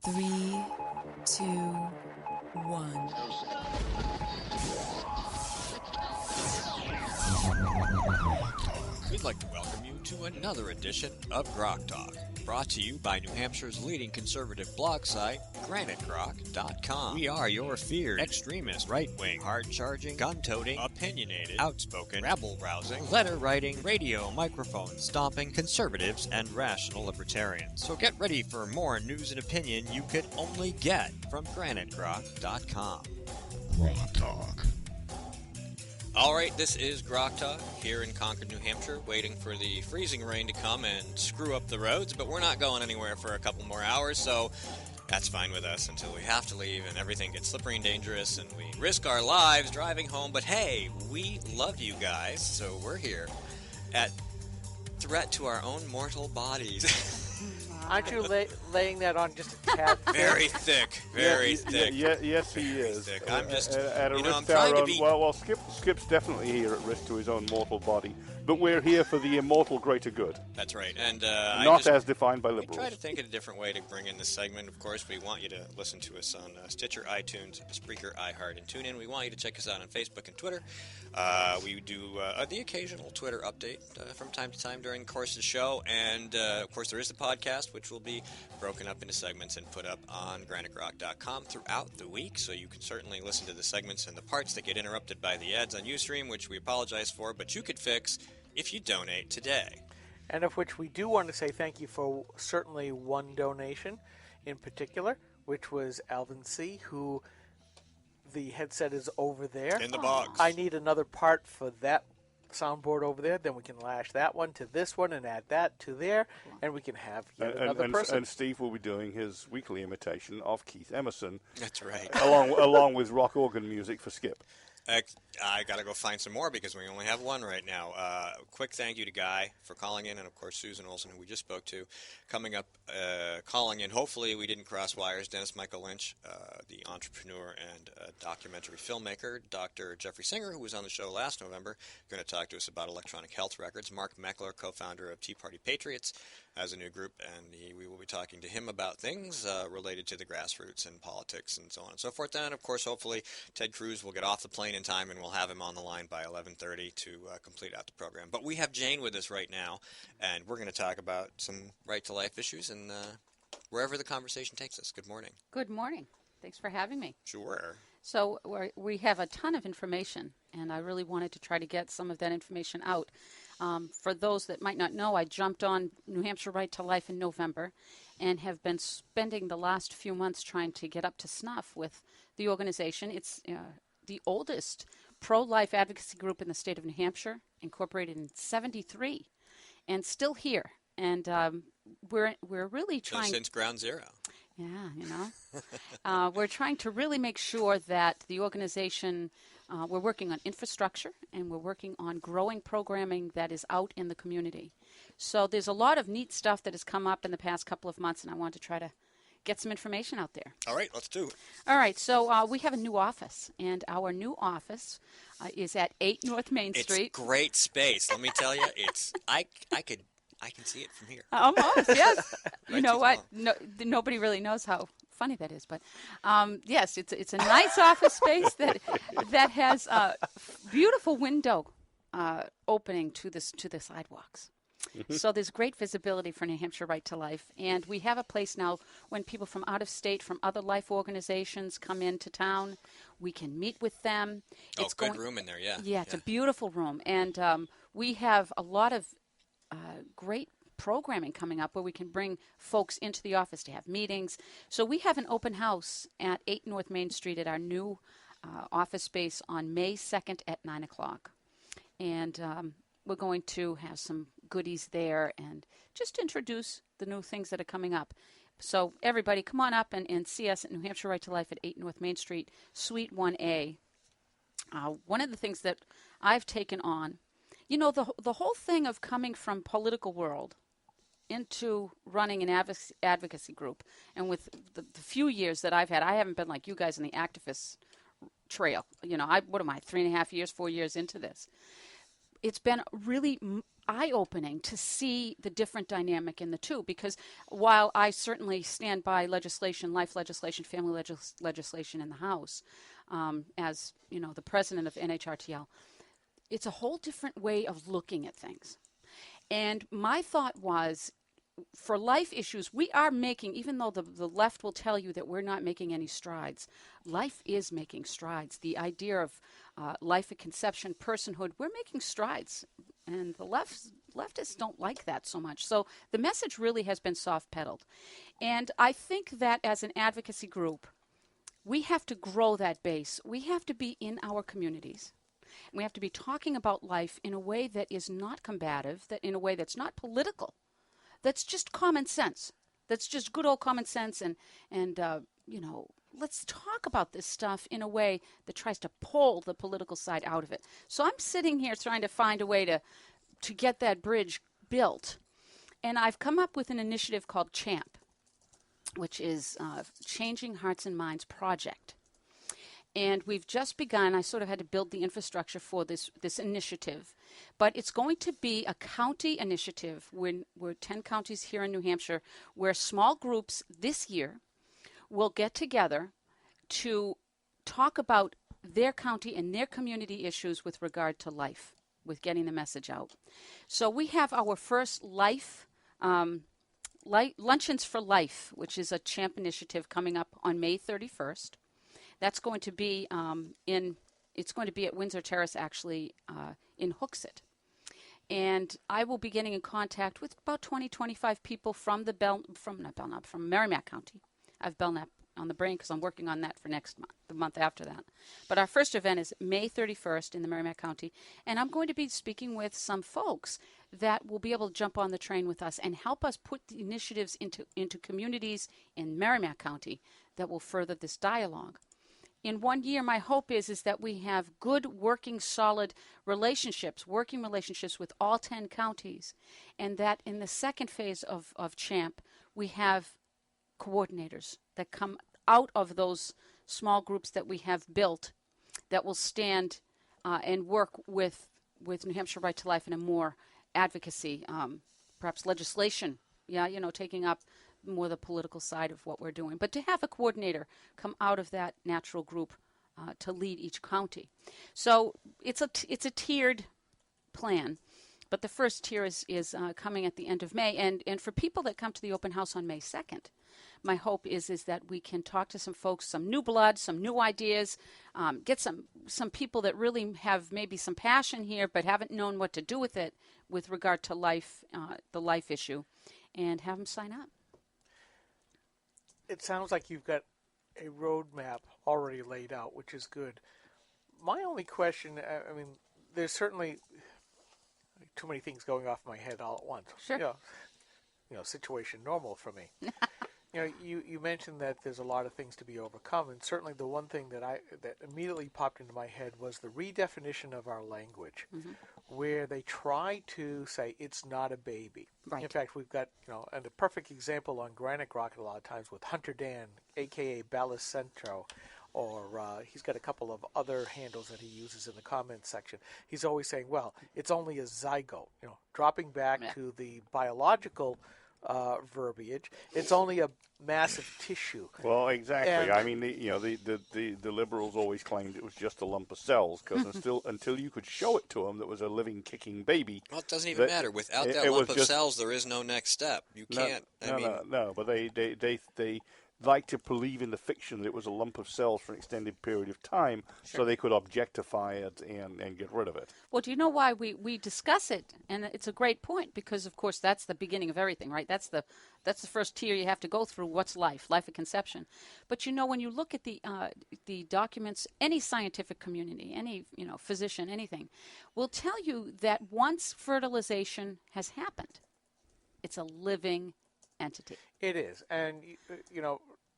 3, 2, 1. We'd like to welcome you to another edition of GrokTALK, brought to you by New Hampshire's leading conservative blog site, GrokTALK.com. We are your feared, extremist, right-wing, hard-charging, gun-toting, opinionated, outspoken, rabble-rousing, letter-writing, radio microphone stomping conservatives and rational libertarians. So get ready for more news and opinion you could only get from GrokTALK.com. GrokTALK. All right, this is GrokTALK here in Concord, New Hampshire, waiting for the freezing rain to come and screw up the roads, but we're not going anywhere for a couple more hours, so that's fine with us until we have to leave and everything gets slippery and dangerous and we risk our lives driving home. But hey, we love you guys, so we're here at threat to our own mortal bodies. Aren't you laying that on just a tad? Very thick, very thick. Yes, he is. Thick. I'm just, at a I'm risk to trying our to own. be. Well, Skip's definitely here at risk to his own mortal body, but we're here for the immortal greater good. That's right, and not as defined by we liberals. try to think of a different way to bring in this segment. Of course, we want you to listen to us on Stitcher, iTunes, Spreaker, iHeart, and TuneIn. We want you to check us out on Facebook and Twitter. We do the occasional Twitter update from time to time during the course of the show, and of course, there is the podcast, which will be broken up into segments and put up on GrokTALK.com throughout the week, so you can certainly listen to the segments and the parts that get interrupted by the ads on Ustream, which we apologize for, but you could fix if you donate today. And of which we do want to say thank you for certainly one donation in particular, which was Alvin C., who the headset is over there. In the box. I need another part for that soundboard over there, then we can lash that one to this one and add that to there, and we can have yet another person. And Steve will be doing his weekly imitation of Keith Emerson. That's right. along with rock organ music for Skip. I got to go find some more because we only have one right now. Quick thank you to Guy for calling in, and of course Susan Olson, who we just spoke to, coming up, calling in. Hopefully we didn't cross wires. Dennis Michael Lynch, the entrepreneur and documentary filmmaker. Dr. Jeffrey Singer, who was on the show last November, going to talk to us about electronic health records. Mark Meckler, co-founder of Tea Party Patriots, has a new group, and we will be talking to him about things related to the grassroots and politics and so on and so forth. And, of course, hopefully Ted Cruz will get off the plane in time, and we'll have him on the line by 11:30 to complete out the program. But we have Jane with us right now, and we're going to talk about some right-to-life issues and wherever the conversation takes us. Good morning. Good morning. Thanks for having me. Sure. So we have a ton of information, and I really wanted to try to get some of that information out. For those that might not know, I jumped on New Hampshire Right to Life in November and have been spending the last few months trying to get up to snuff with the organization. It's the oldest pro-life advocacy group in the state of New Hampshire, incorporated in '73, and still here. And we're really trying... Since ground zero. Yeah, you know. We're trying to really make sure that the organization, we're working on infrastructure and we're working on growing programming that is out in the community. So there's a lot of neat stuff that has come up in the past couple of months, and I want to try to get some information out there. All right, let's do it. All right, so we have a new office, and our new office is at 8 North Main Street. It's great space. Let me tell you, I can see it from here. Almost, yes. You Right know to what? Nobody really knows how funny that is, but yes, it's a nice office space that has a beautiful window opening to the sidewalks. So there's great visibility for New Hampshire Right to Life, and we have a place now when people from out of state, from other life organizations come into town, we can meet with them. It's good room in there, yeah. Yeah, it's a beautiful room, and we have a lot of great programming coming up where we can bring folks into the office to have meetings. So we have an open house at 8 North Main Street at our new office space on May 2nd at 9 o'clock. And we're going to have some goodies there and just introduce the new things that are coming up. So everybody come on up and see us at New Hampshire Right to Life at 8 North Main Street, Suite 1A. One of the things that I've taken on, you know, the whole thing of coming from political world into running an advocacy group, and with the few years that I've had, I haven't been like you guys in the activist trail. You know, what am I, 3.5 years, 4 years into this? it's been really eye-opening to see the different dynamic in the two, because while I certainly stand by legislation, life legislation, family legislation in the House, as the president of NHRTL, it's a whole different way of looking at things. And my thought was, for life issues, we are making, even though the left will tell you that we're not making any strides, life is making strides. The idea of life at conception, personhood, we're making strides. And the leftists don't like that so much. So the message really has been soft-pedaled. And I think that as an advocacy group, we have to grow that base. We have to be in our communities. We have to be talking about life in a way that is not combative, that in a way that's not political, that's just common sense. That's just good old common sense. And let's talk about this stuff in a way that tries to pull the political side out of it. So I'm sitting here trying to find a way to get that bridge built. And I've come up with an initiative called CHAMP, which is Changing Hearts and Minds Project. And we've just begun. I sort of had to build the infrastructure for this initiative. But it's going to be a county initiative. We're 10 counties here in New Hampshire where small groups this year will get together to talk about their county and their community issues with regard to life, with getting the message out. So we have our first Luncheons for Life, which is a CHAMP initiative coming up on May 31st. That's going to be it's going to be at Windsor Terrace, actually, in Hooksett. And I will be getting in contact with about 25 people from from Merrimack County. I have Belknap on the brain because I'm working on that for next month, the month after that. But our first event is May 31st in the Merrimack County. And I'm going to be speaking with some folks that will be able to jump on the train with us and help us put the initiatives into communities in Merrimack County that will further this dialogue. In 1 year, my hope is that we have good, working, solid working relationships with all 10 counties, and that in the second phase of CHAMP, we have coordinators that come out of those small groups that we have built that will stand and work with New Hampshire Right to Life in a more advocacy, perhaps legislation, taking up more the political side of what we're doing. But to have a coordinator come out of that natural group to lead each county. So it's a tiered plan. But the first tier is coming at the end of May. And for people that come to the open house on May 2nd, my hope is that we can talk to some folks, some new blood, some new ideas, get some people that really have maybe some passion here but haven't known what to do with it with regard to life, the life issue, and have them sign up. It sounds like you've got a roadmap already laid out, which is good. My only question, I mean, there's certainly too many things going off my head all at once. Sure. Situation normal for me. You mentioned that there's a lot of things to be overcome, and certainly the one thing that immediately popped into my head was the redefinition of our language, where they try to say it's not a baby. Right. In fact, we've got and a perfect example on Granite Rocket a lot of times with Hunter Dan, aka Balicentro, or he's got a couple of other handles that he uses in the comments section. He's always saying, well, it's only a zygote, dropping back to the biological verbiage. It's only a massive tissue. Well, exactly. And, I mean, the liberals always claimed it was just a lump of cells because until you could show it to them that was a living, kicking baby. Well, it doesn't even matter. Without that lump of cells, there is no next step. You can't. No. But they like to believe in the fiction that it was a lump of cells for an extended period of time, so they could objectify it and get rid of it. Well, do you know why we discuss it? And it's a great point because, of course, that's the beginning of everything, right? That's the first tier you have to go through. What's life at conception? But when you look at the documents, any scientific community, any physician, anything, will tell you that once fertilization has happened, it's a living entity. It is, and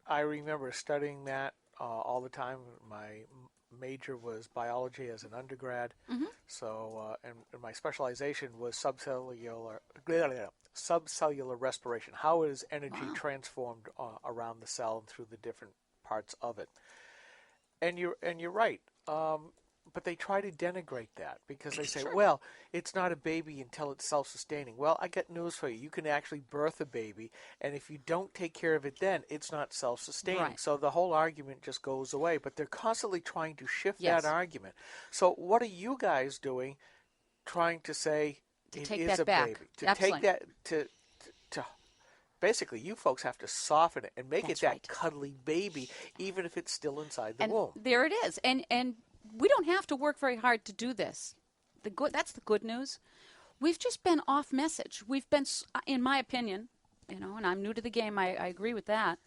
I remember studying that all the time. My major was biology as an undergrad, so and my specialization was subcellular respiration. How is energy transformed around the cell and through the different parts of it? And you're right. But they try to denigrate that because they say, well, it's not a baby until it's self-sustaining. Well, I got news for you. You can actually birth a baby, and if you don't take care of it then, it's not self-sustaining. Right. So the whole argument just goes away. But they're constantly trying to shift Yes. that argument. So what are you guys doing trying to say To it take is that a back. baby? To Absolutely. take that, to basically, you folks have to soften it and make That's it that right. cuddly baby, even if it's still inside the And womb. there it is. And we don't have to work very hard to do this. That's the good news. We've just been off message. We've been, in my opinion, and I'm new to the game. I agree with that.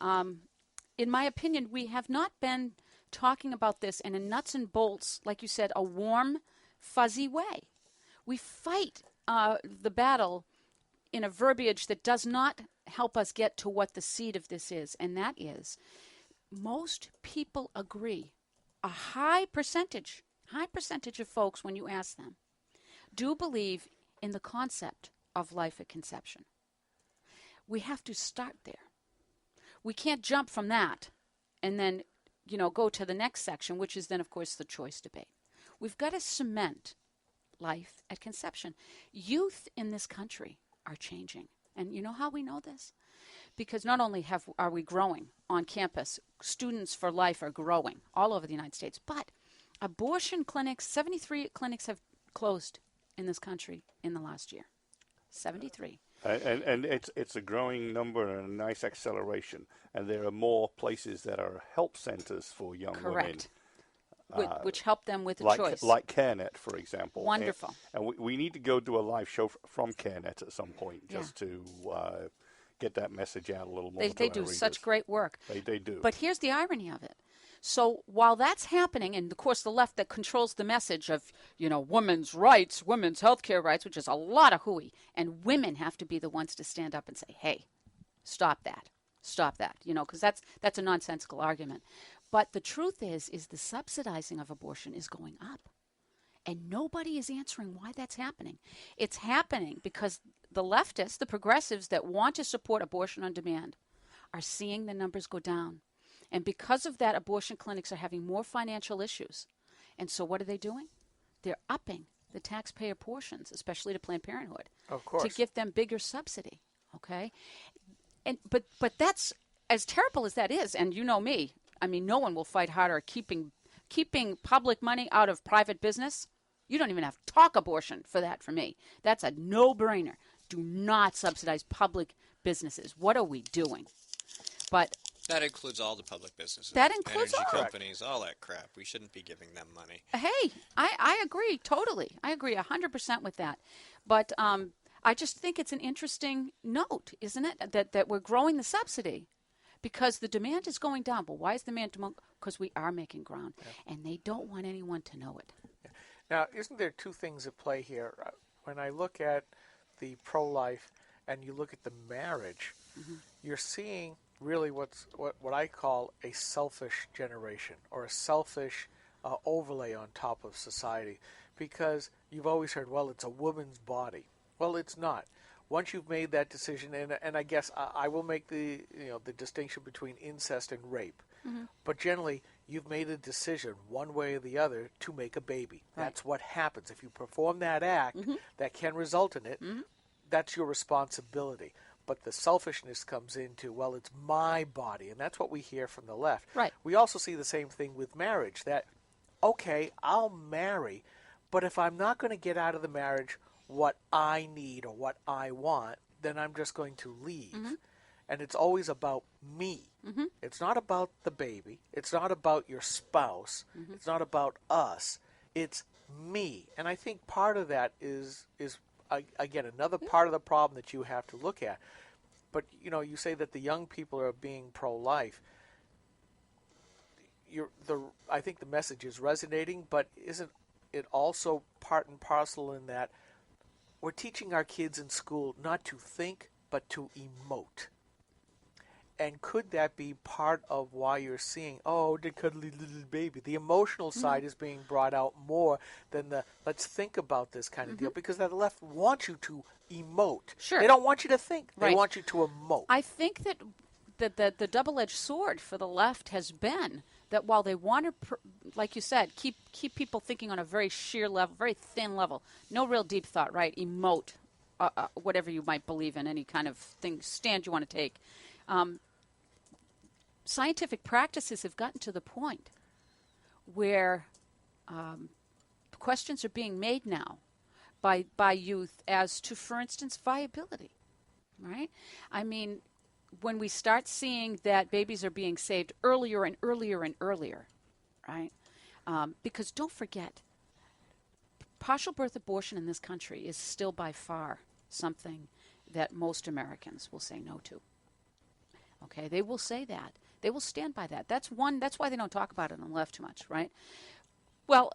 In my opinion, we have not been talking about this in a nuts and bolts, like you said, a warm, fuzzy way. We fight the battle in a verbiage that does not help us get to what the seed of this is, and that is most people agree. A high percentage of folks, when you ask them, do believe in the concept of life at conception. We have to start there. We can't jump from that and then, go to the next section, which is then, of course, the choice debate. We've got to cement life at conception. Youth in this country are changing. And you know how we know this? Because not only are we growing on campus, students for life are growing all over the United States, but abortion clinics, 73 clinics have closed in this country in the last year. 73. And it's a growing number and a nice acceleration. And there are more places that are help centers for young Correct. women. Which help them with a choice. Like CareNet, for example. Wonderful. And we need to go do a live show from CareNet at some point just to get that message out a little more. They do such great work. They do. But here's the irony of it. So while that's happening, and of course the left that controls the message of, women's rights, women's health care rights, which is a lot of hooey, and women have to be the ones to stand up and say, hey, stop that, because that's a nonsensical argument. But the truth is the subsidizing of abortion is going up. And nobody is answering why that's happening. It's happening because the leftists, the progressives that want to support abortion on demand, are seeing the numbers go down. And because of that, abortion clinics are having more financial issues. And so what are they doing? They're upping the taxpayer portions, especially to Planned Parenthood, Of course. to give them bigger subsidy. Okay? But that's, as terrible as that is, and you know me, no one will fight harder keeping public money out of private business. You don't even have to talk abortion for that for me. That's a no-brainer. Do not subsidize public businesses. What are we doing? But that includes all the public businesses. That includes energy all. companies, all that crap. We shouldn't be giving them money. Hey, I agree totally. I agree 100% with that. But I just think it's an interesting note, isn't it, that we're growing the subsidy because the demand is going down. But why is the demand? Because we are making ground, and they don't want anyone to know it. Now, isn't there two things at play here? When I look at the pro-life and you look at the marriage, you're seeing really what I call a selfish generation or a selfish overlay on top of society, because you've always heard, well, it's a woman's body. Well, it's not. Once you've made that decision, and I guess I will make the distinction between incest and rape, but generally you've made a decision one way or the other to make a baby. Right. That's what happens. If you perform that act that can result in it, that's your responsibility. But the selfishness comes into, well, it's my body, and that's what we hear from the left. Right. We also see the same thing with marriage, that, okay, I'll marry, but if I'm not going to get out of the marriage what I need or what I want, then I'm just going to leave. And it's always about me. It's not about the baby. It's not about your spouse. It's not about us. It's me. And I think part of that is again, another part of the problem that you have to look at. But, you say that the young people are being pro-life. I think the message is resonating, but isn't it also part and parcel in that we're teaching our kids in school not to think, but to emote? And could that be part of why you're seeing, the cuddly little baby? The emotional side is being brought out more than the let's think about this kind of deal, because the left wants you to emote. Sure. They don't want you to think. They Right. want you to emote. I think that the double-edged sword for the left has been that while they want to, like you said, keep people thinking on a very sheer level, very thin level, no real deep thought, right? Emote, whatever you might believe in, any kind of stand you want to take. Scientific practices have gotten to the point where questions are being made now by youth as to, for instance, viability, right? I mean, when we start seeing that babies are being saved earlier and earlier and earlier, right? Because don't forget, partial birth abortion in this country is still by far something that most Americans will say no to. Okay, they will say that. They will stand by that. That's why they don't talk about it on the left too much, right? Well,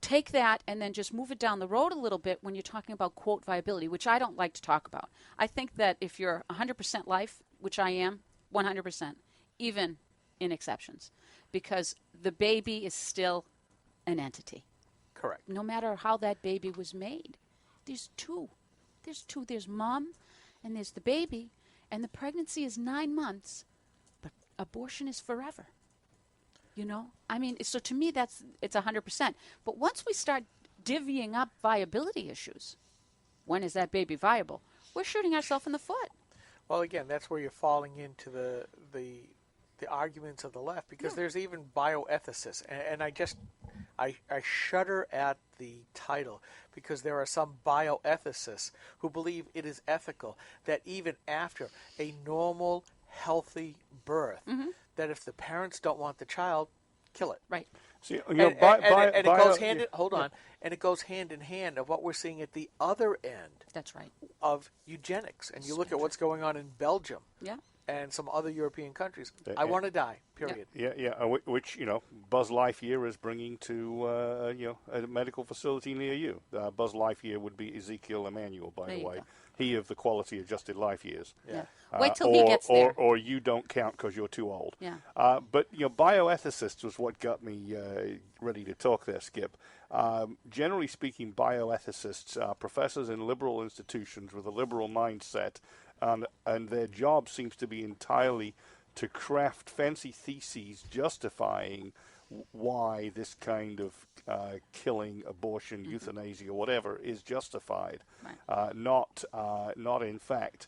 take that and then just move it down the road a little bit when you're talking about, quote, viability, which I don't like to talk about. I think that if you're 100% life, which I am, 100%, even in exceptions, because the baby is still an entity. Correct. No matter how that baby was made. There's two. There's mom and there's the baby, and the pregnancy is 9 months, but abortion is forever. I mean, so to me, it's 100%. But once we start divvying up viability issues, when is that baby viable? We're shooting ourselves in the foot. Well, again, that's where you're falling into the arguments of the left, because there's even bioethicists, and I shudder at the title, because there are some bioethicists who believe it is ethical that even after a normal, healthy birth, that if the parents don't want the child, kill it. Right. See, And it goes hand in, hold on, and it goes hand in hand of what we're seeing at the other end. That's right. Of eugenics, and you look at what's going on in Belgium. Yeah. And some other European countries. I want to die, period. Yeah, which, Buzz Lightyear is bringing to, a medical facility near you. Buzz Lightyear would be Ezekiel Emanuel, by the way. He of the quality-adjusted life years. Yeah. Wait till he gets there. Or you don't count because you're too old. Yeah. But, bioethicists was what got me ready to talk there, Skip. Generally speaking, bioethicists are professors in liberal institutions with a liberal mindset, and their job seems to be entirely to craft fancy theses justifying why this kind of killing, abortion, euthanasia, whatever, is justified. Right. Not in fact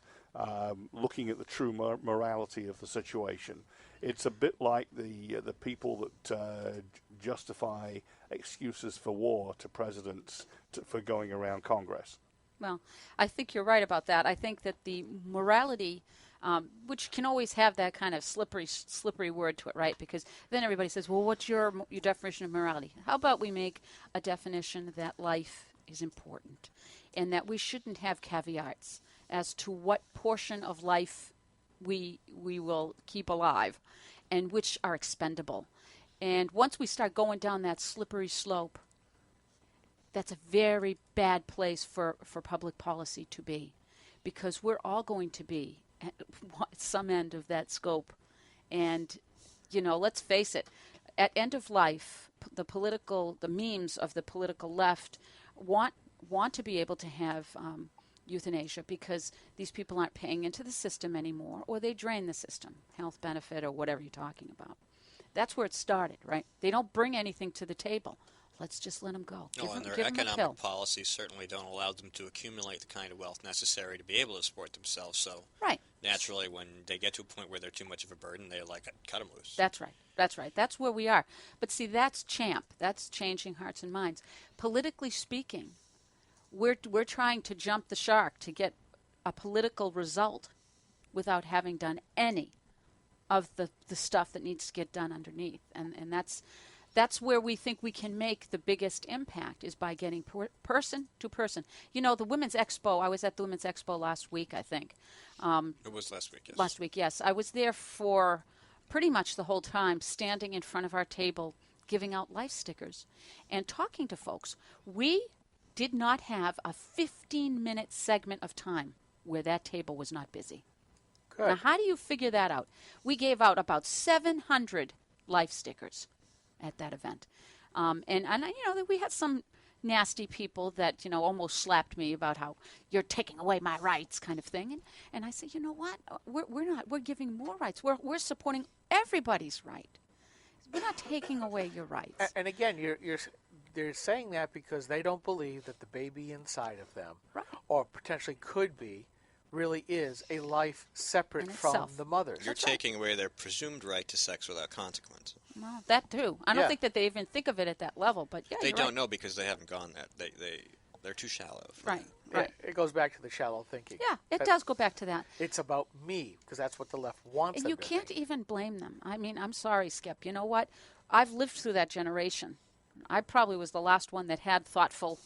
looking at the true morality of the situation. It's a bit like the people that justify excuses for war to presidents for going around Congress. Well, I think you're right about that. I think that the morality, which can always have that kind of slippery word to it, right? Because then everybody says, well, what's your definition of morality? How about we make a definition that life is important and that we shouldn't have caveats as to what portion of life we will keep alive and which are expendable. And once we start going down that slippery slope, that's a very bad place for public policy to be, because we're all going to be at some end of that scope. And, let's face it, at end of life, the memes of the political left want to be able to have euthanasia because these people aren't paying into the system anymore, or they drain the system, health benefit or whatever you're talking about. That's where it started, right? They don't bring anything to the table. Let's just let them go. And their economic policies certainly don't allow them to accumulate the kind of wealth necessary to be able to support themselves. So right. Naturally, when they get to a point where they're too much of a burden, they're like, cut them loose. That's right. That's where we are. But see, that's CHAMP. That's changing hearts and minds. Politically speaking, we're trying to jump the shark to get a political result without having done any of the stuff that needs to get done underneath. And that's where we think we can make the biggest impact, is by getting person to person. The Women's Expo, I was at the Women's Expo last week, I think. It was last week, yes. Last week, yes. I was there for pretty much the whole time, standing in front of our table, giving out life stickers and talking to folks. We did not have a 15-minute segment of time where that table was not busy. Good. Now, how do you figure that out? We gave out about 700 life stickers at that event. And we had some nasty people that, almost slapped me about how you're taking away my rights kind of thing. And I said, you know what? We're not. We're giving more rights. We're supporting everybody's right. We're not taking away your rights. And again, they're saying that because they don't believe that the baby inside of them, Right. or potentially could be, really is a life separate In from itself. the mother's. You're taking away their presumed right to sex without consequence. Well, that too. I don't Yeah. think that they even think of it at that level, but yeah, They you're don't right. know because they haven't gone that. They're too shallow. For Right, that. right. It goes back to the shallow thinking. Yeah, it That does go back to that. It's about me, because that's what the left wants And them you to can't think. even blame them. I mean, I'm sorry, Skip. You know what? I've lived through that generation. I probably was the last one that had thoughtful,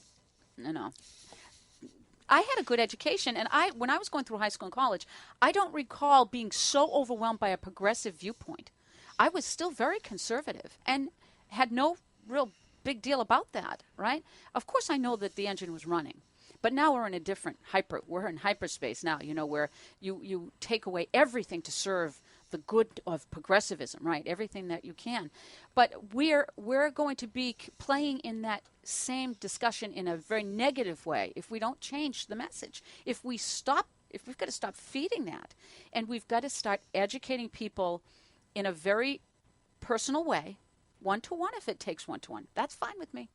I had a good education, and when I was going through high school and college, I don't recall being so overwhelmed by a progressive viewpoint. I was still very conservative and had no real big deal about that, right? Of course, I know that the engine was running, but now we're in a different we're in hyperspace now, where you take away everything to serve the good of progressivism, right? Everything that you can. But we're going to be playing in that same discussion in a very negative way if we don't change the message. If we've got to stop feeding that, and we've got to start educating people in a very personal way, one-to-one if it takes one-to-one. That's fine with me.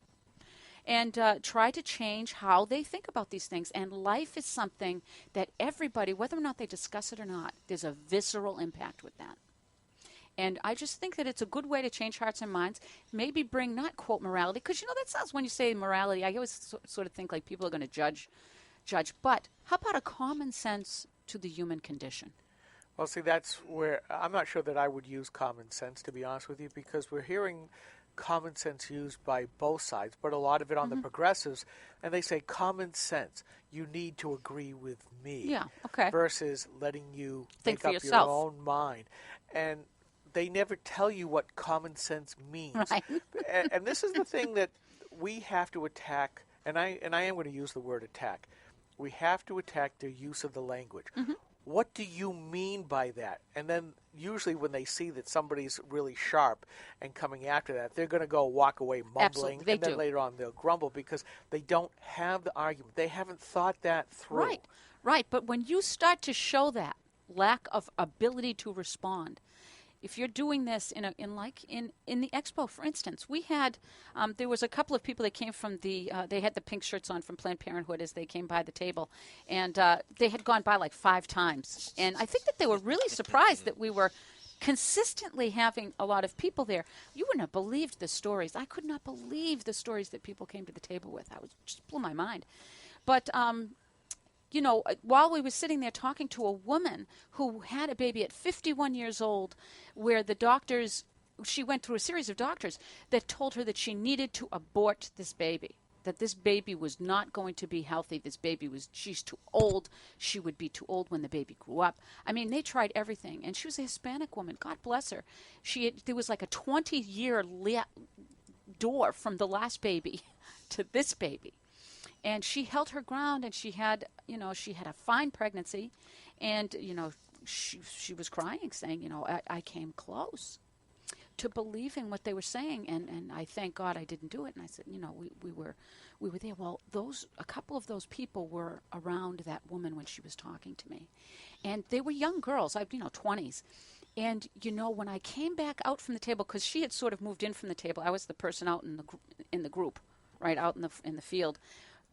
And try to change how they think about these things. And life is something that everybody, whether or not they discuss it or not, there's a visceral impact with that. And I just think that it's a good way to change hearts and minds. Maybe bring not, quote, morality, because, that sounds, when you say morality, I always sort of think like people are going to judge. But how about a common sense to the human condition? Well, see, that's where I'm not sure that I would use common sense, to be honest with you, because we're hearing common sense used by both sides, but a lot of it on the progressives, and they say common sense. You need to agree with me. Yeah, okay. Versus letting you Think make for up yourself. your own mind. And they never tell you what common sense means. Right. and this is the thing that we have to attack, and I am going to use the word attack. We have to attack their use of the language. What do you mean by that? And then usually when they see that somebody's really sharp and coming after that, they're going to go walk away mumbling. Absolutely, they and then do. later on they'll grumble because they don't have the argument. They haven't thought that through. Right. But when you start to show that lack of ability to respond, if you're doing this in the expo, for instance, we had there was a couple of people that came from they had the pink shirts on from Planned Parenthood as they came by the table, and they had gone by like 5 times, and I think that they were really surprised that we were consistently having a lot of people there. You wouldn't have believed the stories. I could not believe the stories that people came to the table with. I was just blew my mind, but. While we were sitting there talking to a woman who had a baby at 51 years old, where she went through a series of doctors that told her that she needed to abort this baby, that this baby was not going to be healthy. She's too old. She would be too old when the baby grew up. I mean, they tried everything. And she was a Hispanic woman. God bless her. There was like a 20-year door from the last baby to this baby. And she held her ground, and she had a fine pregnancy, and, she was crying, saying, I came close to believing what they were saying, and I thank God I didn't do it. And I said, we were there. Well, a couple of those people were around that woman when she was talking to me, and they were young girls, 20s. And, when I came back out from the table, because she had sort of moved in from the table, I was the person out in the group, right out in the field.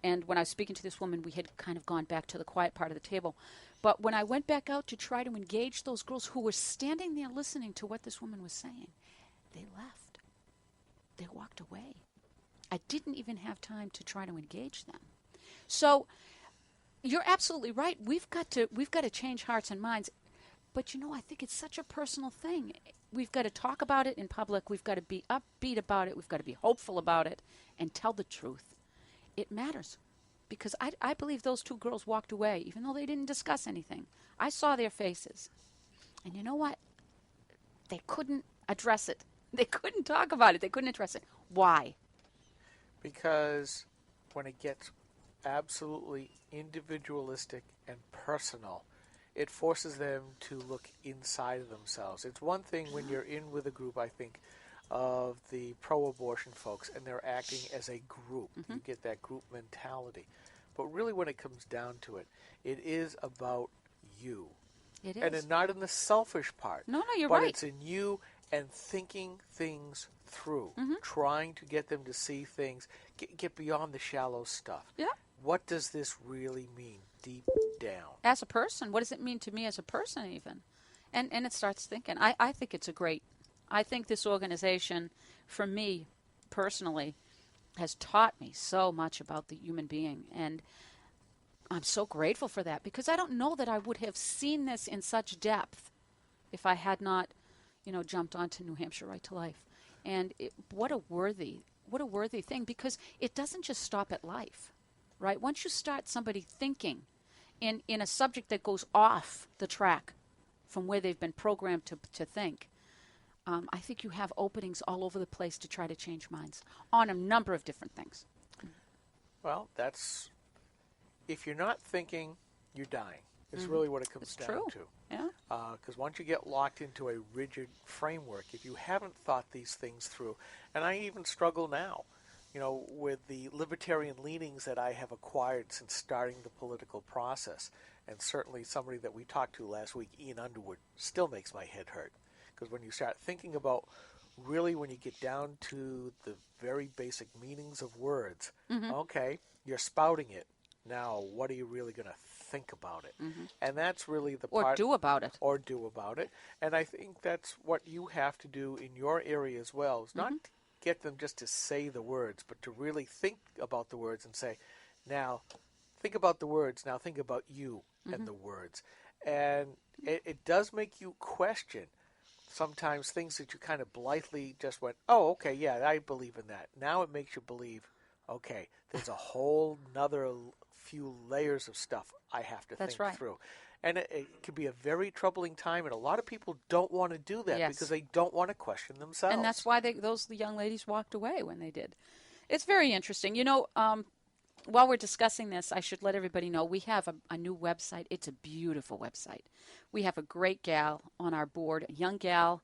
And when I was speaking to this woman, we had kind of gone back to the quiet part of the table. But when I went back out to try to engage those girls who were standing there listening to what this woman was saying, they left. They walked away. I didn't even have time to try to engage them. So you're absolutely right. We've got to change hearts and minds. But, I think it's such a personal thing. We've got to talk about it in public. We've got to be upbeat about it. We've got to be hopeful about it and tell the truth. It matters, because I believe those 2 girls walked away, even though they didn't discuss anything. I saw their faces. And you know what? They couldn't address it. They couldn't talk about it. They couldn't address it. Why? Because when it gets absolutely individualistic and personal, it forces them to look inside of themselves. It's one thing when you're in with a group, I think, of the pro-abortion folks, and they're acting as a group. You get that group mentality. But really, when it comes down to it, it is about you. It And is. not in the selfish part. No, you're but right. It's in you and thinking things through, trying to get them to see things, get beyond the shallow stuff. Yeah. What does this really mean deep down? As a person, what does it mean to me as a person even? And it starts thinking. I think it's I think this organization, for me personally, has taught me so much about the human being. And I'm so grateful for that, because I don't know that I would have seen this in such depth if I had not, jumped onto New Hampshire Right to Life. And what a worthy thing, because it doesn't just stop at life, right? Once you start somebody thinking in a subject that goes off the track from where they've been programmed to think, I think you have openings all over the place to try to change minds on a number of different things. Well, if you're not thinking, you're dying. It's really what it comes down to. Yeah. Because once you get locked into a rigid framework, if you haven't thought these things through, and I even struggle now, with the libertarian leanings that I have acquired since starting the political process, and certainly somebody that we talked to last week, Ian Underwood, still makes my head hurt. Because when you start thinking about, really when you get down to the very basic meanings of words, okay, you're spouting it. Now, what are you really going to think about it? And that's really the part. Or do about it. Or do about it. And I think that's what you have to do in your area as well, is not get them just to say the words, but to really think about the words and say, now, think about the words, now think about you and the words. And it does make you question sometimes things that you kind of blithely just went, oh, okay, yeah, I believe in that. Now it makes you believe, okay, there's a whole nother few layers of stuff I have to think through. And it can be a very troubling time, and a lot of people don't want to do that because they don't want to question themselves. And that's why those young ladies walked away when they did. It's very interesting. While we're discussing this, I should let everybody know we have a new website. It's a beautiful website. We have a great gal on our board, a young gal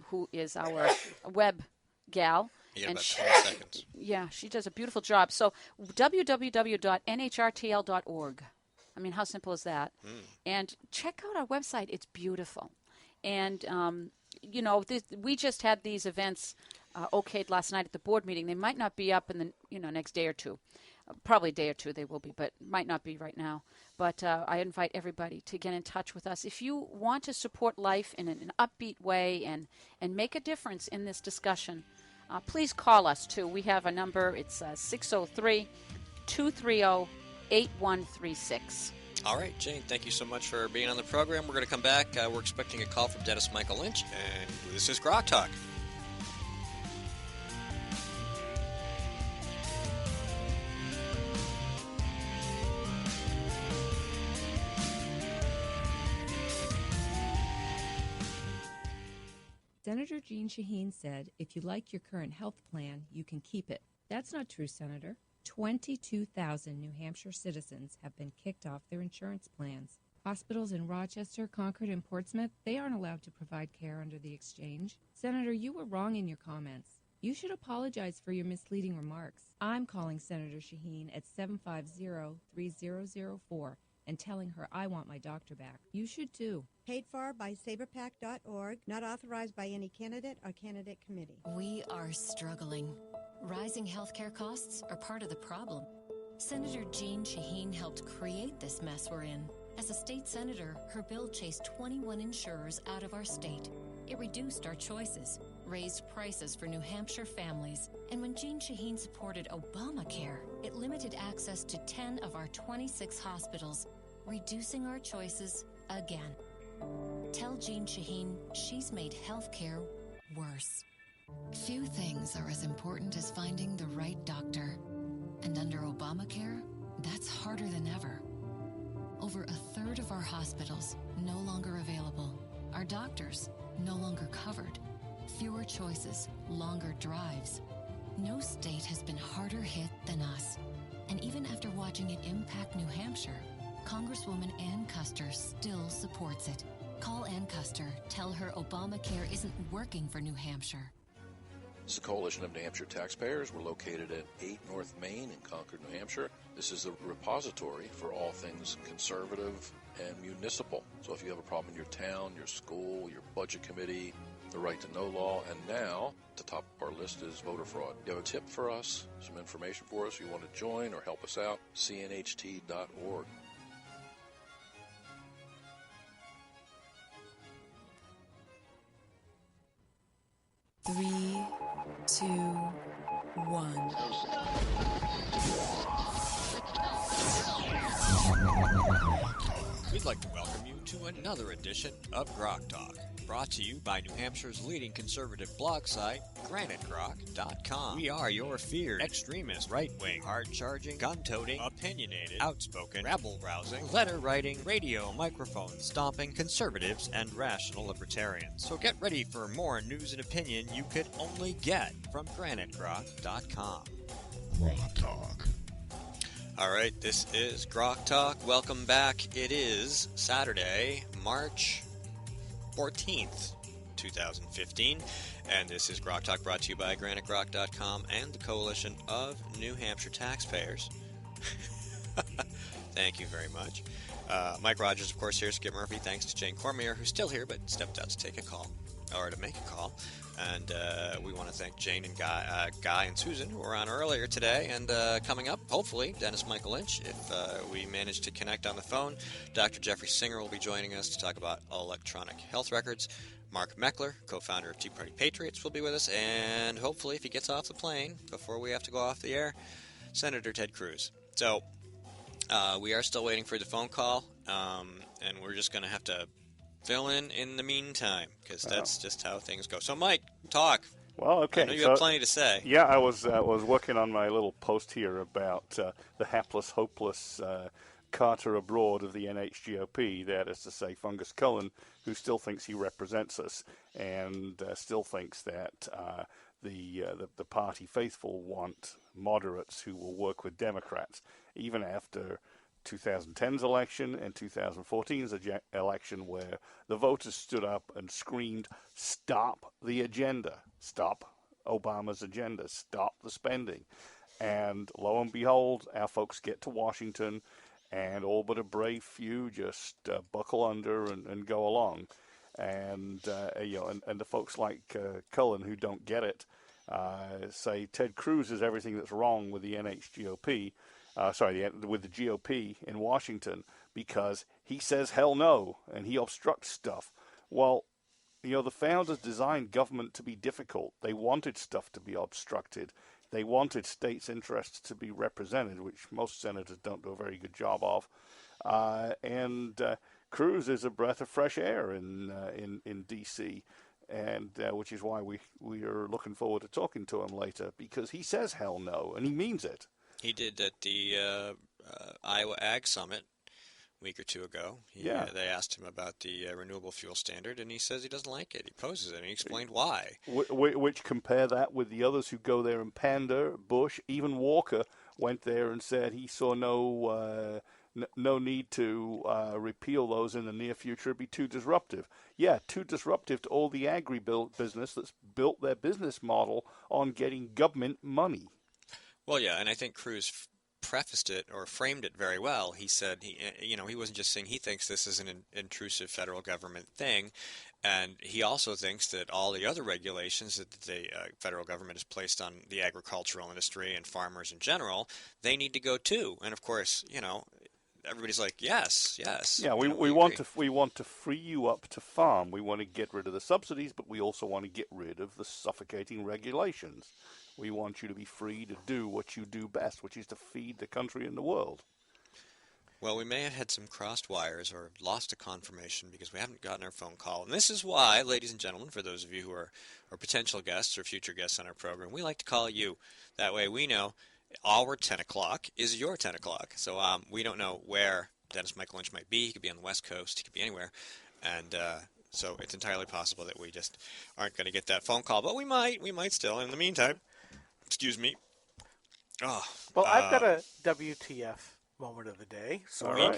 who is our web gal. Yeah, about 20 seconds. Yeah, she does a beautiful job. So www.nhrtl.org. I mean, how simple is that? And check out our website. It's beautiful. And, we just had these events okayed last night at the board meeting. They might not be up in the next day or two. Probably a day or two they will be, but might not be right now. But I invite everybody to get in touch with us. If you want to support life in an upbeat way and make a difference in this discussion, please call us, too. We have a number. It's 603-230-8136. All right, Jane, thank you so much for being on the program. We're going to come back. We're expecting a call from Dennis Michael Lynch, and this is GrokTALK. Senator Jane Shaheen said, if you like your current health plan, you can keep it. That's not true, Senator. 22,000 New Hampshire citizens have been kicked off their insurance plans. Hospitals in Rochester, Concord, and Portsmouth, they aren't allowed to provide care under the exchange. Senator, you were wrong in your comments. You should apologize for your misleading remarks. I'm calling Senator Shaheen at 750-3004 and telling her I want my doctor back. You should too. Paid for by saberpac.org, not authorized by any candidate or candidate committee. We are struggling. Rising healthcare costs are part of the problem. Senator Jane Shaheen helped create this mess we're in. As a state senator, her bill chased 21 insurers out of our state. It reduced our choices, raised prices for New Hampshire families, and when Jane Shaheen supported Obamacare, it limited access to 10 of our 26 hospitals, reducing our choices again. Tell Jane Shaheen she's made healthcare worse. Few things are as important as finding the right doctor. And under Obamacare, that's harder than ever. Over a third of our hospitals no longer available. Our doctors no longer covered. Fewer choices, longer drives. No state has been harder hit than us. And even after watching it impact New Hampshire, Congresswoman Ann Custer still supports it. Call Ann Custer. Tell her Obamacare isn't working for New Hampshire. This is a coalition of New Hampshire taxpayers. We're located at 8 North Main in Concord, New Hampshire. This is a repository for all things conservative and municipal. So if you have a problem in your town, your school, your budget committee, the right to know law, and now the top of our list is voter fraud. You have a tip for us, some information for us, you want to join or help us out, cnht.org. Three, two, one. We'd like to welcome you to another edition of GrokTALK, brought to you by New Hampshire's leading conservative blog site, GrokTALK.com. We are your feared, extremist, right-wing, hard-charging, gun-toting, opinionated, outspoken, rabble-rousing, letter-writing, radio microphone stomping conservatives and rational libertarians. So get ready for more news and opinion you could only get from GrokTALK.com. GrokTALK. All right, this is GrokTALK. Welcome back. It is Saturday, March 14th, 2015, and this is GrokTALK brought to you by GrokTALK.com and the Coalition of New Hampshire Taxpayers. Thank you very much. Mike Rogers, of course, here. Skip Murphy. Thanks to Jane Cormier, who's still here but stepped out to take a call, or to make a call. And we want to thank Jane and Guy and Susan, who were on earlier today. And coming up, hopefully, Dennis Michael Lynch, if we manage to connect on the phone. Dr. Jeffrey Singer will be joining us to talk about electronic health records. Mark Meckler, co-founder of Tea Party Patriots, will be with us. And hopefully, if he gets off the plane before we have to go off the air, Senator Ted Cruz. So we are still waiting for the phone call, and we're just going to have to fill in the meantime, because that's just how things go. So, Mike, talk. Well, okay. I know you have plenty to say. Yeah, I was working on my little post here about the hapless, hopeless Carter abroad of the NHGOP, that is to say Fungus Cullen, who still thinks he represents us and still thinks that the party faithful want moderates who will work with Democrats, even after 2010's election and 2014's election, where the voters stood up and screamed, "Stop the agenda, stop Obama's agenda, stop the spending." And lo and behold, our folks get to Washington, and all but a brave few just buckle under and go along. And and the folks like Cullen, who don't get it, say Ted Cruz is everything that's wrong with the NHGOP. With the GOP in Washington, because he says hell no and he obstructs stuff. Well, the founders designed government to be difficult. They wanted stuff to be obstructed. They wanted states' interests to be represented, which most senators don't do a very good job of. And Cruz is a breath of fresh air in D.C., and which is why we are looking forward to talking to him later, because he says hell no and he means it. He did at the Iowa Ag Summit a week or two ago. They asked him about the renewable fuel standard, and he says he doesn't like it. He opposes it, and he explained why. Which compare that with the others who go there and pander. Bush, even Walker, went there and said he saw no need to repeal those in the near future. It'd be too disruptive. Yeah, too disruptive to all the agri-business that's built their business model on getting government money. Well, yeah, and I think Cruz prefaced it or framed it very well. He said, he wasn't just saying he thinks this is an intrusive federal government thing, and he also thinks that all the other regulations that the federal government has placed on the agricultural industry and farmers in general, they need to go too. And of course, everybody's like, yes. Yeah, we want to free you up to farm. We want to get rid of the subsidies, but we also want to get rid of the suffocating regulations. We want you to be free to do what you do best, which is to feed the country and the world. Well, we may have had some crossed wires or lost a confirmation because we haven't gotten our phone call. And this is why, ladies and gentlemen, for those of you who are potential guests or future guests on our program, we like to call you. That way we know our 10 o'clock is your 10 o'clock. So we don't know where Dennis Michael Lynch might be. He could be on the West Coast. He could be anywhere. And so it's entirely possible that we just aren't going to get that phone call. But we might still. In the meantime, excuse me. Oh, well, I've got a WTF moment of the day. So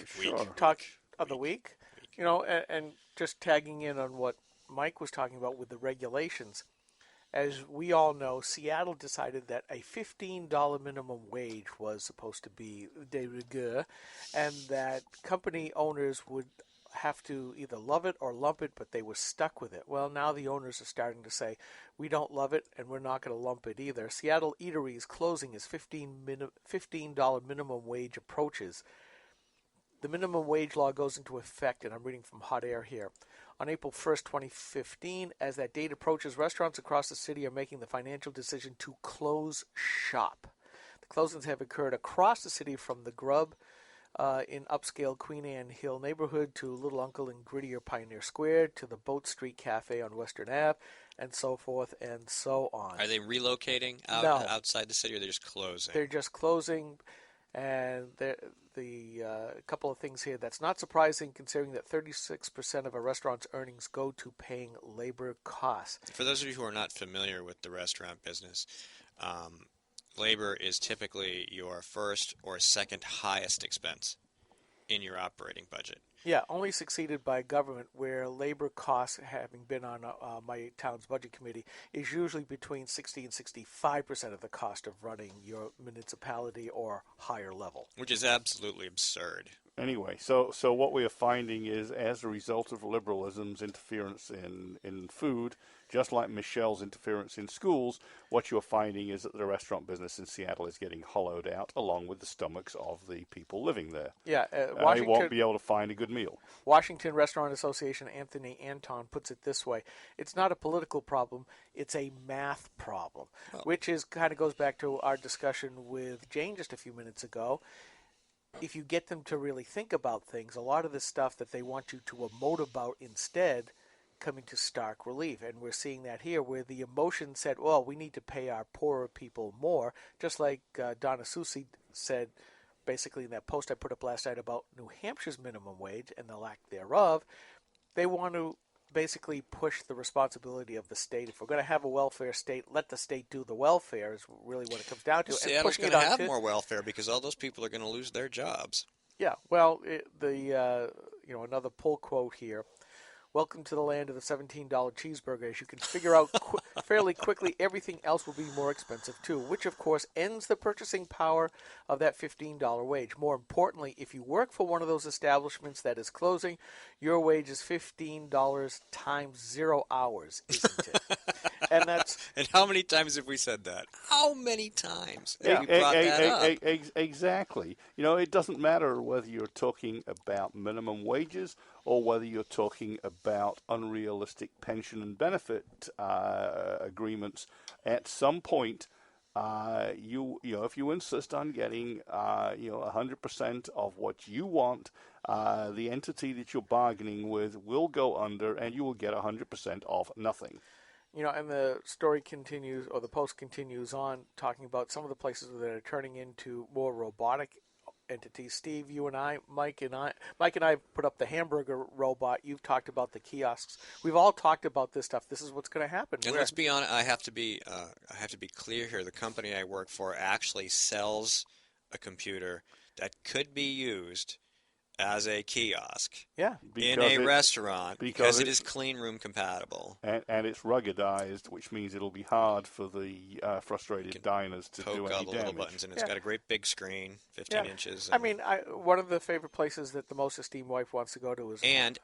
talk of the week. And just tagging in on what Mike was talking about with the regulations. as we all know, Seattle decided that a $15 minimum wage was supposed to be de rigueur, and that company owners would have to either love it or lump it, but they were stuck with it. Well, now the owners are starting to say, we don't love it, and we're not going to lump it either. Seattle eateries closing as $15 minimum wage approaches. The minimum wage law goes into effect, and I'm reading from Hot Air here, on April 1st, 2015. As that date approaches, restaurants across the city are making the financial decision to close shop. The closings have occurred across the city, from the Grub in upscale Queen Anne Hill neighborhood to Little Uncle in grittier Pioneer Square to the Boat Street Cafe on Western Ave, and so forth and so on. Are they relocating outside the city, or they're just closing? They're just closing. And the couple of things here that's not surprising, considering that 36% of a restaurant's earnings go to paying labor costs. For those of you who are not familiar with the restaurant business, labor is typically your first or second highest expense in your operating budget. Yeah, only succeeded by government, where labor costs, having been on my town's budget committee, is usually between 60 and 65% of the cost of running your municipality or higher level. Which is absolutely absurd. Anyway, so what we are finding is, as a result of liberalism's interference in food, just like Michelle's interference in schools, what you're finding is that the restaurant business in Seattle is getting hollowed out, along with the stomachs of the people living there. Yeah, they won't be able to find a good meal. Washington Restaurant Association Anthony Anton puts it this way: it's not a political problem, it's a math problem, which is kind of goes back to our discussion with Jane just a few minutes ago. If you get them to really think about things, a lot of the stuff that they want you to emote about instead coming to stark relief. And we're seeing that here, where the emotion said, well, we need to pay our poorer people more, just like Donna Soucy said basically in that post I put up last night about New Hampshire's minimum wage and the lack thereof. They want to basically push the responsibility of the state. If we're going to have a welfare state, let the state do the welfare is really what it comes down to. Seattle's going to have more welfare because all those people are going to lose their jobs. Yeah, well, another pull quote here. Welcome to the land of the $17 cheeseburger. As you can figure out fairly quickly, everything else will be more expensive too, which of course ends the purchasing power of that $15 wage. More importantly, if you work for one of those establishments that is closing, your wage is $15 times 0 hours, isn't it? And how many times have we said that? How many times have we brought that up? Exactly. It doesn't matter whether you're talking about minimum wages or whether you're talking about unrealistic pension and benefit agreements. At some point, if you insist on getting 100% of what you want, the entity that you're bargaining with will go under, and you will get 100% of nothing. And the story continues, or the post continues on, talking about some of the places that are turning into more robotic entities. Steve, you and I, Mike and I put up the hamburger robot. You've talked about the kiosks. We've all talked about this stuff. This is what's going to happen. And let's be honest. I have to be clear here. The company I work for actually sells a computer that could be used as a kiosk in a restaurant because it is clean room compatible. And it's ruggedized, which means it'll be hard for the frustrated diners to do any damage. Poke all the little buttons, and it's got a great big screen, 15 inches. One of the favorite places that the most esteemed wife wants to go to is... And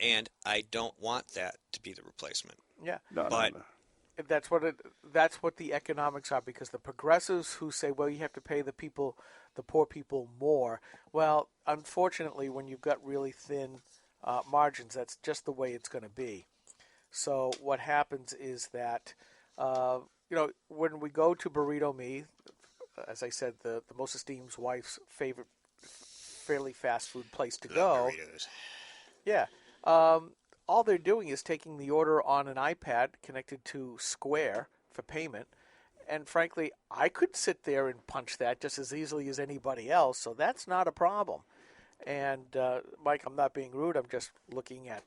I don't want that to be the replacement. Yeah. No. That's what the economics are, because the progressives who say, well, you have to pay the poor people more. Well, unfortunately, when you've got really thin margins, that's just the way it's going to be. So what happens is that, when we go to Burrito Me, as I said, the most esteemed wife's favorite fairly fast food place to go. Burritos. Yeah. All they're doing is taking the order on an iPad connected to Square for payment. And frankly, I could sit there and punch that just as easily as anybody else, so that's not a problem. And Mike, I'm not being rude. I'm just looking at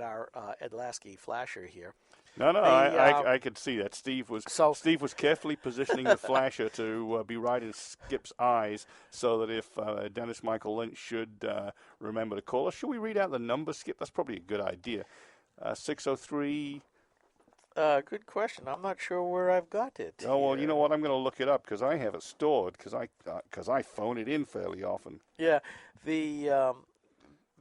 our Ed Lasky flasher here. No, I could see that. Steve was carefully positioning the flasher to be right in Skip's eyes, so that if Dennis Michael Lynch should remember to call us, should we read out the number, Skip? That's probably a good idea. 603. Good question. I'm not sure where I've got it. Oh, well, you know what? I'm going to look it up because I have it stored because I phone it in fairly often. Yeah, the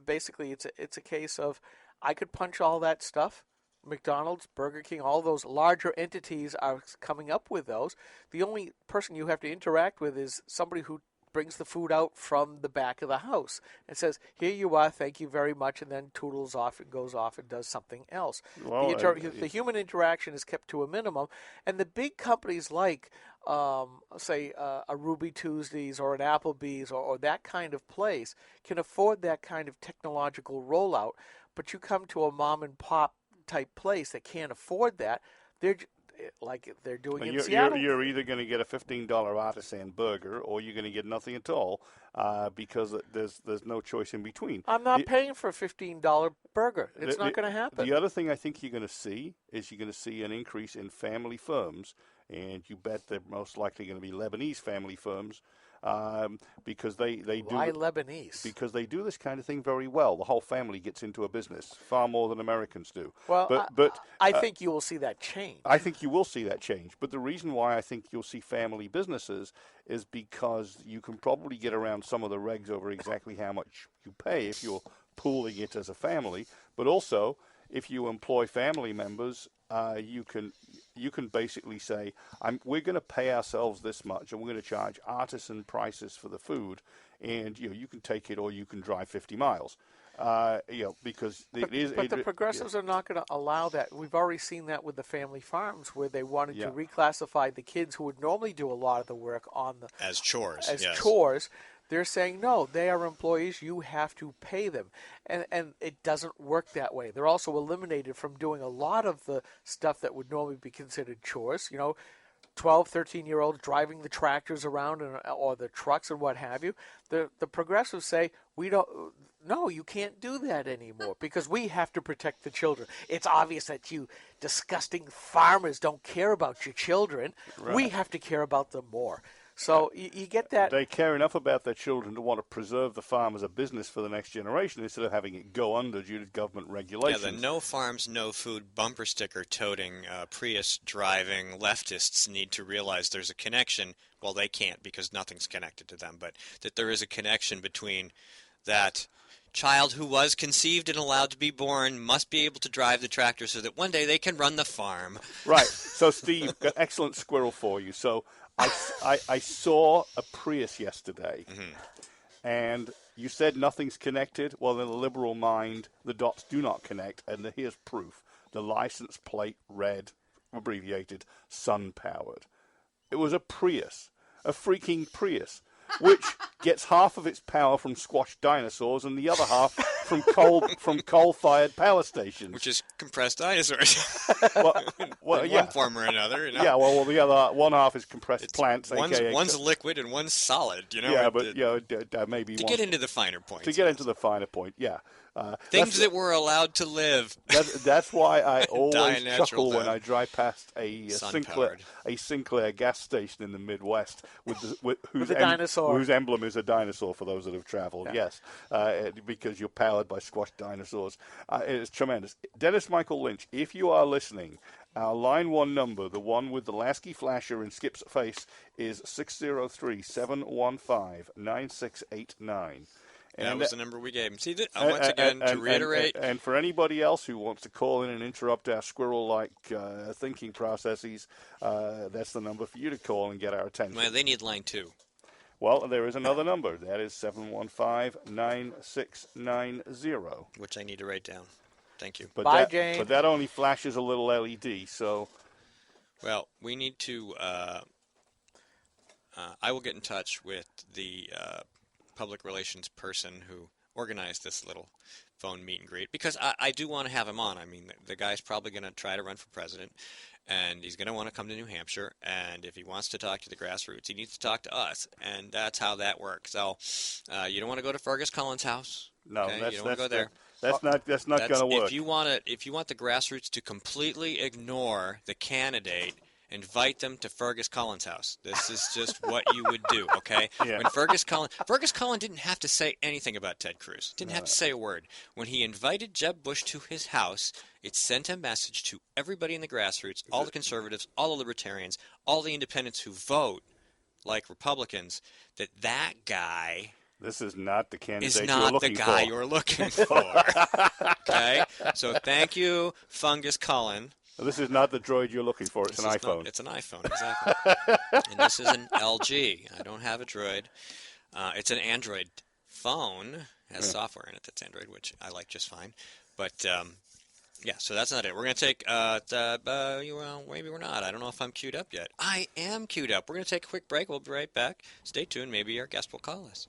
basically it's a case of I could punch all that stuff. McDonald's, Burger King, all those larger entities are coming up with those. The only person you have to interact with is somebody who brings the food out from the back of the house and says, "Here you are, thank you very much," and then toodles off and goes off and does something else. Well, The human interaction is kept to a minimum, and the big companies like, say, a Ruby Tuesdays or an Applebee's or that kind of place can afford that kind of technological rollout. But you come to a mom and pop type place that can't afford that, they're doing in Seattle. You're either going to get a $15 artisan burger or you're going to get nothing at all because there's no choice in between. I'm not paying for a $15 burger. It's not going to happen. The other thing I think you're going to see is you're going to see an increase in family firms, and you bet they're most likely going to be Lebanese family firms. Because they do. Why Lebanese? Because they do this kind of thing very well. The whole family gets into a business far more than Americans do. Well, but I think you will see that change. I think you will see that change. But the reason why I think you'll see family businesses is because you can probably get around some of the regs over exactly how much you pay if you're pooling it as a family. But also, if you employ family members, you can basically say, we're going to pay ourselves this much, and we're going to charge artisan prices for the food, and you can take it or you can drive 50 miles. Because the progressives are not going to allow that. We've already seen that with the family farms, where they wanted to reclassify the kids who would normally do a lot of the work on the as chores. Chores. They're saying, no, they are employees. You have to pay them. And it doesn't work that way. They're also eliminated from doing a lot of the stuff that would normally be considered chores. 12, 13-year-olds driving the tractors around or the trucks and what have you. The progressives say, no, you can't do that anymore because we have to protect the children. It's obvious that you disgusting farmers don't care about your children. Right. We have to care about them more. So you get that. They care enough about their children to want to preserve the farm as a business for the next generation instead of having it go under due to government regulations. Yeah, the no farms, no food bumper sticker toting, Prius driving leftists need to realize there's a connection. Well, they can't because nothing's connected to them, but that there is a connection between that child who was conceived and allowed to be born must be able to drive the tractor so that one day they can run the farm. Right. So, Steve, got excellent squirrel for you. So I saw a Prius yesterday, and you said nothing's connected. Well, in the liberal mind, the dots do not connect, and here's proof. The license plate read, abbreviated, sun-powered. It was a Prius, a freaking Prius, which gets half of its power from squashed dinosaurs and the other half from coal-fired power stations. Which is compressed dinosaurs. well, in one form or another. Yeah, well, the other one half is compressed plants. One's liquid and one's solid. Yeah, but maybe to get into the finer points. To get into the finer point, yeah. Things that were allowed to live. That's why I always chuckle when I drive past a Sinclair gas station in the Midwest whose emblem is a dinosaur. For those that have traveled, yes, because you're powered by squashed dinosaurs. It's tremendous. Dennis Michael Lynch, if you are listening, our line 1 number, the one with the Lasky flasher and Skip's face, is 603-715-9689. That was the number we gave him. See, once again, to reiterate. And for anybody else who wants to call in and interrupt our squirrel-like thinking processes, that's the number for you to call and get our attention. Well, they need line 2. Well, there is another number. That is 715-9690. Which I need to write down. Thank you. Bye, Jane. But that only flashes a little LED, so... Well, we need to... I will get in touch with the... public relations person who organized this little phone meet and greet because I do want to have him on. I mean, the guy's probably going to try to run for president, and he's going to want to come to New Hampshire, and if he wants to talk to the grassroots, he needs to talk to us, and that's how that works. So you don't want to go to Fergus Cullen's house. No, okay? You don't want to go there. That's not going to work. If you want the grassroots to completely ignore the candidate invite them to Fergus Collins' house. This is just what you would do, okay? Yeah. When Fergus Collins didn't have to say anything about Ted Cruz. Didn't have to say a word. When he invited Jeb Bush to his house, it sent a message to everybody in the grassroots, all the conservatives, all the libertarians, all the independents who vote like Republicans, that guy... This is not the candidate is you're not looking the guy for. you're looking for. Okay? So thank you, Fungus Cullen. This is not the droid you're looking for. It's an iPhone. It's an iPhone, exactly. And this is an LG. I don't have a Droid. It's an Android phone. It has software in it that's Android, which I like just fine. But, yeah, so that's not it. We're going to take, well, maybe we're not. I don't know if I'm queued up yet. I am queued up. We're going to take a quick break. We'll be right back. Stay tuned. Maybe our guest will call us.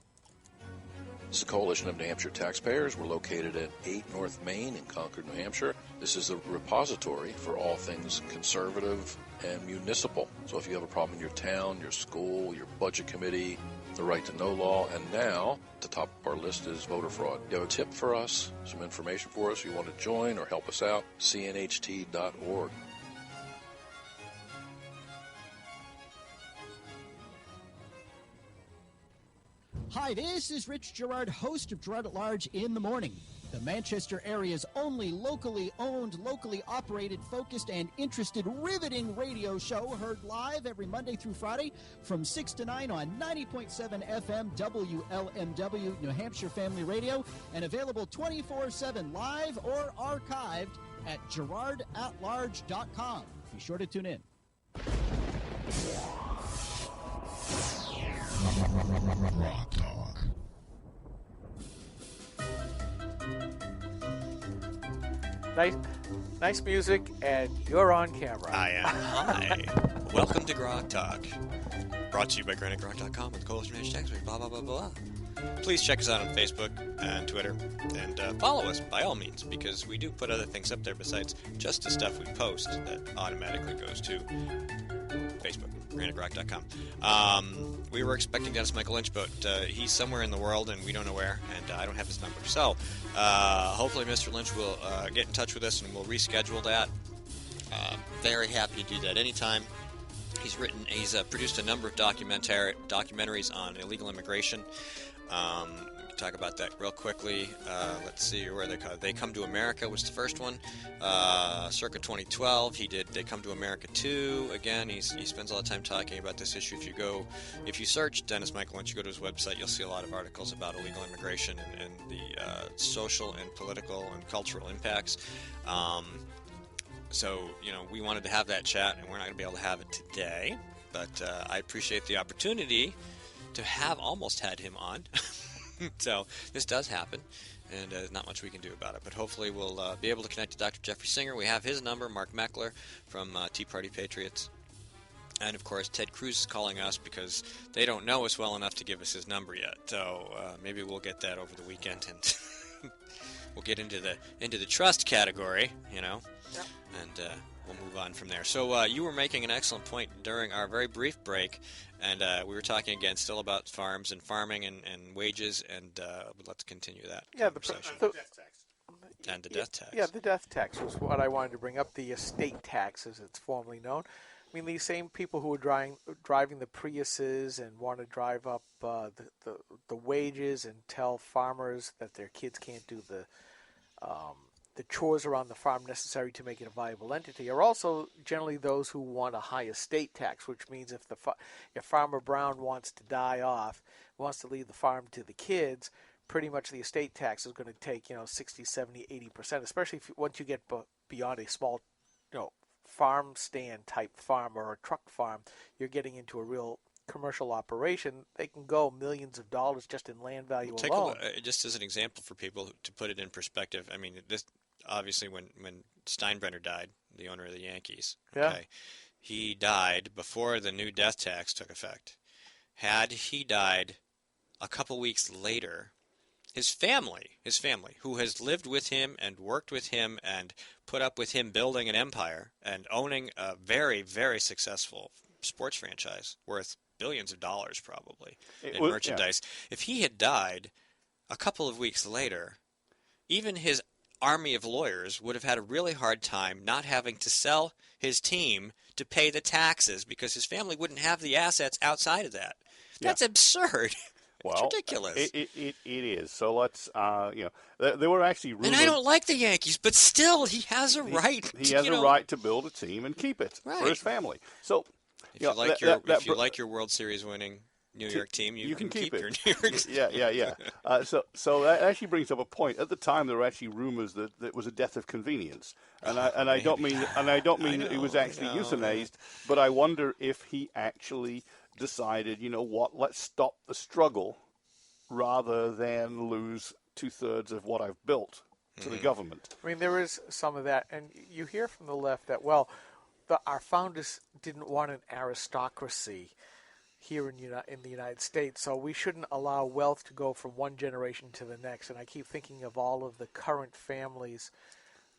This is a coalition of New Hampshire taxpayers. We're located at 8 North Main in Concord, New Hampshire. This is a repository for all things conservative and municipal. So if you have a problem in your town, your school, your budget committee, the right to know law, and now at the top of our list is voter fraud. You have a tip for us, some information for us, you want to join or help us out, cnht.org. Hi, this is Rich Gerard, host of Gerard at Large in the Morning, the Manchester area's only locally owned, locally operated, focused, and interested, riveting radio show, heard live every Monday through Friday from 6 to 9 on 90.7 FM WLMW, New Hampshire Family Radio, and available 24/7 live or archived at GerardAtLarge.com. Be sure to tune in. Rock Talk. Nice music, and you're on camera. I am. Hi. Welcome to GrokTALK. Brought to you by GrokTALK.com with the Coalition #, blah, blah, blah, blah. Please check us out on Facebook and Twitter, and follow us by all means, because we do put other things up there besides just the stuff we post that automatically goes to Facebook, GrokTALK.com. We were expecting Dennis Michael Lynch, but he's somewhere in the world, and we don't know where, and I don't have his number. So hopefully Mr. Lynch will get in touch with us, and we'll reschedule that. Very happy to do that anytime. He's produced a number of documentaries on illegal immigration. We can talk about that real quickly. Let's see where They Come to America was the first one. Circa 2012, he did They Come to America 2. Again, he spends a lot of time talking about this issue. If you search Dennis Michael Lynch, you go to his website, you'll see a lot of articles about illegal immigration and the social and political and cultural impacts. So, we wanted to have that chat, and we're not going to be able to have it today. But I appreciate the opportunity to have almost had him on. So this does happen, and there's not much we can do about it. But hopefully we'll be able to connect to Dr. Jeffrey Singer. We have his number, Mark Meckler from Tea Party Patriots. And, of course, Ted Cruz is calling us because they don't know us well enough to give us his number yet. So maybe we'll get that over the weekend, and we'll get into the trust category, and we'll move on from there. So you were making an excellent point during our very brief break, and we were talking again still about farms and farming and wages, and let's continue that conversation. And the death tax. Yeah, the death tax was what I wanted to bring up, the estate tax, as it's formerly known. I mean, these same people who are driving the Priuses and want to drive up the wages and tell farmers that their kids can't do the chores around the farm necessary to make it a viable entity are also generally those who want a high estate tax, which means if Farmer Brown wants to die off, wants to leave the farm to the kids, pretty much the estate tax is going to take 60, 70, 80%, especially once you get beyond a small farm stand type farm or a truck farm. You're getting into a real commercial operation. They can go millions of dollars just in land value alone. Just as an example for people to put it in perspective, I mean, this obviously when Steinbrenner died, the owner of the Yankees, he died before the new death tax took effect. Had he died a couple weeks later, his family, who has lived with him and worked with him and put up with him building an empire and owning a very, very successful sports franchise worth billions of dollars probably in merchandise. Yeah. If he had died a couple of weeks later, even his army of lawyers would have had a really hard time not having to sell his team to pay the taxes because his family wouldn't have the assets outside of that. That's absurd. It's ridiculous. It is. So let's, there were actually rumors. And I don't like the Yankees, but still, he has a right. He has a right to build a team and keep it for his family. So, if you like your World Series winning New York team, you can keep your New York team. Yeah. So that actually brings up a point. At the time, there were actually rumors that it was a death of convenience, and I don't mean it was actually euthanized, but I wonder if he actually decided, you know what, let's stop the struggle rather than lose 2/3 of what I've built to the government. I mean, there is some of that, and you hear from the left that, our founders didn't want an aristocracy here in the United States, so we shouldn't allow wealth to go from one generation to the next. And I keep thinking of all of the current families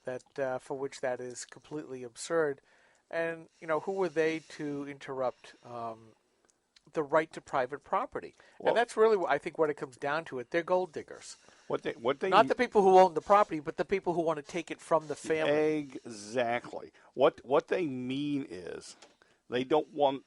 that for which that is completely absurd. And, who were they to interrupt the right to private property? And that's really, I think, what it comes down to. They're gold diggers. What they Not the people who own the property, but the people who want to take it from the family. Exactly. What they mean is they don't want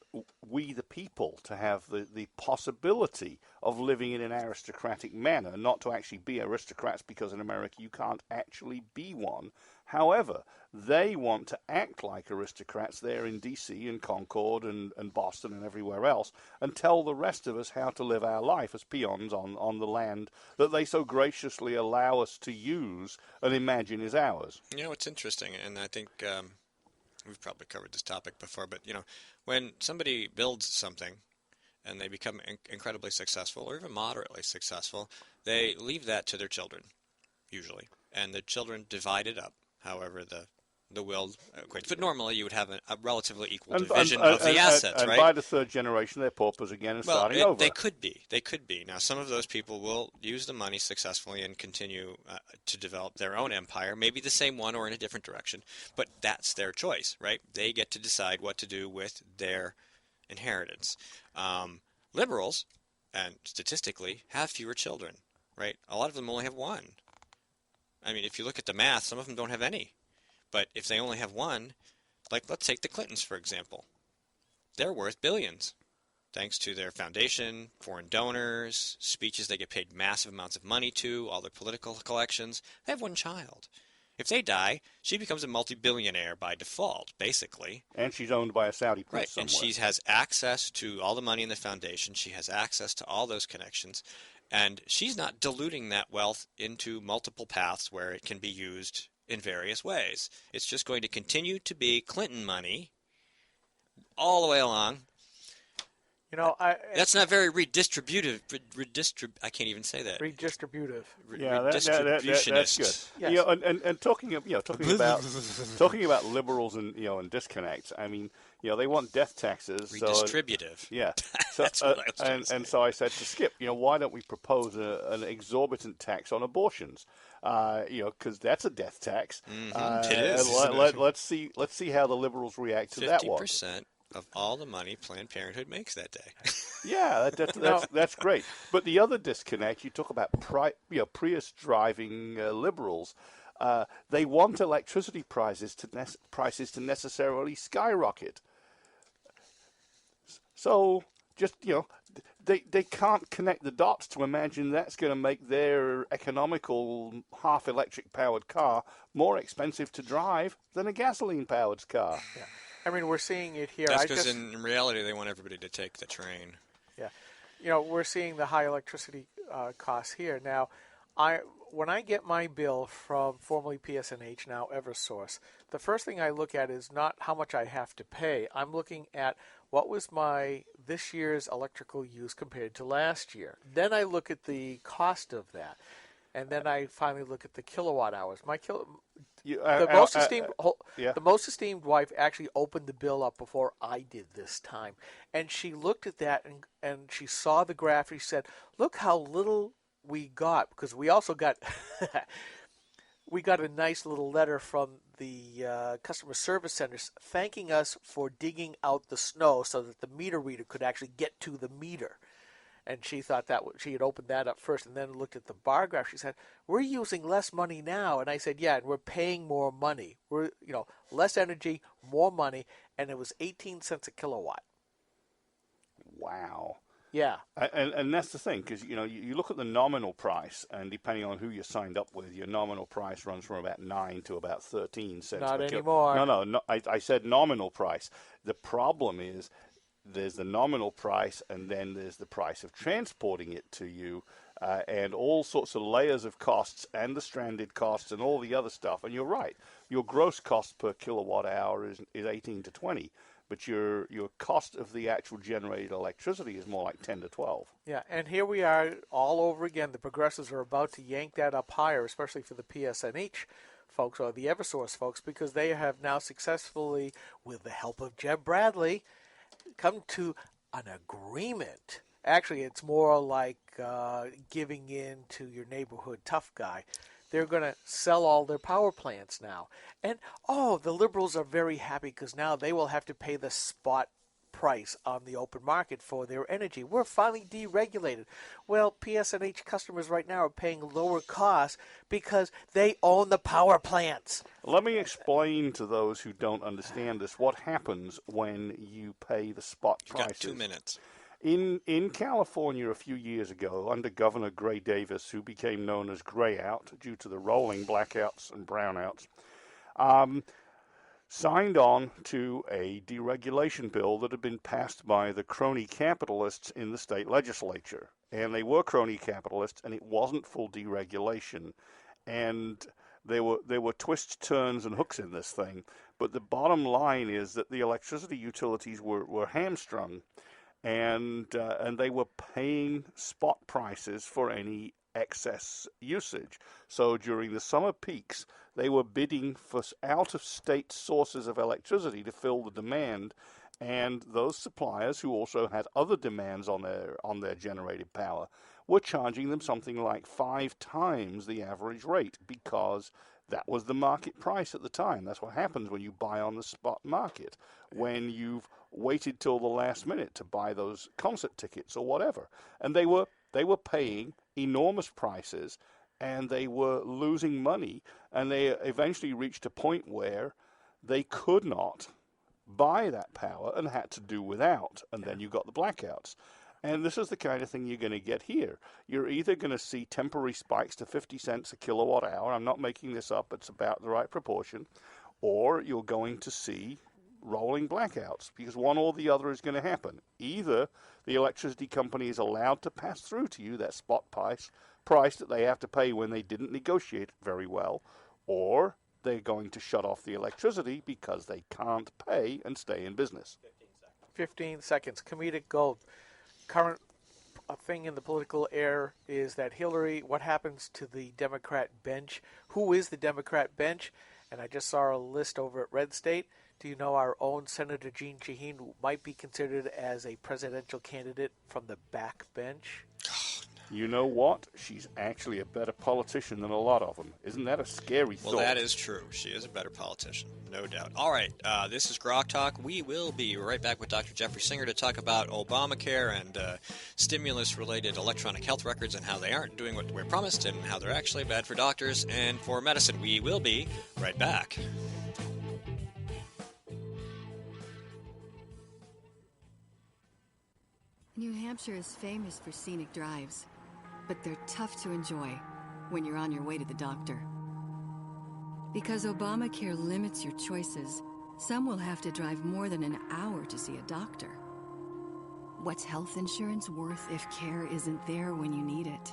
we the people to have the possibility of living in an aristocratic manner, not to actually be aristocrats, because in America you can't actually be one. However, they want to act like aristocrats there in D.C. and Concord and Boston and everywhere else, and tell the rest of us how to live our life as peons on the land that they so graciously allow us to use and imagine is ours. It's interesting, and I think we've probably covered this topic before, but, when somebody builds something and they become incredibly successful or even moderately successful, they leave that to their children, usually, and the children divide it up. However, the will equates. But normally you would have a relatively equal division of the assets, and right? by the third generation, they're paupers again and starting over. They could be. They could be. Now, some of those people will use the money successfully and continue to develop their own empire, maybe the same one or in a different direction. But that's their choice, right? They get to decide what to do with their inheritance. Liberals, and statistically, have fewer children, right? A lot of them only have one. I mean, if you look at the math, some of them don't have any. But if they only have one, let's take the Clintons, for example. They're worth billions, thanks to their foundation, foreign donors, speeches they get paid massive amounts of money to, all their political collections. They have one child. If they die, she becomes a multi-billionaire by default, basically. And she's owned by a Saudi prince right. somewhere. And she has access to all the money in the foundation. She has access to all those connections. And she's not diluting that wealth into multiple paths where it can be used in various ways. It's just going to continue to be Clinton money all the way along. That's not very redistributive. I can't even say that. Redistributive. Redistributionist. That's good. Yes. And talking about liberals and disconnects. I mean, they want death taxes. Redistributive. So that's what I was trying to say. And so I said to Skip, why don't we propose an exorbitant tax on abortions? Because that's a death tax. It is. And let's see how the liberals react to that one. 50% of all the money Planned Parenthood makes that day. Yeah, that's great. But the other disconnect, you talk about Prius driving liberals. They want electricity prices to necessarily skyrocket. So just they can't connect the dots to imagine that's going to make their economical half electric powered car more expensive to drive than a gasoline powered car. Yeah. I mean, we're seeing it here. That's because in reality they want everybody to take the train. Yeah. We're seeing the high electricity costs here. Now, when I get my bill from formerly PSNH, now Eversource, the first thing I look at is not how much I have to pay. I'm looking at what was my this year's electrical use compared to last year. Then I look at the cost of that. And then I finally look at the kilowatt hours. The most esteemed wife actually opened the bill up before I did this time. And she looked at that and she saw the graph. She said, look how little we got. Because we also got we got a nice little letter from the customer service centers thanking us for digging out the snow so that the meter reader could actually get to the meter. And she thought that she had opened that up first and then looked at the bar graph. She said, we're using less money now. And I said, yeah, and we're paying more money. We're, less energy, more money. And it was 18 cents a kilowatt. Wow. Yeah. And that's the thing, because, you look at the nominal price, and depending on who you signed up with, your nominal price runs from about 9 to about 13 cents. Not anymore. No, I said nominal price. The problem is there's the nominal price, and then there's the price of transporting it to you, and all sorts of layers of costs, and the stranded costs, and all the other stuff. And you're right. Your gross cost per kilowatt hour is 18 to 20. But your cost of the actual generated electricity is more like 10 to 12. Yeah, and here we are all over again. The progressives are about to yank that up higher, especially for the PSNH folks or the Eversource folks, because they have now successfully, with the help of Jeb Bradley, come to an agreement. Actually, it's more like giving in to your neighborhood tough guy. They're going to sell all their power plants now. And, the liberals are very happy because now they will have to pay the spot price on the open market for their energy. We're finally deregulated. Well, PSNH customers right now are paying lower costs because they own the power plants. Let me explain to those who don't understand this what happens when you pay the spot prices. You've got 2 minutes. In California a few years ago, under Governor Gray Davis, who became known as Gray Out due to the rolling blackouts and brownouts, signed on to a deregulation bill that had been passed by the crony capitalists in the state legislature. And they were crony capitalists, and it wasn't full deregulation. And there were twists, turns, and hooks in this thing. But the bottom line is that the electricity utilities were hamstrung. And they were paying spot prices for any excess usage. So during the summer peaks, they were bidding for out-of-state sources of electricity to fill the demand, and those suppliers, who also had other demands on their generated power, were charging them something like 5 times the average rate, because that was the market price at the time. That's what happens when you buy on the spot market, when you've waited till the last minute to buy those concert tickets or whatever. And they were paying enormous prices, and they were losing money, and they eventually reached a point where they could not buy that power and had to do without, and then you got the blackouts. And this is the kind of thing you're going to get here. You're either going to see temporary spikes to 50 cents a kilowatt hour. I'm not making this up. It's about the right proportion. Or you're going to see rolling blackouts, because one or the other is going to happen. Either the electricity company is allowed to pass through to you that spot price that they have to pay when they didn't negotiate very well, or they're going to shut off the electricity because they can't pay and stay in business. 15 seconds. Comedic gold. Current thing in the political air is that Hillary, what happens to the Democrat bench? Who is the Democrat bench? And I just saw a list over at Red State. Do you know our own Senator Jane Shaheen might be considered as a presidential candidate from the back bench? You know what? She's actually a better politician than a lot of them. Isn't that a scary thought? Well, that is true. She is a better politician, no doubt. All right, this is GrokTALK. We will be right back with Dr. Jeffrey Singer to talk about Obamacare and stimulus-related electronic health records and how they aren't doing what we're promised and how they're actually bad for doctors and for medicine. We will be right back. New Hampshire is famous for scenic drives, but they're tough to enjoy when you're on your way to the doctor. Because Obamacare limits your choices, some will have to drive more than an hour to see a doctor. What's health insurance worth if care isn't there when you need it?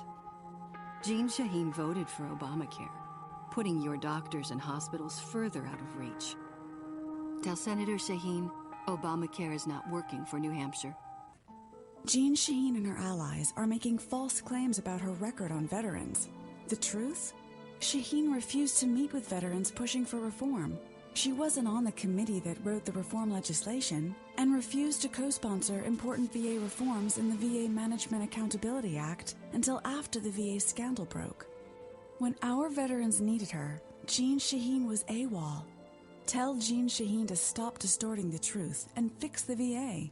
Jane Shaheen voted for Obamacare, putting your doctors and hospitals further out of reach. Tell Senator Shaheen Obamacare is not working for New Hampshire. Jane Shaheen and her allies are making false claims about her record on veterans. The truth? Shaheen refused to meet with veterans pushing for reform. She wasn't on the committee that wrote the reform legislation and refused to co-sponsor important VA reforms in the VA Management Accountability Act until after the VA scandal broke. When our veterans needed her, Jane Shaheen was AWOL. Tell Jane Shaheen to stop distorting the truth and fix the VA.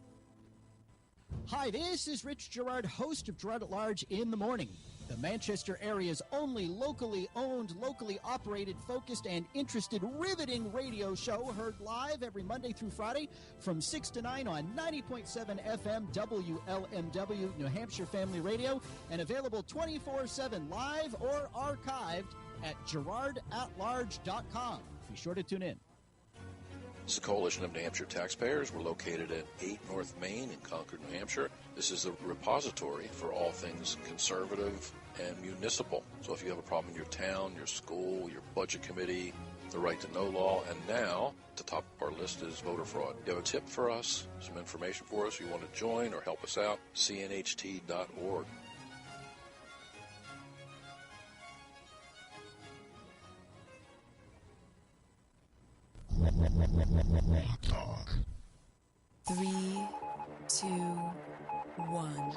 Hi, this is Rich Gerard, host of Gerard at Large in the Morning, the Manchester area's only locally owned, locally operated, focused, and interested, riveting radio show, heard live every Monday through Friday from 6 to 9 on 90.7 FM WLMW, New Hampshire Family Radio, and available 24/7 live or archived at gerardatlarge.com. Be sure to tune in. This is the Coalition of New Hampshire Taxpayers. We're located at 8 North Main in Concord, New Hampshire. This is the repository for all things conservative and municipal. So if you have a problem in your town, your school, your budget committee, the right to know law, and now at the top of our list is voter fraud. You have a tip for us, some information for us, you want to join or help us out, cnht.org. Rock Talk. 3, 2, 1.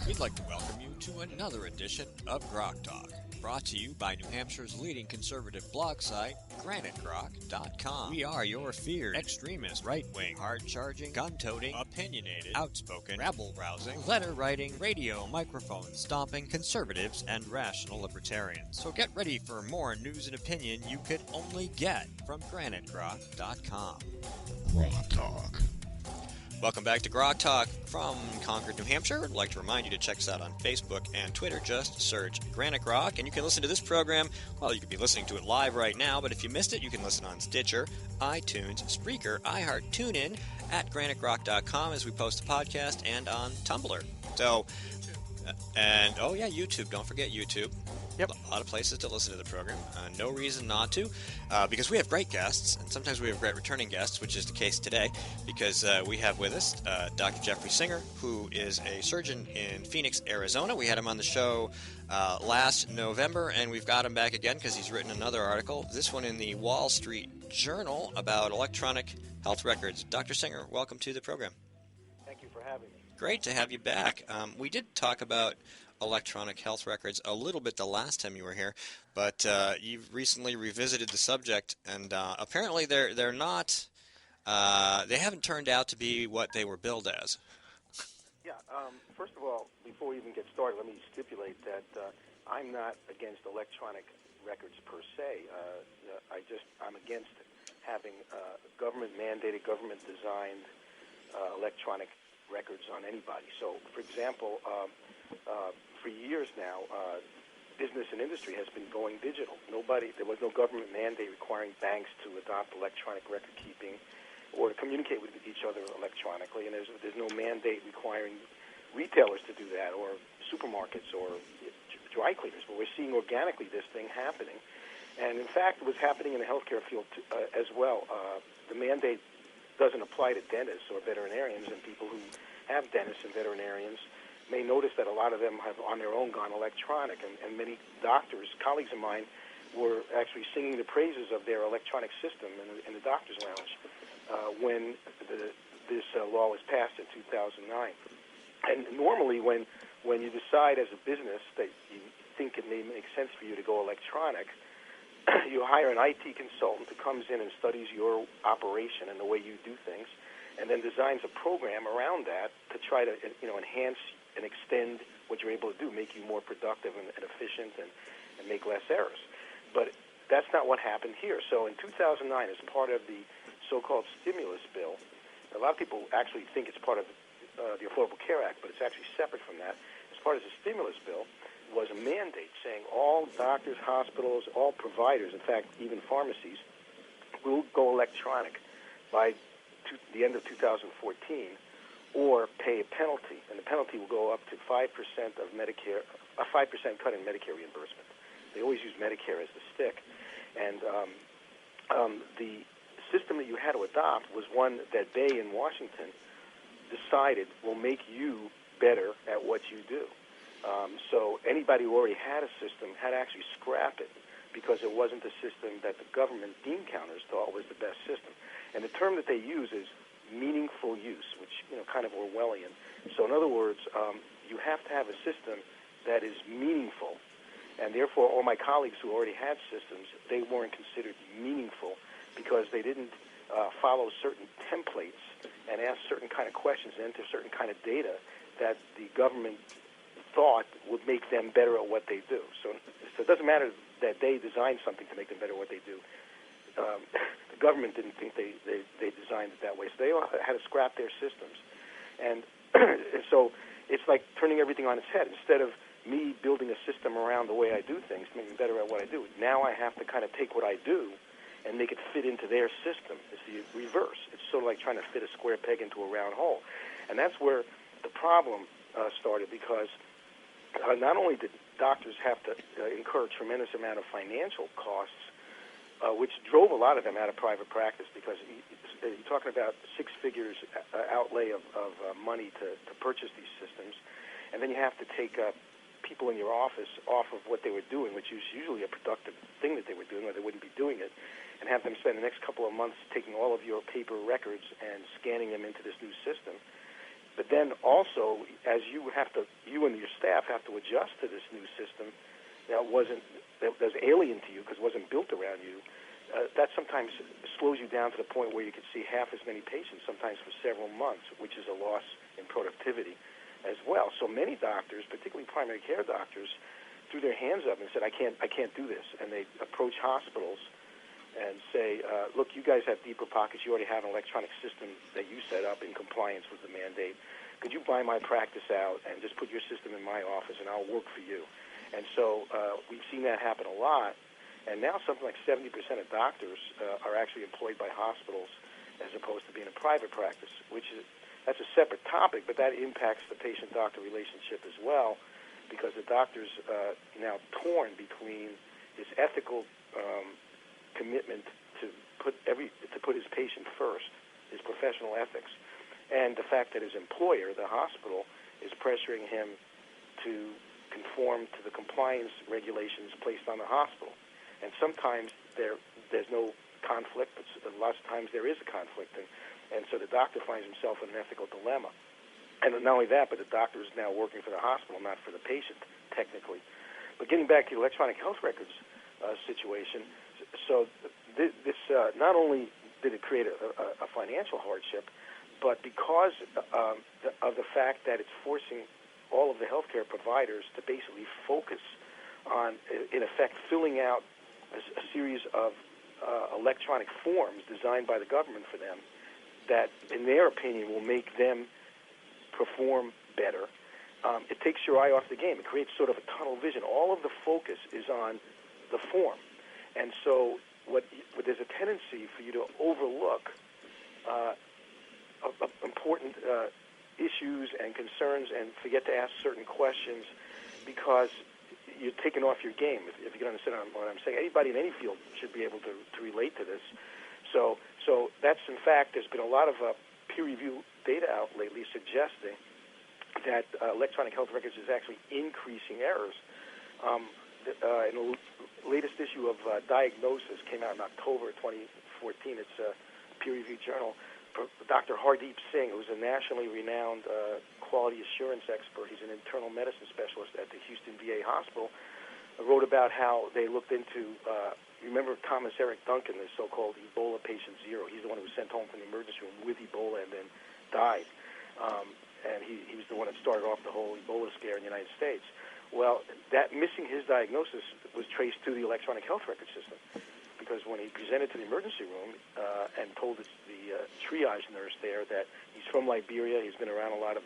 We'd like to welcome you to another edition of GrokTALK, brought to you by New Hampshire's leading conservative blog site, GraniteGrok.com. We are your feared extremist, right-wing, hard-charging, gun-toting, opinionated, outspoken, rabble-rousing, letter-writing, radio microphone stomping conservatives and rational libertarians. So get ready for more news and opinion you could only get from GraniteGrok.com. Rock Talk. Welcome back to GrokTALK from Concord, New Hampshire. I'd like to remind you to check us out on Facebook and Twitter. Just search Granite Grok, and you can listen to this program. Well, you could be listening to it live right now, but if you missed it, you can listen on Stitcher, iTunes, Spreaker, iHeart, TuneIn, at GraniteGrok.com as we post the podcast, and on Tumblr. So, and oh yeah, YouTube. Don't forget YouTube. Yep. A lot of places to listen to the program. No reason not to, because we have great guests, and sometimes we have great returning guests, which is the case today, because we have with us Dr. Jeffrey Singer, who is a surgeon in Phoenix, Arizona. We had him on the show last November, and we've got him back again because he's written another article, this one in the Wall Street Journal, about electronic health records. Dr. Singer, welcome to the program. Thank you for having me. Great to have you back. We did talk about electronic health records a little bit the last time you were here, but you've recently revisited the subject, and apparently they're not they haven't turned out to be what they were billed as. Yeah. First of all, before we even get started, let me stipulate that I'm not against electronic records per se. I'm against having government-mandated, government-designed electronic records on anybody. So, for example, for years now, business and industry has been going digital. There was no government mandate requiring banks to adopt electronic record keeping or to communicate with each other electronically, and there's no mandate requiring retailers to do that, or supermarkets or dry cleaners. But we're seeing organically this thing happening, and in fact, it was happening in the healthcare field as well. The mandate doesn't apply to dentists or veterinarians, and people who have dentists and veterinarians may notice that a lot of them have on their own gone electronic, and many doctors, colleagues of mine, were actually singing the praises of their electronic system in the doctor's lounge when this law was passed in 2009. And normally when you decide as a business that you think it may make sense for you to go electronic, you hire an IT consultant who comes in and studies your operation and the way you do things, and then designs a program around that to try to enhance and extend what you're able to do, make you more productive and efficient and make less errors. But that's not what happened here. So in 2009, as part of the so-called stimulus bill, a lot of people actually think it's part of the Affordable Care Act, but it's actually separate from that. As part of the stimulus bill was a mandate saying all doctors, hospitals, all providers, in fact, even pharmacies, will go electronic by the end of 2014, or pay a penalty, and the penalty will go up to 5% of Medicare, a 5% cut in Medicare reimbursement. They always use Medicare as the stick, and the system that you had to adopt was one that they in Washington decided will make you better at what you do. So anybody who already had a system had to actually scrap it because it wasn't the system that the government bean counters thought was the best system. And the term that they use is meaningful use, which, kind of Orwellian. So in other words, you have to have a system that is meaningful. And therefore, all my colleagues who already had systems, they weren't considered meaningful. because they didn't follow certain templates and ask certain kind of questions and enter certain kind of data that the government thought would make them better at what they do. So it doesn't matter that they designed something to make them better at what they do. The government didn't think they designed it that way, so they all had to scrap their systems. And so it's like turning everything on its head. Instead of me building a system around the way I do things to make me better at what I do, now I have to kind of take what I do and make it fit into their system. It's the reverse. It's sort of like trying to fit a square peg into a round hole. And that's where the problem started, because not only did doctors have to incur a tremendous amount of financial costs, which drove a lot of them out of private practice, because you're talking about six figures outlay of money to purchase these systems, and then you have to take people in your office off of what they were doing, which is usually a productive thing that they were doing, or they wouldn't be doing it, and have them spend the next couple of months taking all of your paper records and scanning them into this new system. But then also, as you and your staff have to adjust to this new system that was alien to you because it wasn't built around you, that sometimes slows you down to the point where you could see half as many patients, sometimes for several months, which is a loss in productivity as well. So many doctors, particularly primary care doctors, threw their hands up and said, I can't do this. And they approach hospitals and say, look, you guys have deeper pockets. You already have an electronic system that you set up in compliance with the mandate. Could you buy my practice out and just put your system in my office, and I'll work for you? And so we've seen that happen a lot. And now something like 70% of doctors are actually employed by hospitals as opposed to being a private practice, that's a separate topic, but that impacts the patient-doctor relationship as well, because the doctor's now torn between his ethical commitment to put his patient first, his professional ethics, and the fact that his employer, the hospital, is pressuring him to conform to the compliance regulations placed on the hospital. And sometimes there's no conflict, but lots of times there is a conflict, and so the doctor finds himself in an ethical dilemma. And not only that, but the doctor is now working for the hospital, not for the patient, technically. But getting back to the electronic health records situation, so this not only did it create a financial hardship, but because of the fact that it's forcing all of the healthcare providers to basically focus on, in effect, filling out a series of electronic forms designed by the government for them that, in their opinion, will make them perform better. It takes your eye off the game. It creates sort of a tunnel vision. All of the focus is on the form. And so there's a tendency for you to overlook important issues and concerns and forget to ask certain questions because you're taken off your game, if you can understand what I'm saying. Anybody in any field should be able to relate to this. So that's, in fact, there's been a lot of peer-reviewed data out lately suggesting that electronic health records is actually increasing errors. In the latest issue of Diagnosis, came out in October 2014, it's a peer-reviewed journal, Dr. Hardeep Singh, who's a nationally renowned quality assurance expert, he's an internal medicine specialist at the Houston VA Hospital, wrote about how they looked into, remember Thomas Eric Duncan, the so-called Ebola patient zero. He's the one who was sent home from the emergency room with Ebola and then died. And he was the one that started off the whole Ebola scare in the United States. Well, that missing his diagnosis was traced to the electronic health record system, because when he presented to the emergency room and told the triage nurse there that he's from Liberia, he's been around a lot of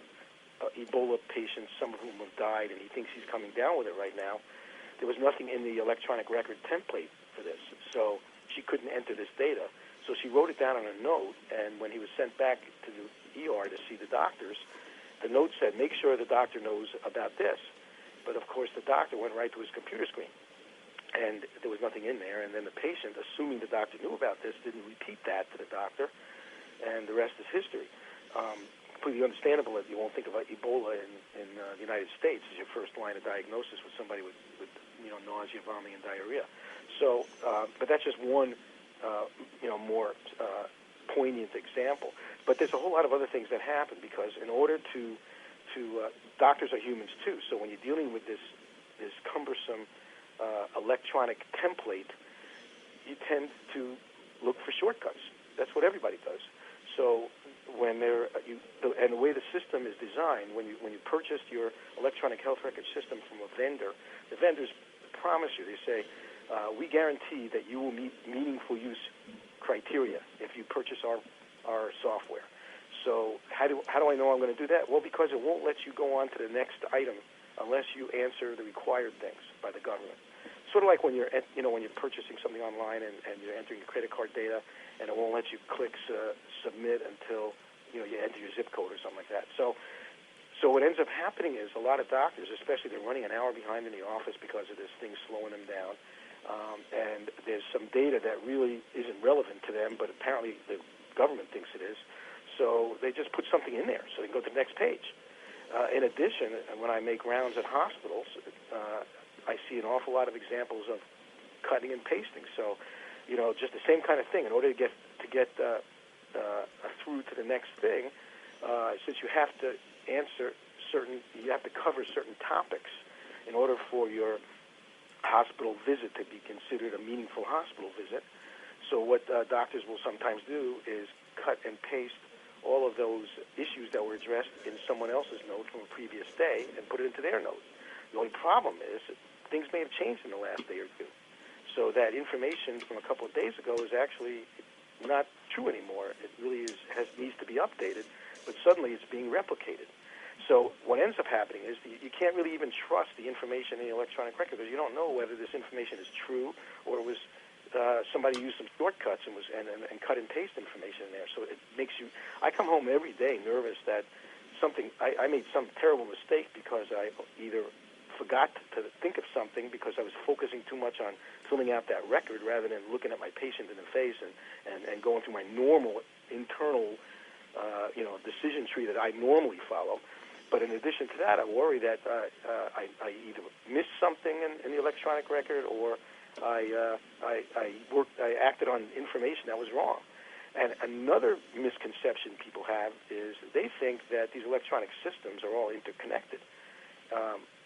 Ebola patients, some of whom have died, and he thinks he's coming down with it right now, there was nothing in the electronic record template for this, so she couldn't enter this data. So she wrote it down on a note, and when he was sent back to the ER to see the doctors, the note said, make sure the doctor knows about this. But, of course, the doctor went right to his computer screen, and there was nothing in there. And then the patient, assuming the doctor knew about this, didn't repeat that to the doctor, and the rest is history. Completely understandable that you won't think about Ebola in the United States as your first line of diagnosis with somebody with nausea, vomiting, and diarrhea. So, but that's just one, more poignant example. But there's a whole lot of other things that happen because in order to doctors are humans too. So when you're dealing with this cumbersome electronic template, you tend to look for shortcuts. That's what everybody does. So when and the way the system is designed, when you purchase your electronic health record system from a vendor, the vendors promise you, they say, we guarantee that you will meet meaningful use criteria if you purchase our software. So how do I know I'm going to do that? Well, because it won't let you go on to the next item unless you answer the required things by the government. Sort of like when you're purchasing something online and you're entering your credit card data, and it won't let you click submit until you enter your zip code or something like that. So what ends up happening is a lot of doctors, especially, they're running an hour behind in the office because of this thing slowing them down. And there's some data that really isn't relevant to them, but apparently the government thinks it is. So they just put something in there so they can go to the next page. In addition, when I make rounds at hospitals, I see an awful lot of examples of cutting and pasting. So, just the same kind of thing. In order to get through to the next thing, since you have to you have to cover certain topics in order for your hospital visit to be considered a meaningful hospital visit. So what doctors will sometimes do is cut and paste all of those issues that were addressed in someone else's note from a previous day and put it into their note. The only problem is that things may have changed in the last day or two. So that information from a couple of days ago is actually not true anymore. It really needs to be updated, but suddenly it's being replicated. So what ends up happening is you can't really even trust the information in the electronic record because you don't know whether this information is true or it was somebody used some shortcuts and cut and paste information in there. So it makes you. I come home every day nervous that I made some terrible mistake because I either forgot to think of something because I was focusing too much on filling out that record rather than looking at my patient in the face and going through my normal internal decision tree that I normally follow. But in addition to that, I worry that I either missed something in the electronic record or I acted on information that was wrong. And another misconception people have is they think that these electronic systems are all interconnected.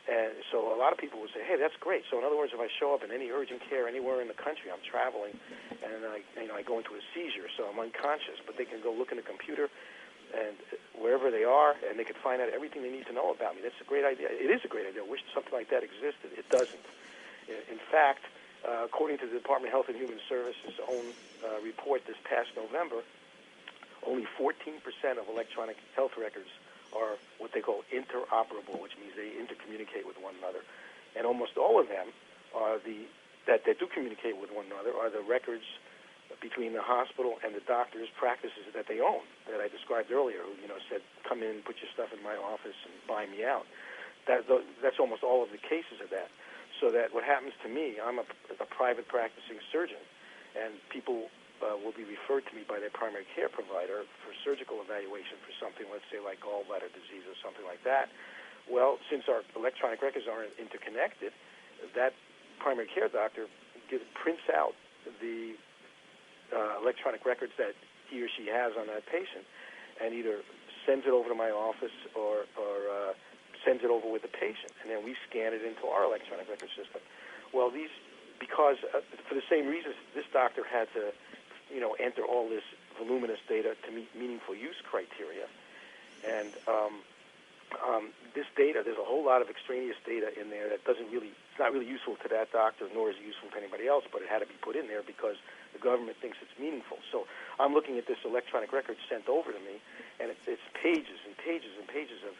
And so a lot of people will say, hey, that's great. So in other words, if I show up in any urgent care anywhere in the country, I'm traveling, and I go into a seizure, so I'm unconscious, but they can go look in the computer and wherever they are, and they can find out everything they need to know about me. That's a great idea. It is a great idea. I wish something like that existed. It doesn't. In fact, according to the Department of Health and Human Services' own report this past November, only 14% of electronic health records are what they call interoperable, which means they intercommunicate with one another. And almost all of them are that do communicate with one another are the records between the hospital and the doctor's practices that they own, that I described earlier, who said, come in, put your stuff in my office, and buy me out. That's almost all of the cases of that. So that what happens to me, I'm a private practicing surgeon, and people will be referred to me by their primary care provider for surgical evaluation for something, let's say like gallbladder disease or something like that. Well, since our electronic records aren't interconnected, that primary care doctor prints out the electronic records that he or she has on that patient and either sends it over to my office or sends it over with the patient, and then we scan it into our electronic record system. Well, because for the same reasons, this doctor had to enter all this voluminous data to meet meaningful use criteria. And this data, there's a whole lot of extraneous data in there that it's not really useful to that doctor, nor is it useful to anybody else, but it had to be put in there because the government thinks it's meaningful. So I'm looking at this electronic record sent over to me, and it's pages and pages and pages of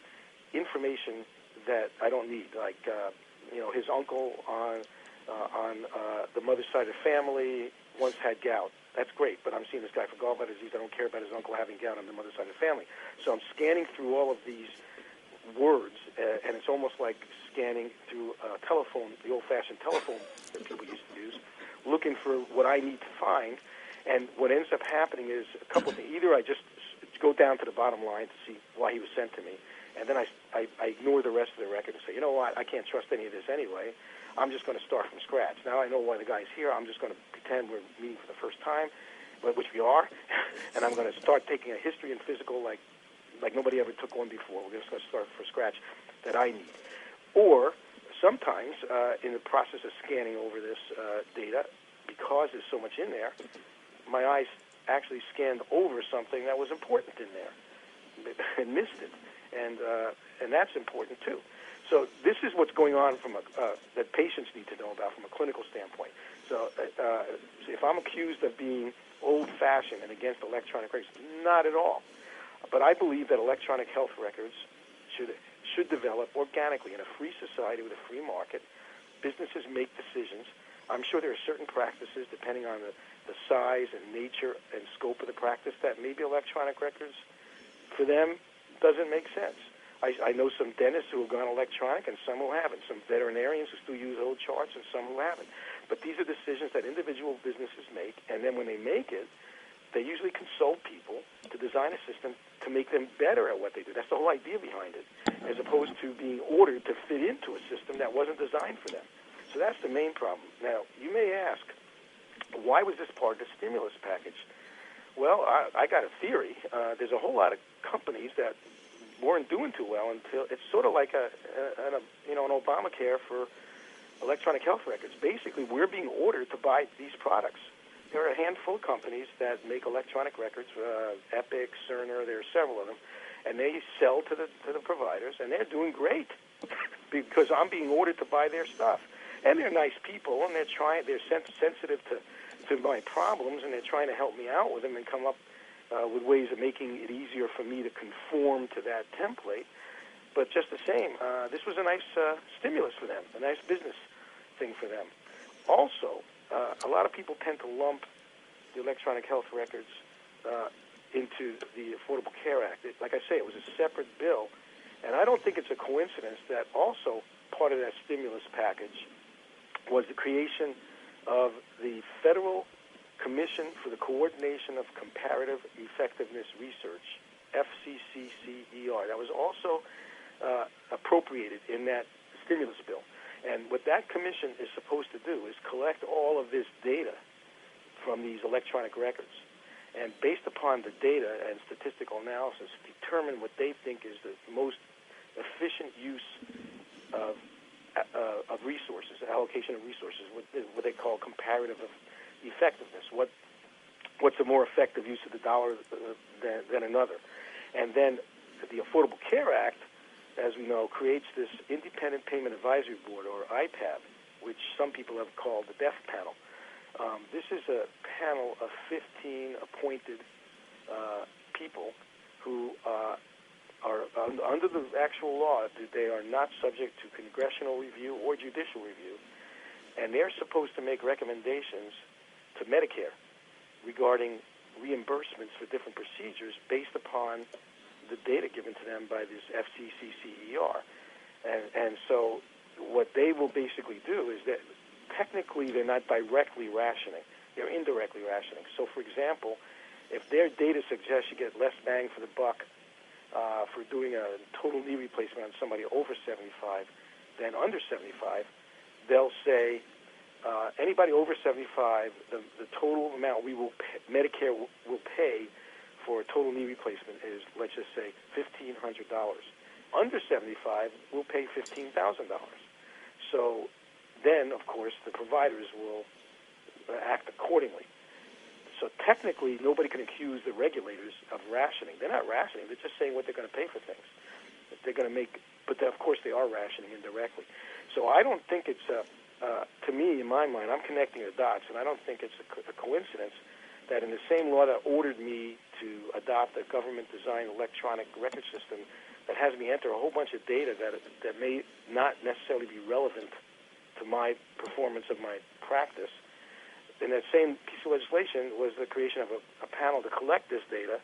information that I don't need, like, his uncle on the mother's side of the family once had gout. That's great, but I'm seeing this guy for gallbladder disease. I don't care about his uncle having gout on the mother's side of the family. So I'm scanning through all of these words, and it's almost like scanning through a telephone, the old-fashioned telephone that people used to use, looking for what I need to find. And what ends up happening is a couple of things. Either I just go down to the bottom line to see why he was sent to me, and then I ignore the rest of the record and say, you know what, I can't trust any of this anyway. I'm just going to start from scratch. Now I know why the guy's here. I'm just going to pretend we're meeting for the first time, which we are, and I'm going to start taking a history and physical like nobody ever took one before. We're just going to start from scratch that I need. Or sometimes in the process of scanning over this data, because there's so much in there, my eyes actually scanned over something that was important in there and missed it, and that's important too. So this is what's going on from that patients need to know about from a clinical standpoint. So if I'm accused of being old-fashioned and against electronic records, not at all. But I believe that electronic health records should develop organically in a free society with a free market. Businesses make decisions. I'm sure there are certain practices, depending on the size and nature and scope of the practice, that maybe electronic records, for them, doesn't make sense. I know some dentists who have gone electronic and some who haven't, some veterinarians who still use old charts and some who haven't. But these are decisions that individual businesses make, and then when they make it, they usually consult people to design a system to make them better at what they do. That's the whole idea behind it, as opposed to being ordered to fit into a system that wasn't designed for them. So that's the main problem. Now, you may ask, why was this part of the stimulus package? Well, I got a theory. There's a whole lot of companies that weren't doing too well until it's sort of like an Obamacare for electronic health records. Basically, we're being ordered to buy these products. There are a handful of companies that make electronic records, Epic, Cerner, there are several of them, and they sell to the providers, and they're doing great because I'm being ordered to buy their stuff. And they're nice people, and they're sensitive to my problems, and they're trying to help me out with them and come up with ways of making it easier for me to conform to that template. But just the same, this was a nice stimulus for them, a nice business thing for them. Also, a lot of people tend to lump the electronic health records into the Affordable Care Act. Like I say, it was a separate bill, and I don't think it's a coincidence that also part of that stimulus package was the creation of the Federal Commission for the Coordination of Comparative Effectiveness Research, FCCCER. That was also appropriated in that stimulus bill. And what that commission is supposed to do is collect all of this data from these electronic records, and based upon the data and statistical analysis, determine what they think is the most efficient use of resources, allocation of resources, what they call comparative effectiveness. What's a more effective use of the dollar than another? And then the Affordable Care Act, as we know, creates this Independent Payment Advisory Board, or IPAB, which some people have called the DEF panel. This is a panel of 15 appointed people who are under the actual law. They are not subject to congressional review or judicial review, and they're supposed to make recommendations to Medicare regarding reimbursements for different procedures based upon the data given to them by this FCCCER. And so what they will basically do is that technically they're not directly rationing. They're indirectly rationing. So, for example, if their data suggests you get less bang for the buck for doing a total knee replacement on somebody over 75 than under 75, they'll say anybody over 75, the total amount Medicare will pay for a total knee replacement is, let's just say, $1,500. Under 75, we'll pay $15,000. So then, of course, the providers will act accordingly. So technically, nobody can accuse the regulators of rationing. They're not rationing. They're just saying what they're going to pay for things. They're going to make, but of course they are rationing indirectly. So I don't think it's, to me, in my mind, I'm connecting the dots, and I don't think it's a coincidence that in the same law that ordered me to adopt a government-designed electronic record system that has me enter a whole bunch of data that may not necessarily be relevant to my performance of my practice, in that same piece of legislation was the creation of a panel to collect this data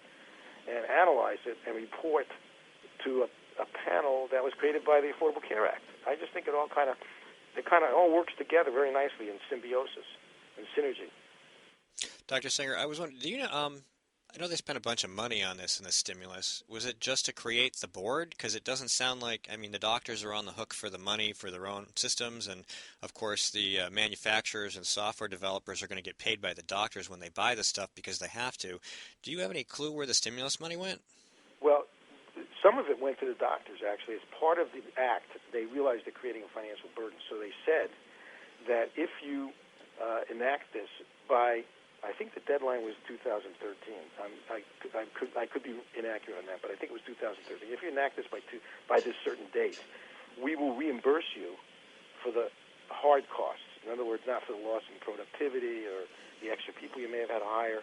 and analyze it and report to a panel that was created by the Affordable Care Act. I just think it kind of all works together very nicely in symbiosis and synergy. Dr. Singer, I was wondering, do you know, I know they spent a bunch of money on this in the stimulus. Was it just to create the board? Because it doesn't sound like, I mean, the doctors are on the hook for the money for their own systems, and of course the manufacturers and software developers are going to get paid by the doctors when they buy the stuff because they have to. Do you have any clue where the stimulus money went? Well, some of it went to the doctors, actually. As part of the act, they realized they're creating a financial burden. So they said that if you enact this by I think the deadline was 2013. I could be inaccurate on that, but I think it was 2013. If you enact this by this certain date, we will reimburse you for the hard costs. In other words, not for the loss in productivity or the extra people you may have had to hire,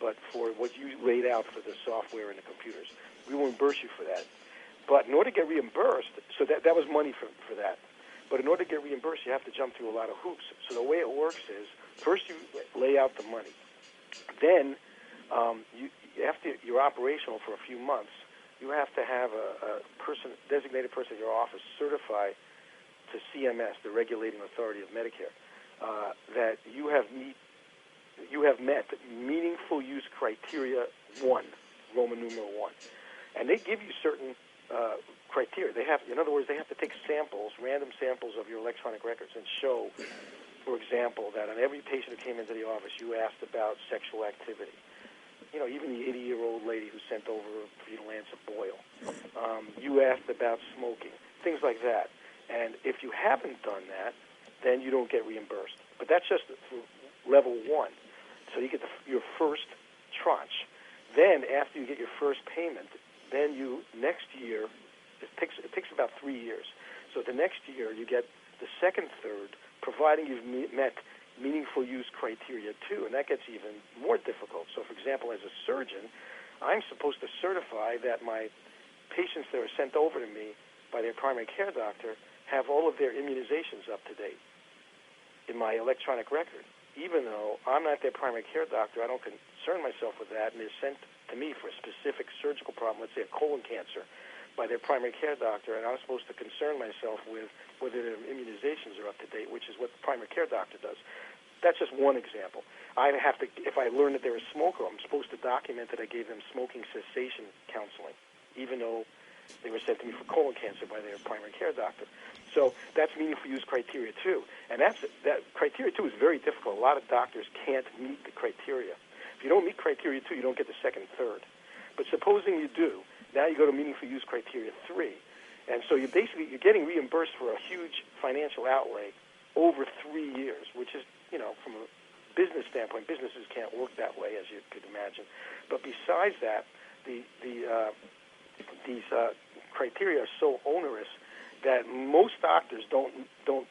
but for what you laid out for the software and the computers. We will reimburse you for that. But in order to get reimbursed, so that was money for that. But in order to get reimbursed, you have to jump through a lot of hoops. So the way it works is, first you lay out the money. Then you're operational for a few months. You have to have a designated person in your office certify to CMS, the regulating authority of Medicare, that you have met meaningful use criteria 1, Roman numeral 1. And they give you certain criteria. In other words, they have to take samples, random samples of your electronic records and show, for example, that on every patient who came into the office, you asked about sexual activity. Even the 80-year-old lady who sent over for you to lance a boil. You asked about smoking, things like that. And if you haven't done that, then you don't get reimbursed. But that's just for level 1. So you get your first tranche. Then after you get your first payment, then next year, it takes about 3 years. So the next year you get the second third, providing you've met meaningful use criteria 2, and that gets even more difficult. So, for example, as a surgeon, I'm supposed to certify that my patients that are sent over to me by their primary care doctor have all of their immunizations up to date in my electronic record. Even though I'm not their primary care doctor, I don't concern myself with that, and they're sent to me for a specific surgical problem, let's say a colon cancer, by their primary care doctor, and I'm supposed to concern myself with whether their immunizations are up to date, which is what the primary care doctor does. That's just one example. If I learn that they're a smoker, I'm supposed to document that I gave them smoking cessation counseling, even though they were sent to me for colon cancer by their primary care doctor. So that's meaningful use criteria 2. And that criteria 2 is very difficult. A lot of doctors can't meet the criteria. If you don't meet criteria 2, you don't get the second and third. But supposing you do, now you go to meaningful use criteria 3. And so you're getting reimbursed for a huge financial outlay over 3 years, which is, from a business standpoint, businesses can't work that way, as you could imagine. But besides that, these criteria are so onerous that most doctors don't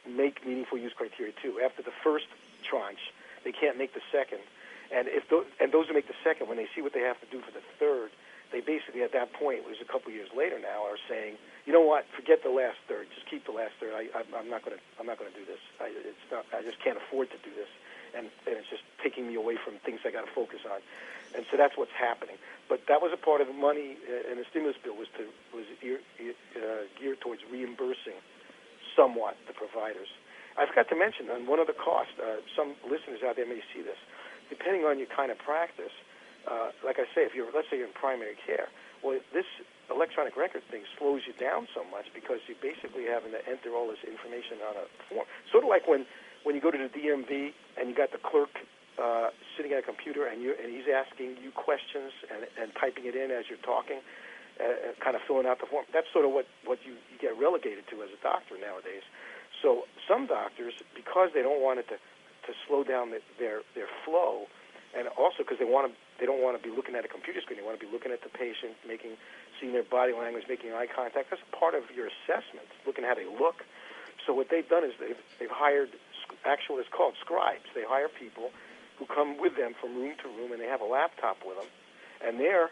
make meaningful use criteria 2. After the first tranche, they can't make the second. And those who make the second, when they see what they have to do for the third, they basically at that point, it was a couple years later now, are saying, you know what, forget the last third, just keep the last third. I'm not going to do this. I just can't afford to do this, and it's just taking me away from things I got to focus on. And so that's what's happening. But that was a part of the money in the stimulus bill was geared towards reimbursing somewhat the providers. I forgot to mention on one other cost. Some listeners out there may see this. Depending on your kind of practice, like I say, let's say you're in primary care, well, this electronic record thing slows you down so much because you're basically having to enter all this information on a form. Sort of like when you go to the DMV and you got the clerk sitting at a computer and he's asking you questions and typing it in as you're talking, kind of filling out the form. That's sort of what you get relegated to as a doctor nowadays. So some doctors, because they don't want it to slow down their flow, and also because they don't want to be looking at a computer screen. They want to be looking at the patient, seeing their body language, making eye contact. That's part of your assessment, looking at how they look. So what they've done is they've hired it's called scribes. They hire people who come with them from room to room, and they have a laptop with them, and they're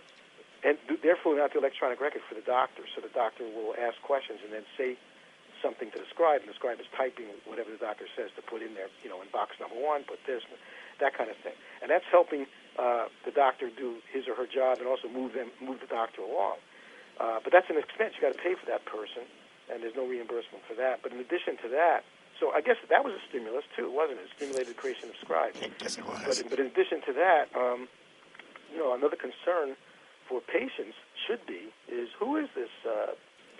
filling out the electronic record for the doctor. So the doctor will ask questions and then say something to the scribe, and the scribe is typing whatever the doctor says to put in there, in box number 1, put this, that kind of thing. And that's helping the doctor do his or her job and also move the doctor along. But that's an expense. You got to pay for that person, and there's no reimbursement for that. But in addition to that, so I guess that was a stimulus too, wasn't it? It stimulated the creation of scribes. Yes, it was. But in addition to that, another concern for patients should be is who is this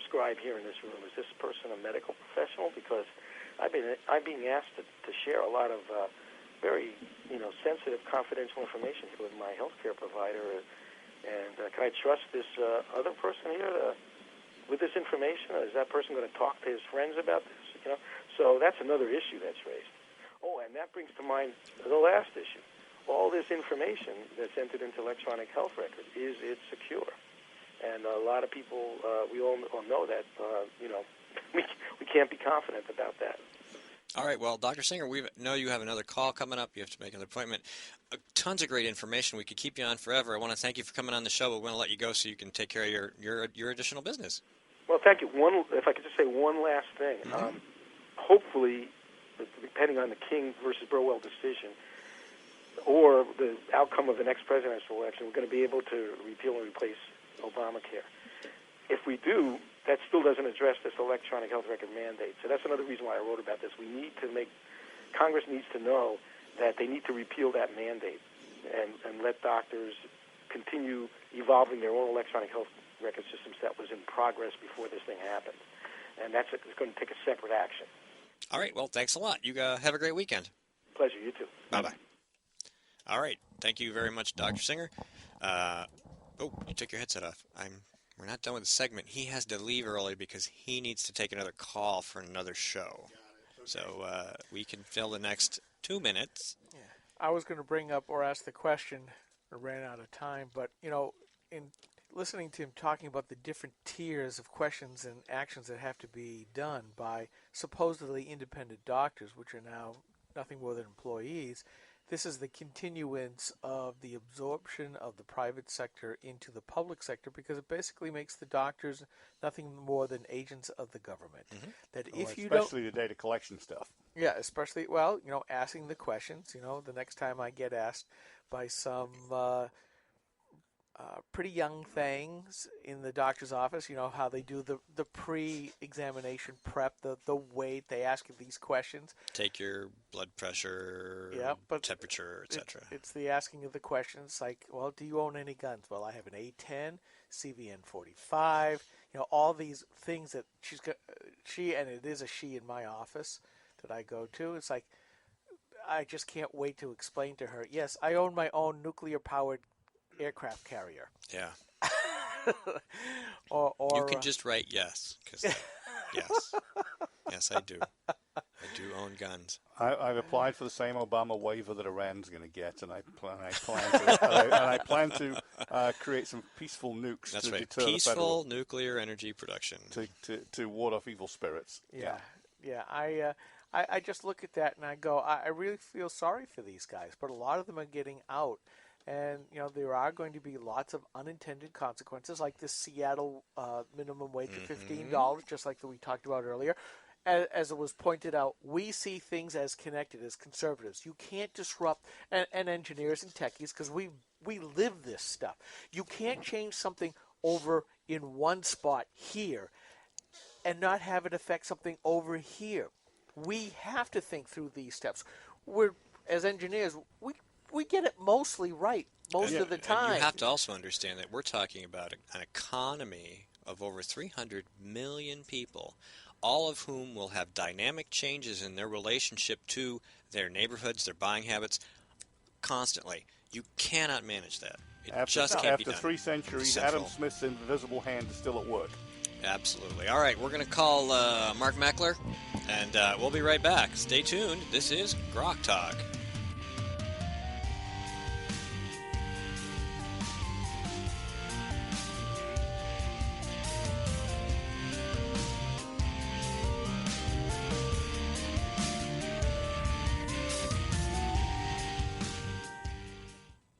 scribe here in this room? Is this person a medical professional? Because I'm being asked to share a lot of very sensitive, confidential information here with my healthcare provider, and can I trust this other person here with this information? Is that person going to talk to his friends about this? So that's another issue that's raised. Oh, and that brings to mind the last issue. all this information that's entered into electronic health records, is it secure? And a lot of people, we all know that, we can't be confident about that. All right, well, Dr. Singer, we know you have another call coming up. You have to make another appointment. Tons of great information. We could keep you on forever. I want to thank you for coming on the show, but we want to let you go so you can take care of your additional business. Well, thank you. If I could just say one last thing. Hopefully, depending on the King versus Burwell decision or the outcome of the next presidential election, we're going to be able to repeal and replace Obamacare. If we do, that still doesn't address this electronic health record mandate. So that's another reason why I wrote about this. Congress needs to know that they need to repeal that mandate and let doctors continue evolving their own electronic health record systems that was in progress before this thing happened. And it's going to take a separate action. All right, well, thanks a lot. You have a great weekend. Pleasure, you too. Bye-bye. All right, thank you very much, Dr. Singer. You took your headset off. We're not done with the segment. He has to leave early because he needs to take another call for another show. Okay. So we can fill the next 2 minutes. Yeah. I was going to bring up or ask the question. I ran out of time, but, in listening to him talking about the different tiers of questions and actions that have to be done by supposedly independent doctors, which are now nothing more than employees, this is the continuance of the absorption of the private sector into the public sector, because it basically makes the doctors nothing more than agents of the government. Mm-hmm. That especially the data collection stuff. Yeah, especially, asking the questions. The next time I get asked by some pretty young things in the doctor's office, how they do the pre-examination prep, the weight, they ask you these questions. Take your blood pressure, temperature, etc. It's the asking of the questions like, well, do you own any guns? Well, I have an A10, CVN 45, all these things that and it is a she in my office that I go to. It's like, I just can't wait to explain to her, yes, I own my own nuclear-powered aircraft carrier. Yeah. or you can just write yes, because yes, I do. I do own guns. I've applied for the same Obama waiver that Iran's going to get, and I plan to create some peaceful nukes. That's to right. Deter Peaceful nuclear energy production to ward off evil spirits. Yeah. I just look at that and I go, I really feel sorry for these guys, but a lot of them are getting out. And, there are going to be lots of unintended consequences, like the Seattle minimum wage of $15, just like that we talked about earlier. As it was pointed out, we see things as connected, as conservatives. You can't disrupt, and engineers and techies, because we live this stuff. You can't change something over in one spot here and not have it affect something over here. We have to think through these steps. As engineers, we get it mostly right most of the time. And you have to also understand that we're talking about an economy of over 300 million people, all of whom will have dynamic changes in their relationship to their neighborhoods, their buying habits, constantly. You cannot manage that. It just can't be done. After 3 centuries, Adam Smith's invisible hand is still at work. Absolutely. All right, we're going to call Mark Meckler, and we'll be right back. Stay tuned. This is GrokTALK.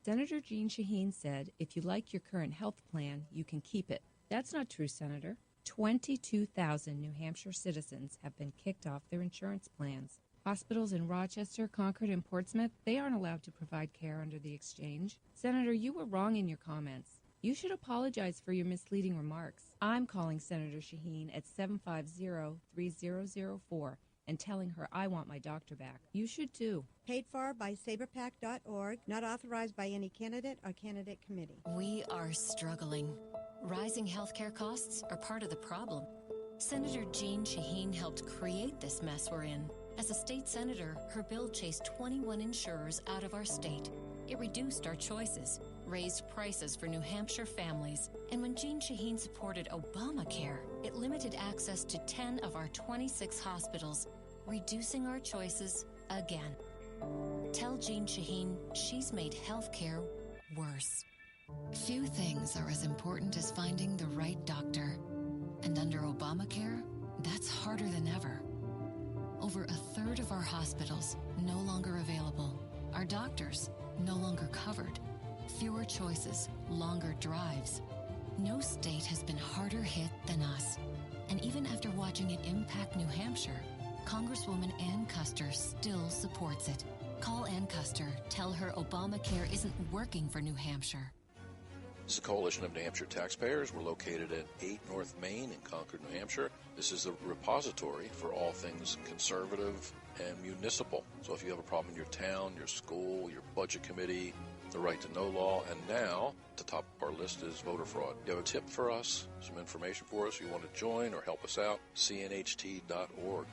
Senator Jane Shaheen said, if you like your current health plan, you can keep it. That's not true, Senator. 22,000 New Hampshire citizens have been kicked off their insurance plans. Hospitals in Rochester, Concord, and Portsmouth, they aren't allowed to provide care under the exchange. Senator, you were wrong in your comments. You should apologize for your misleading remarks. I'm calling Senator Shaheen at 750-3004 and telling her I want my doctor back. You should too. Paid for by saberpac.org, not authorized by any candidate or candidate committee. We are struggling. Rising healthcare costs are part of the problem. Senator Jane Shaheen helped create this mess we're in. As a state senator, her bill chased 21 insurers out of our state. It reduced our choices, raised prices for New Hampshire families, and when Jane Shaheen supported Obamacare, it limited access to 10 of our 26 hospitals, reducing our choices again. Tell Jane Shaheen she's made healthcare worse. Few things are as important as finding the right doctor. And under Obamacare, that's harder than ever. Over a third of our hospitals no longer available. Our doctors no longer covered. Fewer choices, longer drives. No state has been harder hit than us. And even after watching it impact New Hampshire, Congresswoman Ann Custer still supports it. Call Ann Custer. Tell her Obamacare isn't working for New Hampshire. This is a coalition of New Hampshire taxpayers. We're located at 8 North Main in Concord, New Hampshire. This is a repository for all things conservative and municipal. So if you have a problem in your town, your school, your budget committee, the right to know law, and now at the top of our list is voter fraud. You have a tip for us, some information for us, you want to join or help us out, cnht.org.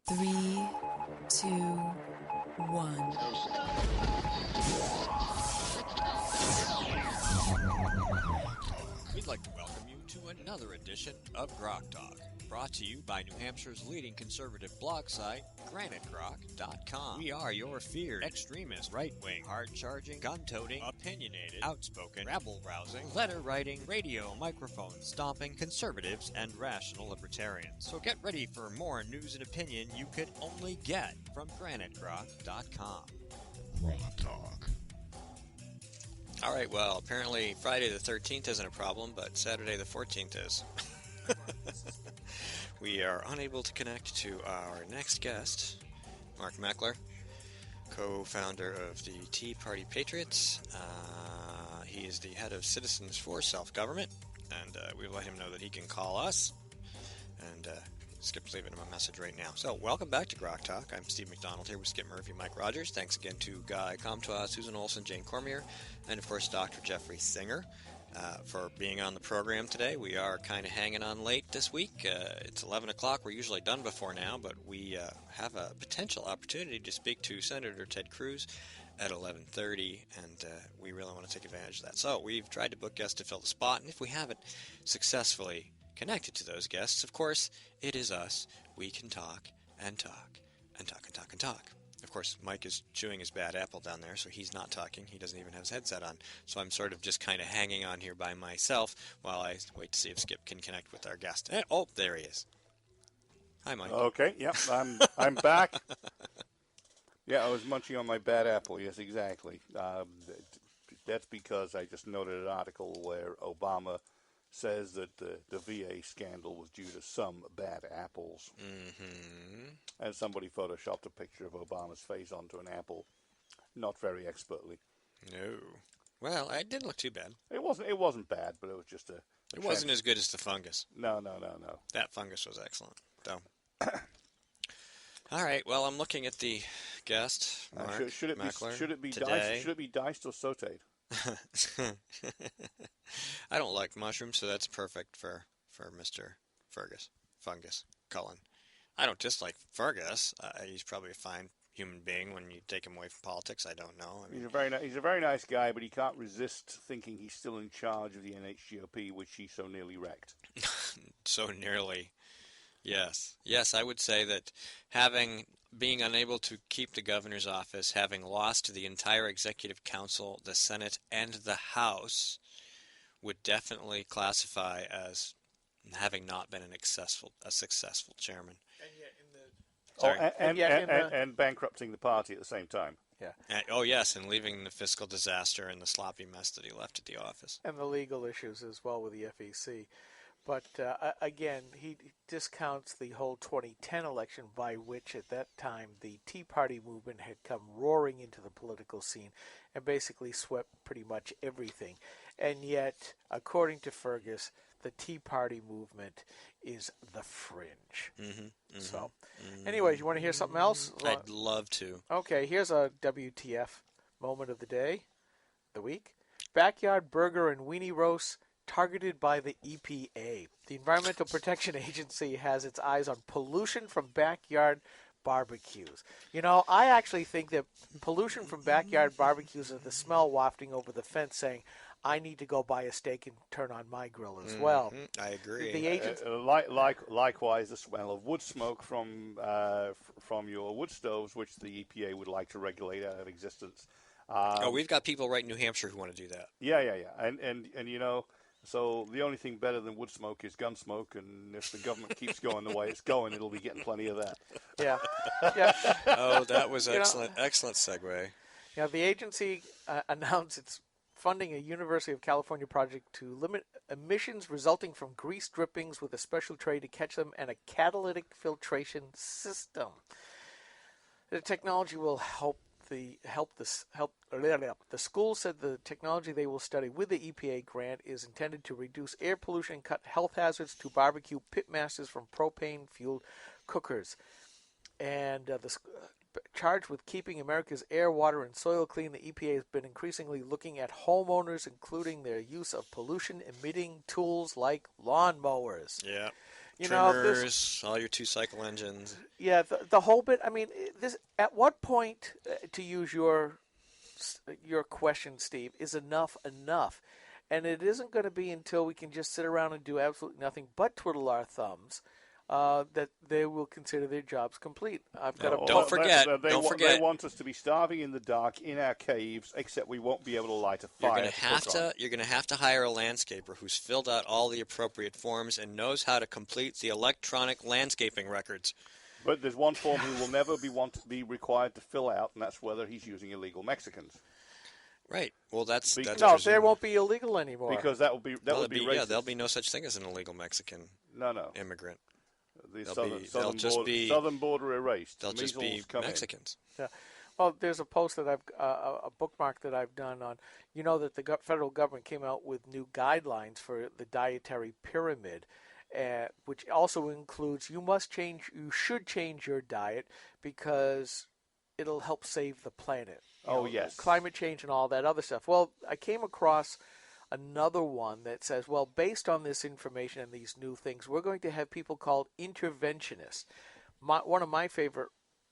Three, 2, 1. We'd like to welcome you to another edition of GrokTALK, brought to you by New Hampshire's leading conservative blog site, GraniteGrok.com. We are your feared extremist, right-wing, hard-charging, gun-toting, opinionated, outspoken, rabble-rousing, letter-writing, radio microphone-stomping conservatives and rational libertarians. So get ready for more news and opinion you could only get from GraniteGrok.com. GrokTALK. All right, well, apparently Friday the 13th isn't a problem, but Saturday the 14th is. We are unable to connect to our next guest, Mark Meckler, co-founder of the Tea Party Patriots. He is the head of Citizens for Self-Government, and we let him know that he can call us. And Skip's leaving him a message right now. So, welcome back to GrokTALK. I'm Steve McDonald here with Skip Murphy, Mike Rogers. Thanks again to Guy Comtois, Susan Olson, Jane Cormier, and of course Dr. Jeffrey Singer for being on the program today. We are kind of hanging on late this week. It's 11 o'clock. We're usually done before now, but we have a potential opportunity to speak to Senator Ted Cruz at 11:30, and we really want to take advantage of that. So we've tried to book guests to fill the spot, and if we haven't successfully connected to those guests, of course, it is us. We can talk and talk and talk and talk and talk. Of course, Mike is chewing his bad apple down there, so he's not talking. He doesn't even have his headset on. So I'm sort of just kind of hanging on here by myself while I wait to see if Skip can connect with our guest. And, oh, there he is. Hi, Mike. Okay, yep, I'm back. Yeah, I was munching on my bad apple. Yes, exactly. That's because I just noted an article where Obama says that the VA scandal was due to some bad apples. Mm-hmm. And somebody photoshopped a picture of Obama's face onto an apple, not very expertly. No. Well, it didn't look too bad. It wasn't bad, but it was just a It wasn't as good as the fungus. No. That fungus was excellent, though. All right, well, I'm looking at the guest, Mark Meckler, should it be today. diced? Should it be diced or sautéed? I don't like mushrooms, so that's perfect for Mr. Fungus Cullen. I don't dislike Fergus. He's probably a fine human being when you take him away from politics. I don't know. I mean, he's a very nice guy, but he can't resist thinking he's still in charge of the NHGOP, which he so nearly wrecked. So nearly. Yes, I would say that being unable to keep the governor's office, having lost to the entire executive council, the Senate, and the House, would definitely classify as having not been a successful chairman. And yet and bankrupting the party at the same time. Yeah. Yes, and leaving the fiscal disaster and the sloppy mess that he left at the office. And the legal issues as well with the FEC. But again, he discounts the whole 2010 election, by which at that time the Tea Party movement had come roaring into the political scene and basically swept pretty much everything. And yet, according to Fergus, the Tea Party movement is the fringe. So, anyways, you want to hear something else? I'd love to. Okay, here's a WTF moment of the day, the week. Backyard burger and weenie roast targeted by the EPA. The Environmental Protection Agency has its eyes on pollution from backyard barbecues. You know, I actually think that pollution from backyard barbecues is the smell wafting over the fence saying, I need to go buy a steak and turn on my grill as well. I agree. The agents, likewise, the smell of wood smoke from your wood stoves, which the EPA would like to regulate out of existence. We've got people right in New Hampshire who want to do that. Yeah. And you know, so the only thing better than wood smoke is gun smoke, and if the government keeps going the way it's going, it'll be getting plenty of that. Yeah. Oh, that was excellent. Excellent segue. Yeah, the agency announced it's funding a University of California project to limit emissions resulting from grease drippings with a special tray to catch them and a catalytic filtration system. The technology will help. The school said the technology they will study with the EPA grant is intended to reduce air pollution and cut health hazards to barbecue pitmasters from propane-fueled cookers. And charged with keeping America's air, water, and soil clean, the EPA has been increasingly looking at homeowners, including their use of pollution-emitting tools like lawnmowers. Yeah. You Trimmers, all your two-cycle engines. Yeah, the whole bit. I mean, this. At what point, to use your question, Steve, is enough enough? And it isn't going to be until we can just sit around and do absolutely nothing but twiddle our thumbs that they will consider their jobs complete. Don't forget. They want us to be starving in the dark in our caves, except we won't be able to light a fire. You're going to have to hire a landscaper who's filled out all the appropriate forms and knows how to complete the electronic landscaping records. But there's one form he will never be required to fill out, and that's whether he's using illegal Mexicans. Right. Well, that's no. They won't be illegal anymore because that would be racist. Yeah, there'll be no such thing as an illegal Mexican. immigrant. The southern border erased. They'll just be Mexicans. Yeah. Well, there's a post that a bookmark that I've done on. You know that the federal government came out with new guidelines for the dietary pyramid, which also includes you should change your diet because it'll help save the planet. Yes. Climate change and all that other stuff. Well, I came across another one that says, well, based on this information and these new things, we're going to have people called interventionists. One of my favorite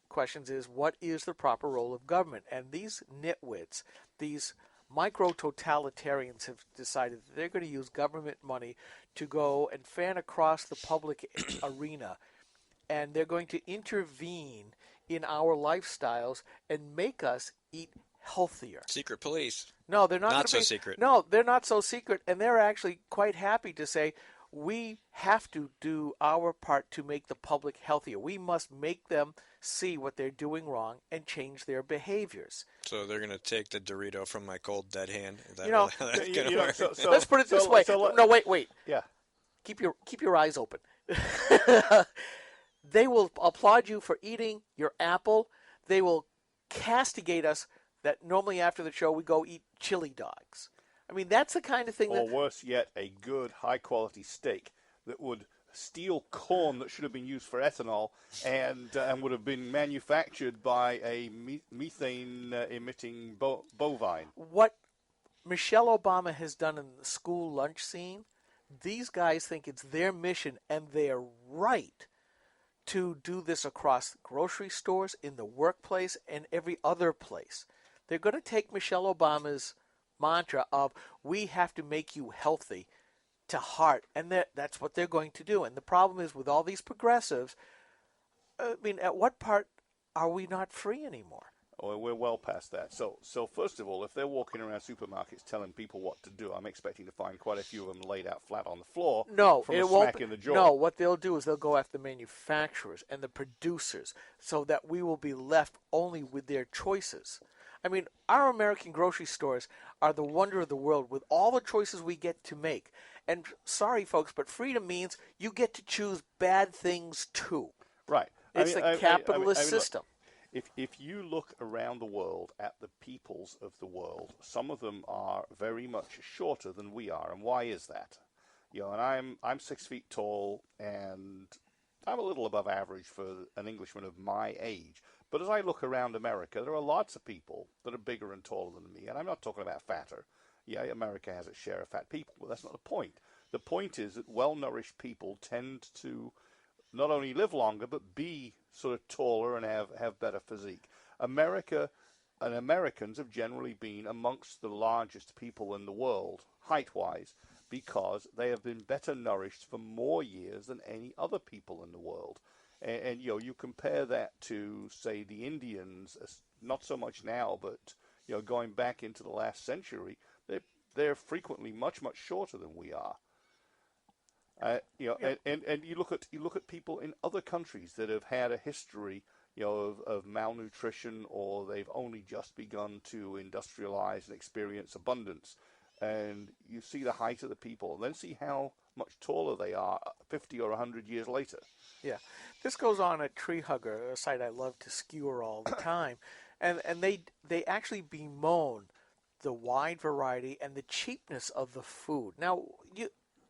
questions is, what is the proper role of government? And these nitwits, these micro-totalitarians have decided that they're going to use government money to go and fan across the public arena, and they're going to intervene in our lifestyles and make us eat healthier. Secret police. No, they're not so secret. No, they're not so secret, and they're actually quite happy to say we have to do our part to make the public healthier. We must make them see what they're doing wrong and change their behaviors. So they're going to take the Dorito from my cold dead hand. Is that You know, really, that's gonna work? Let's put it this way. No, wait. Yeah. Keep your eyes open. They will applaud you for eating your apple. They will castigate us that normally after the show we go eat chili dogs. I mean, that's the kind of thing Or worse yet, a good, high-quality steak that would steal corn that should have been used for ethanol and would have been manufactured by a methane-emitting bovine. What Michelle Obama has done in the school lunch scene, these guys think it's their mission, and they're right to do this across grocery stores, in the workplace, and every other place. They're going to take Michelle Obama's mantra of, we have to make you healthy, to heart, and that's what they're going to do. And the problem is with all these progressives, I mean, at what part are we not free anymore? Oh, we're well past that. So first of all, if they're walking around supermarkets telling people what to do, I'm expecting to find quite a few of them laid out flat on the floor from a smack in the jaw. No, what they'll do is they'll go after the manufacturers and the producers so that we will be left only with their choices. I mean, our American grocery stores are the wonder of the world with all the choices we get to make. And sorry, folks, but freedom means you get to choose bad things too. Right. It's a capitalist system. If you look around the world at the peoples of the world, some of them are very much shorter than we are. And why is that? You know, and I'm 6 feet tall, and I'm a little above average for an Englishman of my age. But as I look around America, there are lots of people that are bigger and taller than me. And I'm not talking about fatter. Yeah, America has its share of fat people, but that's not the point. The point is that well-nourished people tend to not only live longer, but be sort of taller and have better physique. America and Americans have generally been amongst the largest people in the world, height-wise, because they have been better nourished for more years than any other people in the world. And you compare that to, say, the Indians, not so much now, but going back into the last century, they're frequently much, much shorter than we are. And you look at people in other countries that have had a history, of malnutrition, or they've only just begun to industrialize and experience abundance, and you see the height of the people, and then see how much taller they are 50 or 100 years later. Yeah, this goes on at Tree Hugger, a site I love to skewer all the time, and they actually bemoan the wide variety and the cheapness of the food. Now,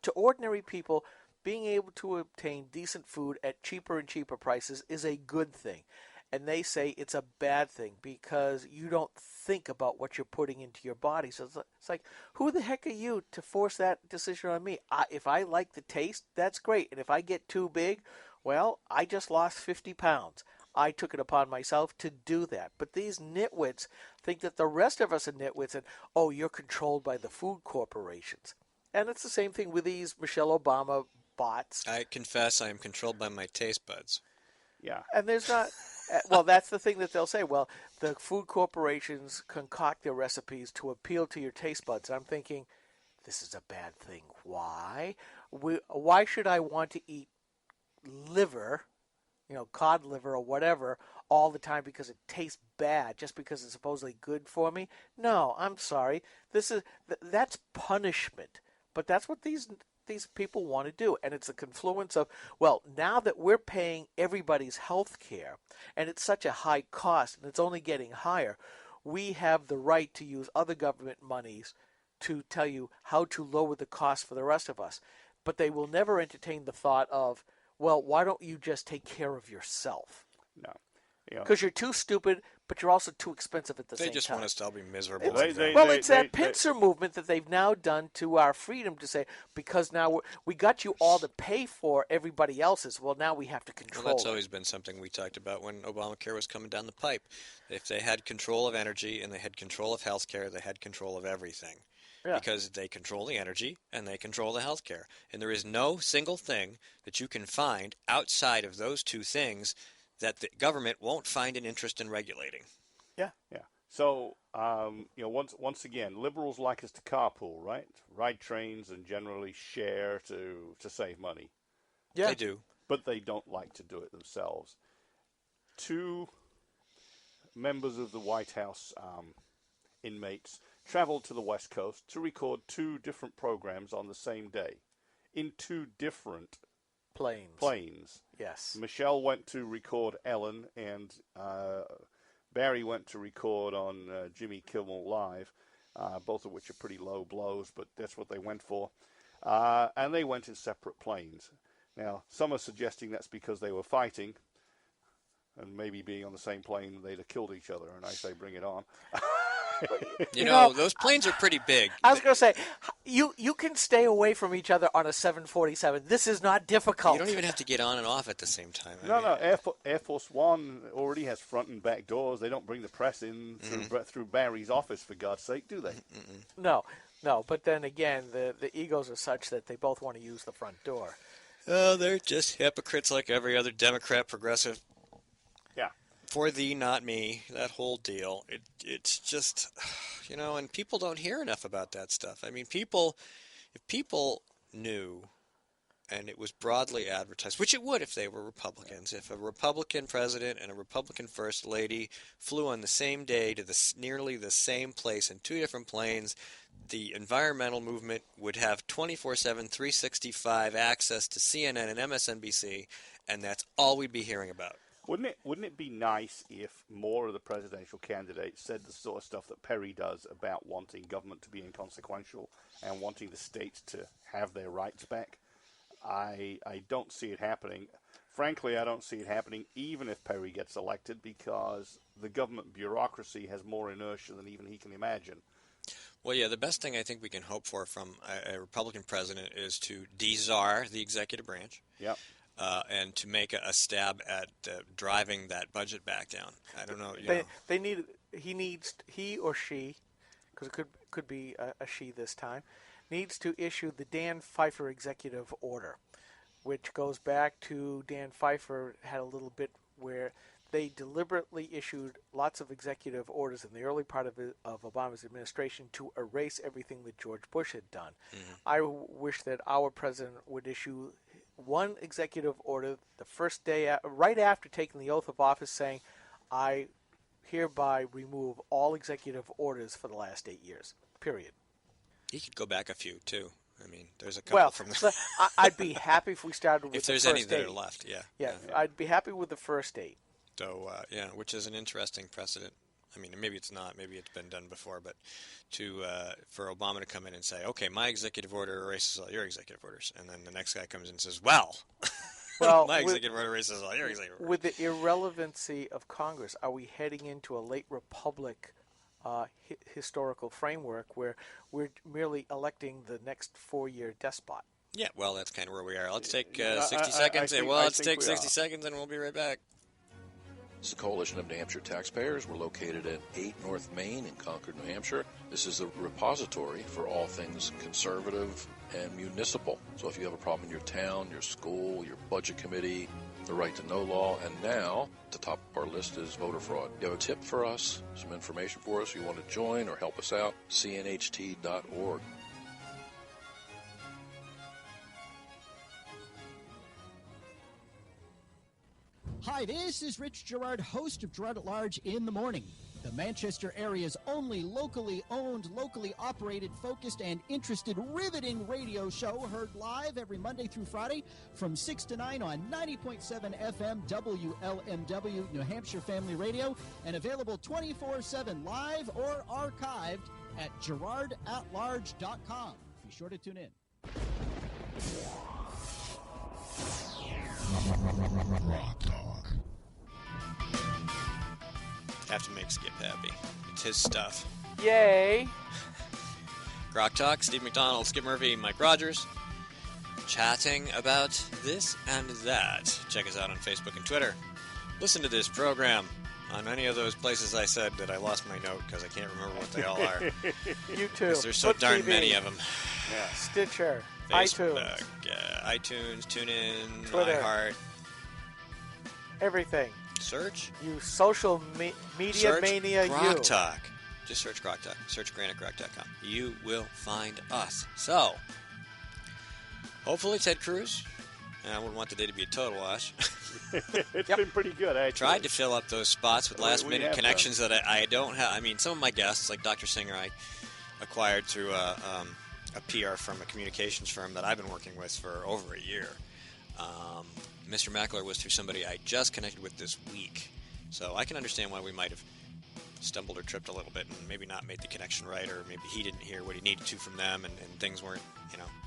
to ordinary people, being able to obtain decent food at cheaper and cheaper prices is a good thing. And they say it's a bad thing because you don't think about what you're putting into your body. So it's like, who the heck are you to force that decision on me? If I like the taste, that's great. And if I get too big, well, I just lost 50 pounds. I took it upon myself to do that. But these nitwits think that the rest of us are nitwits and, oh, you're controlled by the food corporations. And it's the same thing with these Michelle Obama bots. I confess I am controlled by my taste buds. Yeah. And there's not... Well, that's the thing that they'll say. Well, the food corporations concoct their recipes to appeal to your taste buds. I'm thinking, this is a bad thing. Why? Why should I want to eat liver, cod liver or whatever, all the time because it tastes bad, just because it's supposedly good for me? No, I'm sorry. That's punishment. But that's what these people want to do. And it's a confluence of, well, now that we're paying everybody's health care, and it's such a high cost, and it's only getting higher, we have the right to use other government monies to tell you how to lower the cost for the rest of us. But they will never entertain the thought of, well, why don't you just take care of yourself? No. Because you're too stupid, but you're also too expensive at the same time. They just want us to all be miserable. It's that pincer movement that they've now done to our freedom to say, because now we got you all to pay for everybody else's, well, now we have to control Well, that's it. always been something we talked about when Obamacare was coming down the pipe. If they had control of energy and they had control of health care, they had control of everything. Yeah. Because they control the energy and they control the health care. And there is no single thing that you can find outside of those two things that the government won't find an interest in regulating. Yeah. Yeah. So, once again, liberals like us to carpool, right? Ride trains and generally share to save money. Yeah. They do. But they don't like to do it themselves. Two members of the White House inmates traveled to the West Coast to record two different programs on the same day in two different planes. Yes. Michelle went to record Ellen, and Barry went to record on Jimmy Kimmel Live, both of which are pretty low blows, but that's what they went for. And they went in separate planes. Now, some are suggesting that's because they were fighting, and maybe being on the same plane, they'd have killed each other, and I say bring it on. Those planes are pretty big. I was going to say, you can stay away from each other on a 747. This is not difficult. You don't even have to get on and off at the same time. No. Air Force One already has front and back doors. They don't bring the press in through Barry's office, for God's sake, do they? No. But then again, the egos are such that they both want to use the front door. Oh, they're just hypocrites like every other Democrat, progressive. Yeah. For thee, not me, that whole deal. It's just, and people don't hear enough about that stuff. I mean, if people knew, and it was broadly advertised, which it would if they were Republicans, if a Republican president and a Republican first lady flew on the same day to nearly the same place in two different planes, the environmental movement would have 24/7, 365 access to CNN and MSNBC, and that's all we'd be hearing about. Wouldn't it be nice if more of the presidential candidates said the sort of stuff that Perry does about wanting government to be inconsequential and wanting the states to have their rights back? I don't see it happening. Frankly, I don't see it happening even if Perry gets elected, because the government bureaucracy has more inertia than even he can imagine. Well, yeah, the best thing I think we can hope for from a Republican president is to de-czar the executive branch. Yep. And to make a stab at driving that budget back down. I don't know. They need he or she, because it could be a she this time, needs to issue the Dan Pfeiffer executive order, which goes back to Dan Pfeiffer had a little bit where they deliberately issued lots of executive orders in the early part of Obama's administration to erase everything that George Bush had done. Mm-hmm. I wish that our president would issue one executive order the first day, right after taking the oath of office, saying, I hereby remove all executive orders for the last 8 years, period. He could go back a few, too. I mean, there's a couple from the... I'd be happy if we started with if the there's first any that 8. are left, yeah. Yeah, I'd be happy with the first 8. So, which is an interesting precedent. I mean, maybe it's not. Maybe it's been done before. But for Obama to come in and say, okay, my executive order erases all your executive orders. And then the next guy comes in and says, well my executive order erases all your executive orders. With the irrelevancy of Congress, are we heading into a late Republic historical framework where we're merely electing the next 4-year despot? Yeah, well, that's kind of where we are. Let's take 60 seconds. Let's take 60 seconds and we'll be right back. This is the Coalition of New Hampshire Taxpayers. We're located at 8 North Main in Concord, New Hampshire. This is a repository for all things conservative and municipal. So if you have a problem in your town, your school, your budget committee, the right to know law, and now at the top of our list is voter fraud. You have a tip for us, some information for us, you want to join or help us out, cnht.org. Hi, this is Rich Gerard, host of Gerard at Large in the Morning, the Manchester area's only locally owned, locally operated, focused, and interested, riveting radio show, heard live every Monday through Friday from 6 to 9 on 90.7 FM WLMW New Hampshire Family Radio, and available 24/7 live or archived at gerardatlarge.com. Be sure to tune in. GrokTALK. Have to make Skip happy. It's his stuff. Yay! GrokTALK, Steve McDonald, Skip Murphy, Mike Rogers, chatting about this and that. Check us out on Facebook and Twitter. Listen to this program on any of those places I said that I lost my note because I can't remember what they all are. YouTube. Because there's so darn many of them. Yeah. Stitcher. Facebook, iTunes, TuneIn, Twitter. iHeart. Everything. Search? You social media search mania GrokTALK. Just search GrokTALK. Search GraniteGrok.com. You will find us. So, hopefully Ted Cruz. And I wouldn't want the day to be a total wash. It's been pretty good, actually. Tried to fill up those spots with last-minute connections that I don't have. I mean, some of my guests, like Dr. Singer, I acquired through a PR firm, a communications firm that I've been working with for over a year. Mr. Mackler was through somebody I just connected with this week. So I can understand why we might have stumbled or tripped a little bit and maybe not made the connection right, or maybe he didn't hear what he needed to from them and things weren't,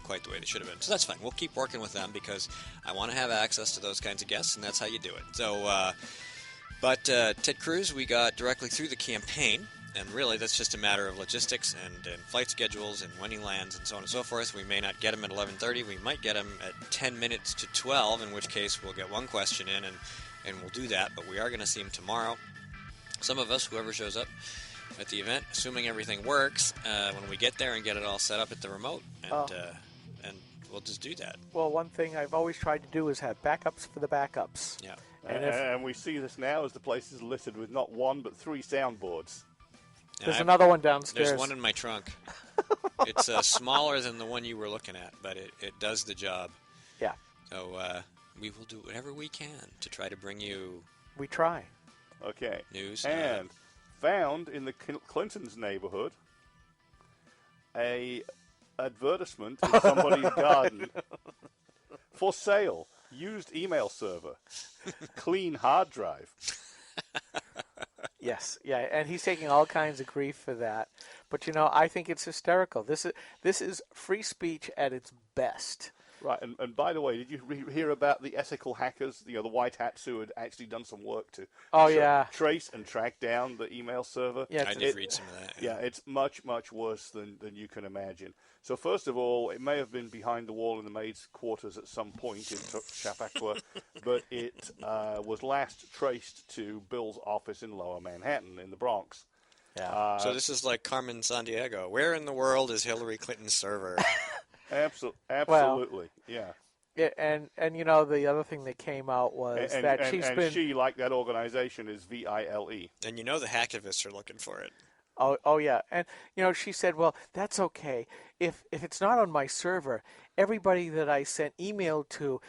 quite the way they should have been. So that's fine. We'll keep working with them because I want to have access to those kinds of guests, and that's how you do it. So, but Ted Cruz, we got directly through the campaign, and really that's just a matter of logistics and flight schedules and when he lands and so on and so forth. We may not get him at 11:30. We might get him at 10 minutes to 12, in which case we'll get one question in and we'll do that. But we are going to see him tomorrow. Some of us, whoever shows up at the event, assuming everything works, when we get there and get it all set up at the remote, and we'll just do that. Well, one thing I've always tried to do is have backups for the backups. Yeah. And we see this now as the place is littered with not one but 3 soundboards. There's another one downstairs. There's one in my trunk. It's smaller than the one you were looking at, but it does the job. Yeah. So we will do whatever we can to try to bring you... We try. Okay. News. And found in the Clintons' neighborhood a advertisement in somebody's garden for sale. Used email server. Clean hard drive. Yes, yeah, and he's taking all kinds of grief for that. But I think it's hysterical. This is free speech at its best. Right, and by the way, did you hear about the ethical hackers, the white hats who had actually done some work to trace and track down the email server? Yeah, I did read some of that. Yeah, it's much, much worse than you can imagine. So first of all, it may have been behind the wall in the maids' quarters at some point in Chappaqua, but it was last traced to Bill's office in Lower Manhattan in the Bronx. Yeah. So this is like Carmen Sandiego. Where in the world is Hillary Clinton's server? Absolutely, yeah. Yeah, and you know, the other thing that came out was that she's been... she, like that organization, is VILE. And you know the hacktivists are looking for it. Oh yeah, and you know, she said, well, that's okay. If it's not on my server, everybody that I sent email to,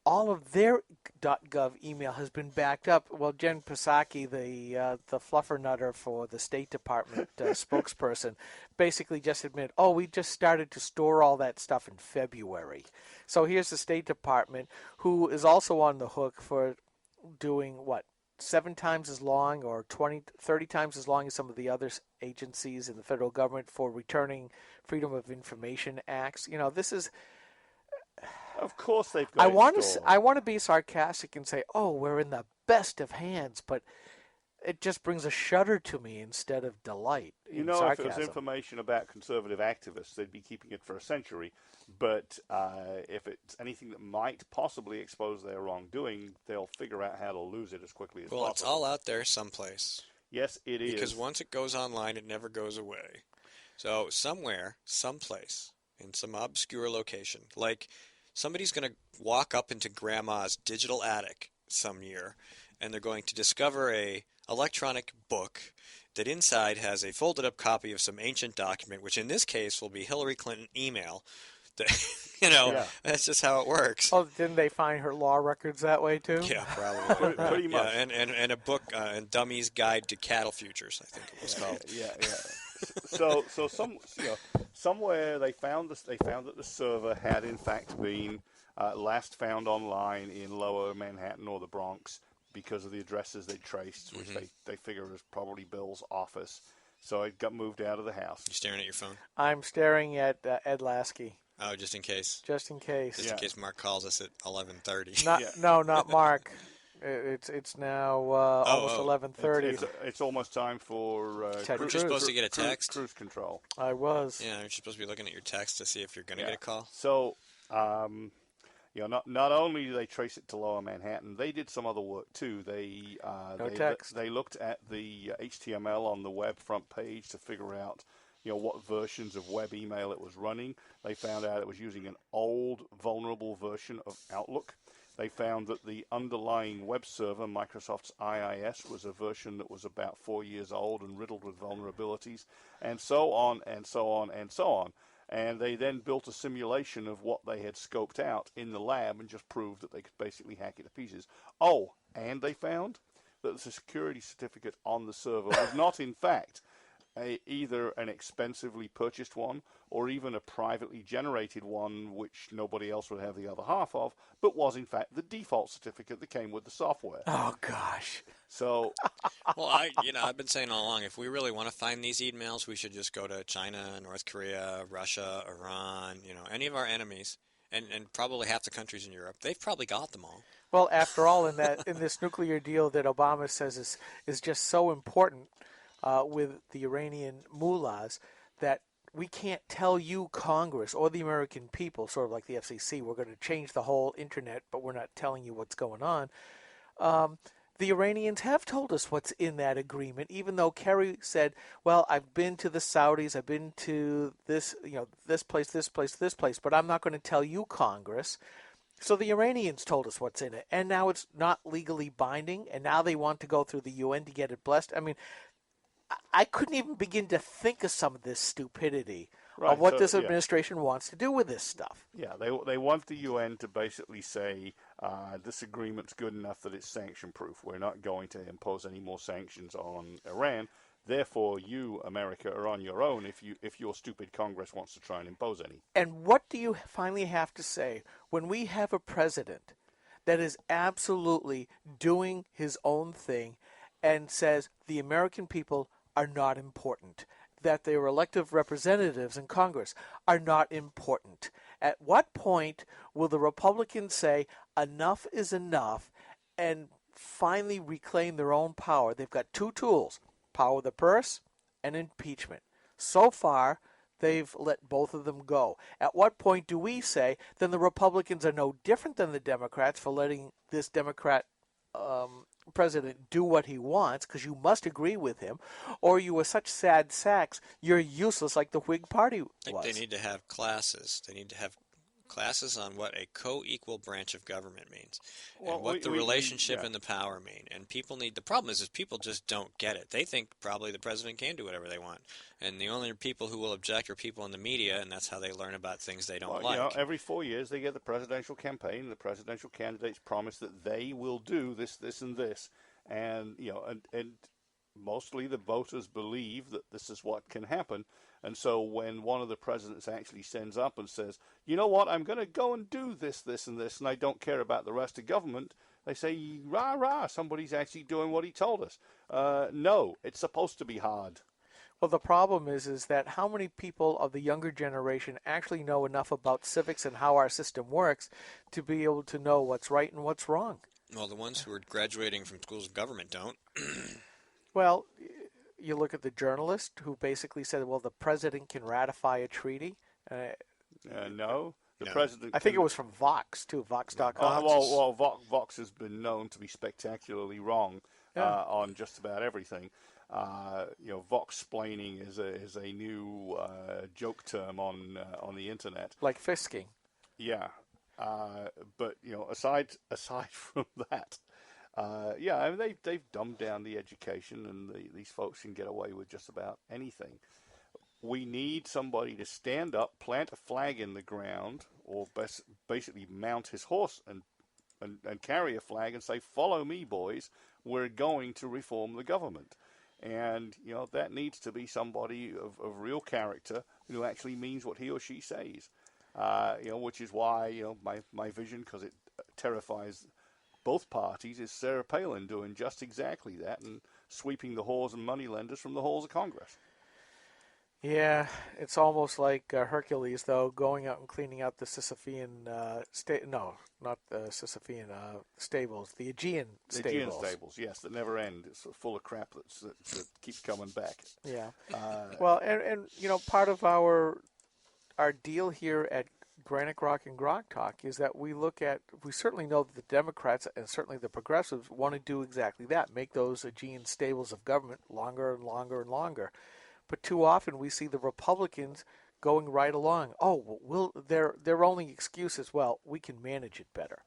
all of their .gov email has been backed up. Well, Jen Psaki, the fluffernutter for the State Department spokesperson, basically just admitted, oh, we just started to store all that stuff in February. So here's the State Department, who is also on the hook for doing, 7 times as long or 30 times as long as some of the other agencies in the federal government for returning Freedom of Information Acts. You know, this is... Of course they've got I want to be sarcastic and say, oh, we're in the best of hands, but it just brings a shudder to me instead of delight. You know, sarcasm. If it was information about conservative activists, they'd be keeping it for a century. But if it's anything that might possibly expose their wrongdoing, they'll figure out how to lose it as quickly as possible. Well, it's all out there someplace. Yes, it is. Because once it goes online, it never goes away. So somewhere, someplace, in some obscure location, like somebody's going to walk up into Grandma's digital attic some year, and they're going to discover a electronic book that inside has a folded up copy of some ancient document, which in this case will be Hillary Clinton email. That's just how it works. Oh, didn't they find her law records that way too? Yeah, probably. Pretty much. Yeah, and a book, and Dummy's Guide to Cattle Futures, I think it was called. Yeah. So somewhere they found that the server had in fact been last found online in Lower Manhattan or the Bronx because of the addresses they traced, which they figure was probably Bill's office. So it got moved out of the house. You staring at your phone? I'm staring at Ed Lasky. Oh, just in case. Just in case. Just in case Mark calls us at 11:30. No, not Mark. It's now almost 11:30. It's almost time for Ted Cruz. You're supposed to get a text? Cruise control. I was. Yeah, you're supposed to be looking at your text to see if you're going to get a call. So, not only do they trace it to Lower Manhattan, they did some other work too. They looked at the HTML on the web front page to figure out what versions of web email it was running. They found out it was using an old, vulnerable version of Outlook. They found that the underlying web server, Microsoft's IIS, was a version that was about 4 years old and riddled with vulnerabilities, and so on, and so on, and so on. And they then built a simulation of what they had scoped out in the lab and just proved that they could basically hack it to pieces. Oh, and they found that the security certificate on the server was not, in fact, either an expensively purchased one or even a privately generated one which nobody else would have the other half of, but was in fact the default certificate that came with the software. Oh gosh. So well, I've been saying all along, if we really want to find these emails, we should just go to China, North Korea, Russia, Iran, any of our enemies, and probably half the countries in Europe. They've probably got them all. Well, after all, in this nuclear deal that Obama says is just so important with the Iranian mullahs, that we can't tell you, Congress, or the American people, sort of like the FCC, we're going to change the whole internet, but we're not telling you what's going on. The Iranians have told us what's in that agreement, even though Kerry said, well, I've been to the Saudis, I've been to this place, but I'm not going to tell you, Congress. So the Iranians told us what's in it, and now it's not legally binding, and now they want to go through the UN to get it blessed. I mean, I couldn't even begin to think of some of this stupidity of what this administration wants to do with this stuff. Yeah, they want the UN to basically say this agreement's good enough that it's sanction-proof. We're not going to impose any more sanctions on Iran. Therefore, you, America, are on your own if your stupid Congress wants to try and impose any. And what do you finally have to say when we have a president that is absolutely doing his own thing and says the American people are not important, that their elected representatives in Congress are not important? At what point will the Republicans say enough is enough and finally reclaim their own power? They've got two tools, power of the purse and impeachment. So far, they've let both of them go. At what point do we say then the Republicans are no different than the Democrats for letting this Democrat president do what he wants because you must agree with him, or you are such sad sacks, you're useless like the Whig Party was. I think they need to have classes. They need to have classes on what a co-equal branch of government means, and what the relationship and the power mean. And people need. The problem is people just don't get it. They think probably the president can do whatever they want, and the only people who will object are people in the media, and that's how they learn about things they don't like. You know, every 4 years they get the presidential campaign, and the presidential candidates promise that they will do this, this, and this, and and mostly the voters believe that this is what can happen. And so when one of the presidents actually stands up and says, you know what, I'm going to go and do this, this, and this, and I don't care about the rest of government, they say, rah, rah, somebody's actually doing what he told us. No, it's supposed to be hard. Well, the problem is that how many people of the younger generation actually know enough about civics and how our system works to be able to know what's right and what's wrong? Well, the ones who are graduating from schools of government don't. Well, you look at the journalist who basically said, well, the president can ratify a treaty. No. The president. I think it was from Vox, too, Vox.com. Vox has been known to be spectacularly wrong on just about everything. Vox-splaining is a new joke term on the internet. Like fisking. Yeah. But, aside from that, I mean, they've dumbed down the education, and these folks can get away with just about anything. We need somebody to stand up, plant a flag in the ground, or basically mount his horse and carry a flag and say, follow me, boys, we're going to reform the government. And, that needs to be somebody of real character who actually means what he or she says. Which is why, my vision, because it terrifies both parties, is Sarah Palin doing just exactly that and sweeping the whores and moneylenders from the halls of Congress. Yeah, it's almost like Hercules, though, going out and cleaning out the Sisyphean stables, the Aegean stables. The Aegean stables, yes, that never end. It's full of crap that keeps coming back. Yeah. Well, and part of our deal here at Granite Rock and GrokTALK is that we certainly know that the Democrats and certainly the progressives want to do exactly that, make those Aegean stables of government longer and longer and longer. But too often we see the Republicans going right along. Oh, well, their only excuse is, well, we can manage it better.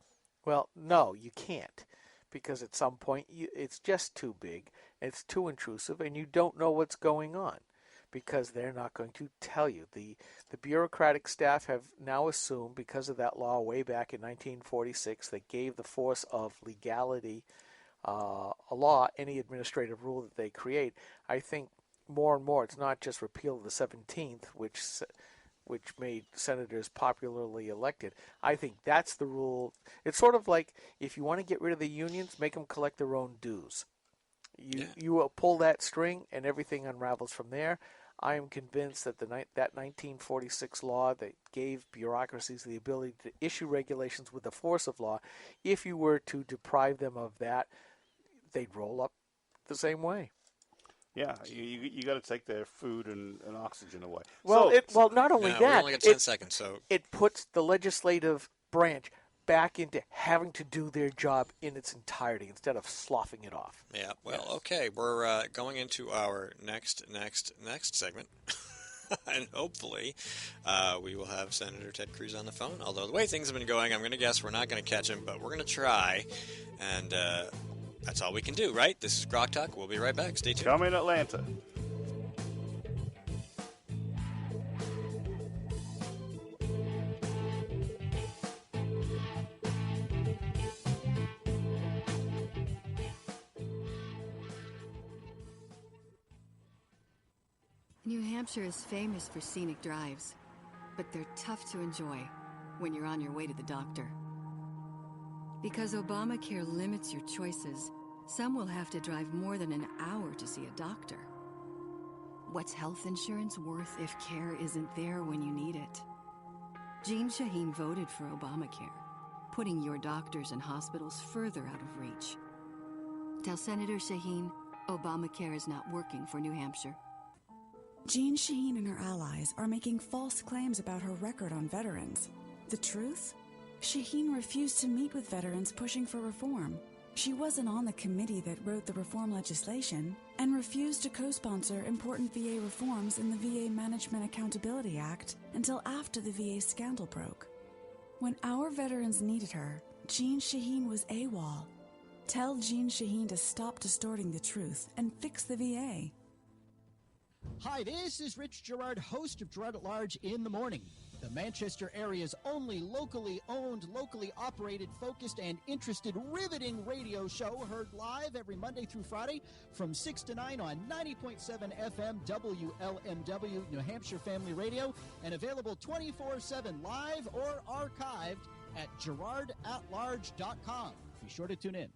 Well, no, you can't, because at some point it's just too big, it's too intrusive, and you don't know what's going on, because they're not going to tell you. The bureaucratic staff have now assumed, because of that law way back in 1946 that gave the force of legality a law, any administrative rule that they create, I think more and more it's not just repeal of the 17th, which made senators popularly elected. I think that's the rule. It's sort of like if you want to get rid of the unions, make them collect their own dues. You pull that string and everything unravels from there. I am convinced that that 1946 law that gave bureaucracies the ability to issue regulations with the force of law, if you were to deprive them of that, they'd roll up the same way. Yeah, you got to take their food and oxygen away. Well, not only that, we only got 10 seconds, so it puts the legislative branch back into having to do their job in its entirety instead of sloughing it off. Yeah, well, okay, we're going into our next segment, and hopefully we will have Senator Ted Cruz on the phone. Although the way things have been going, I'm going to guess we're not going to catch him, but we're going to try, and that's all we can do, right? This is GrokTALK. We'll be right back. Stay tuned. Come in Atlanta. New Hampshire is famous for scenic drives, but they're tough to enjoy when you're on your way to the doctor. Because Obamacare limits your choices, some will have to drive more than an hour to see a doctor. What's health insurance worth if care isn't there when you need it? Jane Shaheen voted for Obamacare, putting your doctors and hospitals further out of reach. Tell Senator Shaheen Obamacare is not working for New Hampshire. Jane Shaheen and her allies are making false claims about her record on veterans. The truth? Shaheen refused to meet with veterans pushing for reform. She wasn't on the committee that wrote the reform legislation and refused to co-sponsor important VA reforms in the VA Management Accountability Act until after the VA scandal broke. When our veterans needed her, Jean Shaheen was AWOL. Tell Jean Shaheen to stop distorting the truth and fix the VA. Hi, this is Rich Gerard, host of Gerard at Large in the Morning, the Manchester area's only locally owned, locally operated, focused, and interested, riveting radio show, heard live every Monday through Friday from 6 to 9 on 90.7 FM WLMW New Hampshire Family Radio, and available 24/7 live or archived at gerardatlarge.com. Be sure to tune in.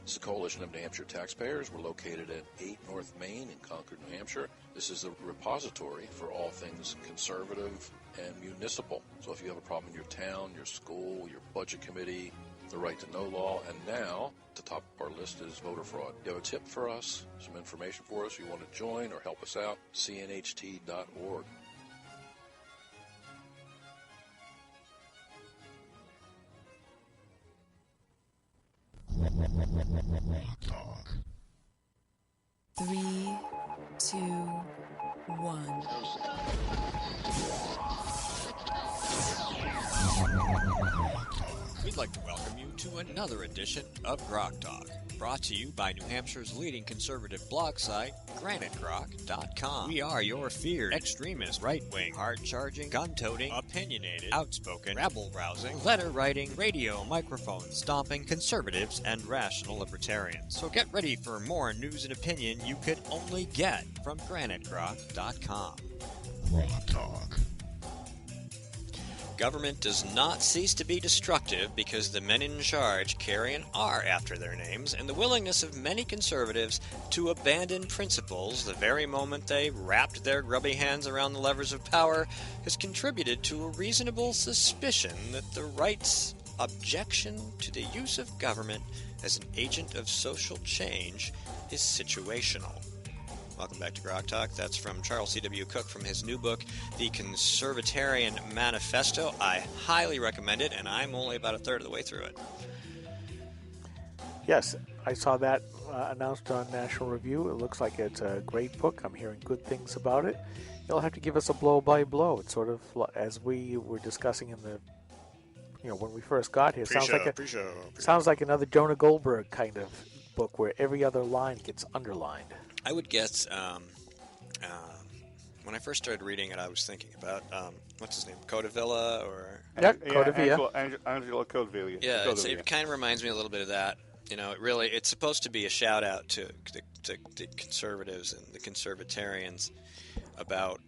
This is a coalition of New Hampshire taxpayers. We're located at 8 North Main in Concord, New Hampshire. This is a repository for all things conservative and municipal. So if you have a problem in your town, your school, your budget committee, the right to know law, and now the top of our list is voter fraud. You have a tip for us, some information for us, you want to join or help us out, cnht.org. GrokTALK. 3, 2, 1. We'd like to welcome you to another edition of GrokTALK, brought to you by New Hampshire's leading conservative blog site, GrokTALK.com. We are your feared extremist, right-wing, hard-charging, gun-toting, opinionated, outspoken, rabble-rousing, letter-writing, radio microphone stomping conservatives and rational libertarians. So get ready for more news and opinion you could only get from GraniteGrok.com. GrokTALK. Government does not cease to be destructive because the men in charge carry an R after their names, and the willingness of many conservatives to abandon principles the very moment they wrapped their grubby hands around the levers of power has contributed to a reasonable suspicion that the right's objection to the use of government as an agent of social change is situational. Welcome back to GrokTALK. That's from Charles C.W. Cook from his new book, The Conservatarian Manifesto. I highly recommend it, and I'm only about a third of the way through it. Yes, I saw that announced on National Review. It looks like it's a great book. I'm hearing good things about it. You'll have to give us a blow-by-blow. It's sort of as we were discussing in the, when we first got here. Sounds like another Jonah Goldberg kind of book where every other line gets underlined. I would guess, when I first started reading it, I was thinking about, what's his name, Codevilla, or... Yeah, Codevilla. Angelo Codevilla. Yeah, it kind of reminds me a little bit of that. It's supposed to be a shout-out to the conservatives and the conservatarians about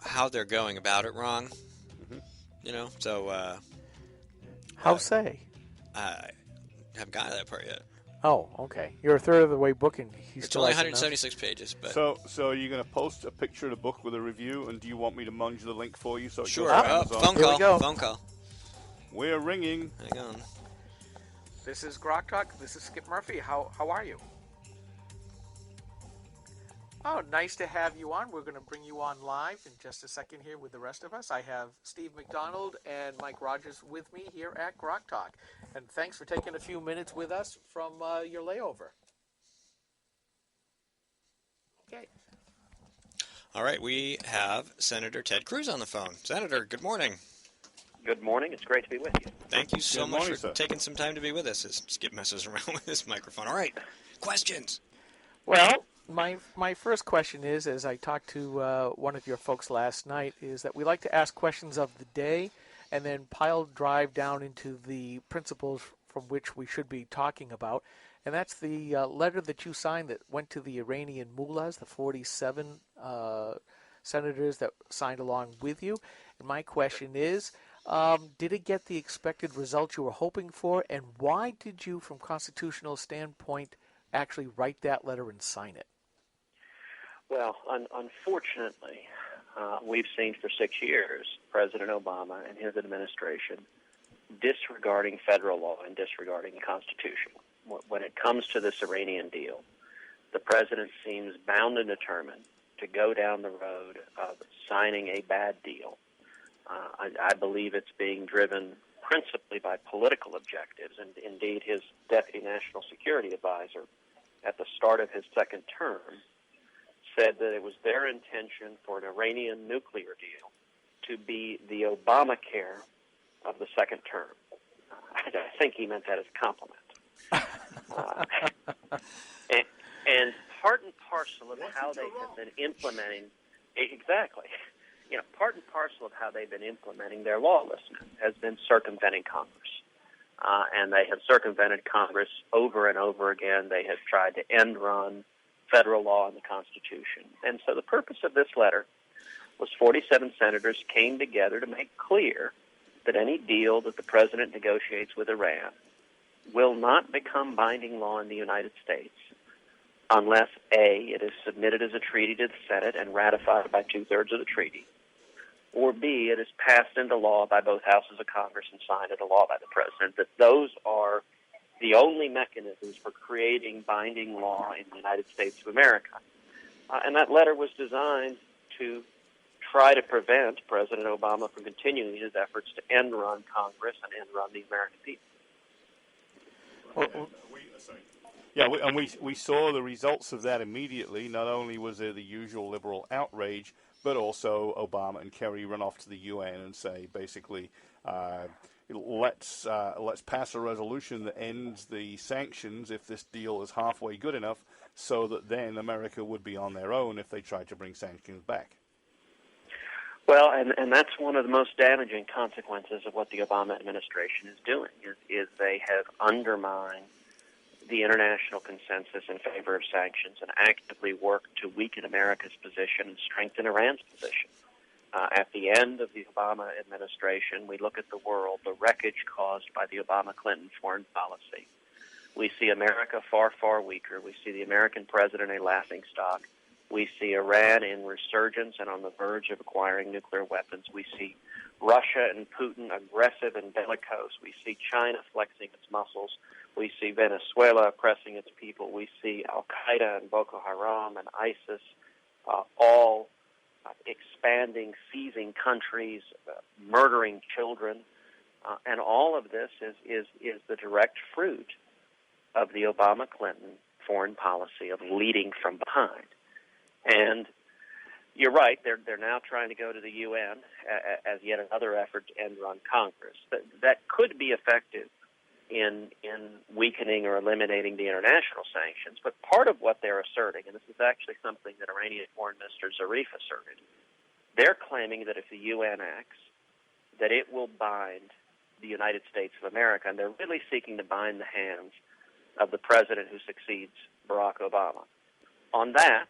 how they're going about it wrong. Mm-hmm. How say? I haven't gotten to that part yet. Oh, okay. You're a third of the way booking. It's only 176 pages. But So are you going to post a picture of the book with a review, and do you want me to munge the link for you? So sure. Phone call. Phone call. We're ringing. Hang on. This is GrokTALK. This is Skip Murphy. How are you? Oh, nice to have you on. We're going to bring you on live in just a second here with the rest of us. I have Steve McDonald and Mike Rogers with me here at GrokTALK. And thanks for taking a few minutes with us from your layover. Okay. All right, we have Senator Ted Cruz on the phone. Senator, good morning. Good morning. It's great to be with you. Thank you so much for taking some time to be with us as Skip messes around with this microphone. All right, questions. Well, my first question is, as I talked to one of your folks last night, is that we like to ask questions of the day and then drive down into the principles from which we should be talking about. And that's the letter that you signed that went to the Iranian mullahs, the 47 senators that signed along with you. And my question is, did it get the expected result you were hoping for? And why did you, from constitutional standpoint, actually write that letter and sign it? Well, unfortunately, we've seen for 6 years President Obama and his administration disregarding federal law and disregarding the Constitution. When it comes to this Iranian deal, the president seems bound and determined to go down the road of signing a bad deal. I believe it's being driven principally by political objectives. And indeed, his deputy national security advisor at the start of his second term said that it was their intention for an Iranian nuclear deal to be the Obamacare of the second term. I think he meant that as a compliment. And part and parcel of how they have been implementing, exactly, part and parcel of how they've been implementing their lawlessness has been circumventing Congress. And they have circumvented Congress over and over again. They have tried to end run federal law and the Constitution. And so the purpose of this letter was 47 senators came together to make clear that any deal that the president negotiates with Iran will not become binding law in the United States unless, A, it is submitted as a treaty to the Senate and ratified by two-thirds of the treaty, or B, it is passed into law by both houses of Congress and signed into law by the president, that those are the only mechanisms for creating binding law in the United States of America. And that letter was designed to try to prevent President Obama from continuing his efforts to end-run Congress and end-run the American people. We saw the results of that immediately. Not only was there the usual liberal outrage, but also Obama and Kerry run off to the UN and say, basically, let's pass a resolution that ends the sanctions if this deal is halfway good enough, so that then America would be on their own if they tried to bring sanctions back. Well, and that's one of the most damaging consequences of what the Obama administration is doing, is they have undermined the international consensus in favor of sanctions and actively worked to weaken America's position and strengthen Iran's position. At the end of the Obama administration, we look at the world, the wreckage caused by the Obama-Clinton foreign policy. We see America far, far weaker. We see the American president a laughingstock. We see Iran in resurgence and on the verge of acquiring nuclear weapons. We see Russia and Putin aggressive and bellicose. We see China flexing its muscles. We see Venezuela oppressing its people. We see Al-Qaeda and Boko Haram and ISIS all expanding, seizing countries, murdering children. And all of this is the direct fruit of the Obama-Clinton foreign policy of leading from behind. And you're right, they're now trying to go to the UN as yet another effort to end-run Congress. That could be effective in weakening or eliminating the international sanctions, but part of what they're asserting, and this is actually something that Iranian Foreign Minister Zarif asserted, they're claiming that if the UN acts, that it will bind the United States of America, and they're really seeking to bind the hands of the president who succeeds Barack Obama. On that,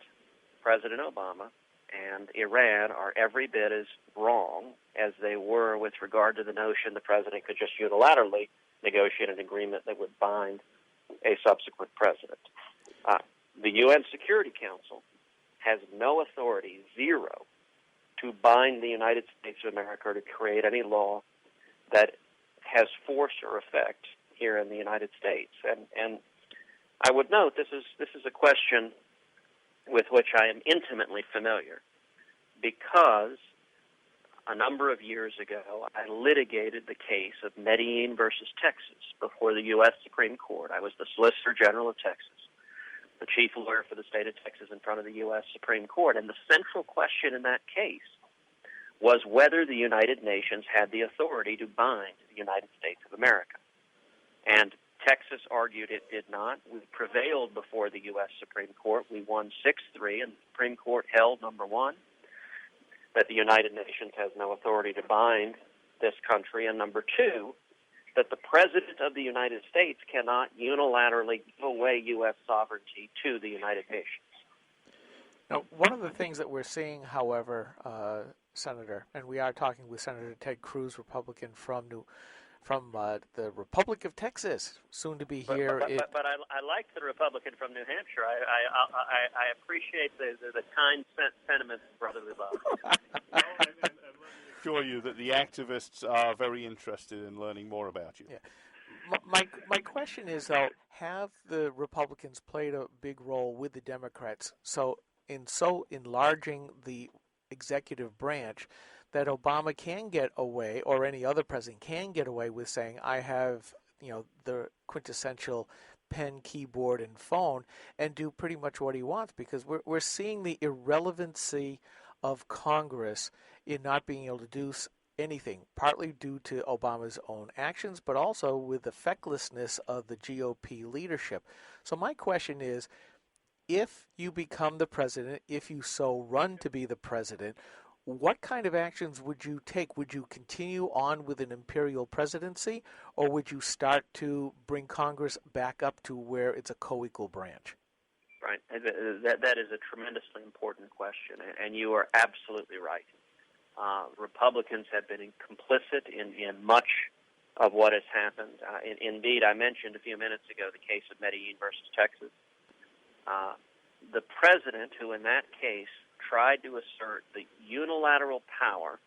President Obama and Iran are every bit as wrong as they were with regard to the notion the president could just unilaterally negotiate an agreement that would bind a subsequent president. The UN Security Council has no authority, zero, to bind the United States of America or to create any law that has force or effect here in the United States. And I would note this is a question with which I am intimately familiar, because a number of years ago I litigated the case of Medellin versus Texas before the U.S. Supreme Court. I was the Solicitor General of Texas, the chief lawyer for the state of Texas in front of the U.S. Supreme Court, and the central question in that case was whether the United Nations had the authority to bind the United States of America. And Texas argued it did not. We prevailed before the U.S. Supreme Court. We won 6-3, and the Supreme Court held, number one, that the United Nations has no authority to bind this country, and number two, that the President of the United States cannot unilaterally give away U.S. sovereignty to the United Nations. Now, one of the things that we're seeing, however, Senator, and we are talking with Senator Ted Cruz, Republican from the Republic of Texas, soon to be here. But I like the Republican from New Hampshire. I appreciate the kind sentiments of brotherly love. And assure you that the activists are very interested in learning more about you. Yeah. My question is, though, have the Republicans played a big role with the Democrats in enlarging the executive branch that Obama can get away, or any other president can get away with saying, I have, the quintessential pen, keyboard, and phone, and do pretty much what he wants, because we're seeing the irrelevancy of Congress in not being able to do anything, partly due to Obama's own actions, but also with the fecklessness of the GOP leadership. So my question is, if you become the president, if you so run to be the president, what kind of actions would you take? Would you continue on with an imperial presidency, or would you start to bring Congress back up to where it's a co-equal branch? Right. That is a tremendously important question, and you are absolutely right. Republicans have been complicit in much of what has happened. Indeed, I mentioned a few minutes ago the case of Medellin versus Texas. The president, who in that case tried to assert the unilateral power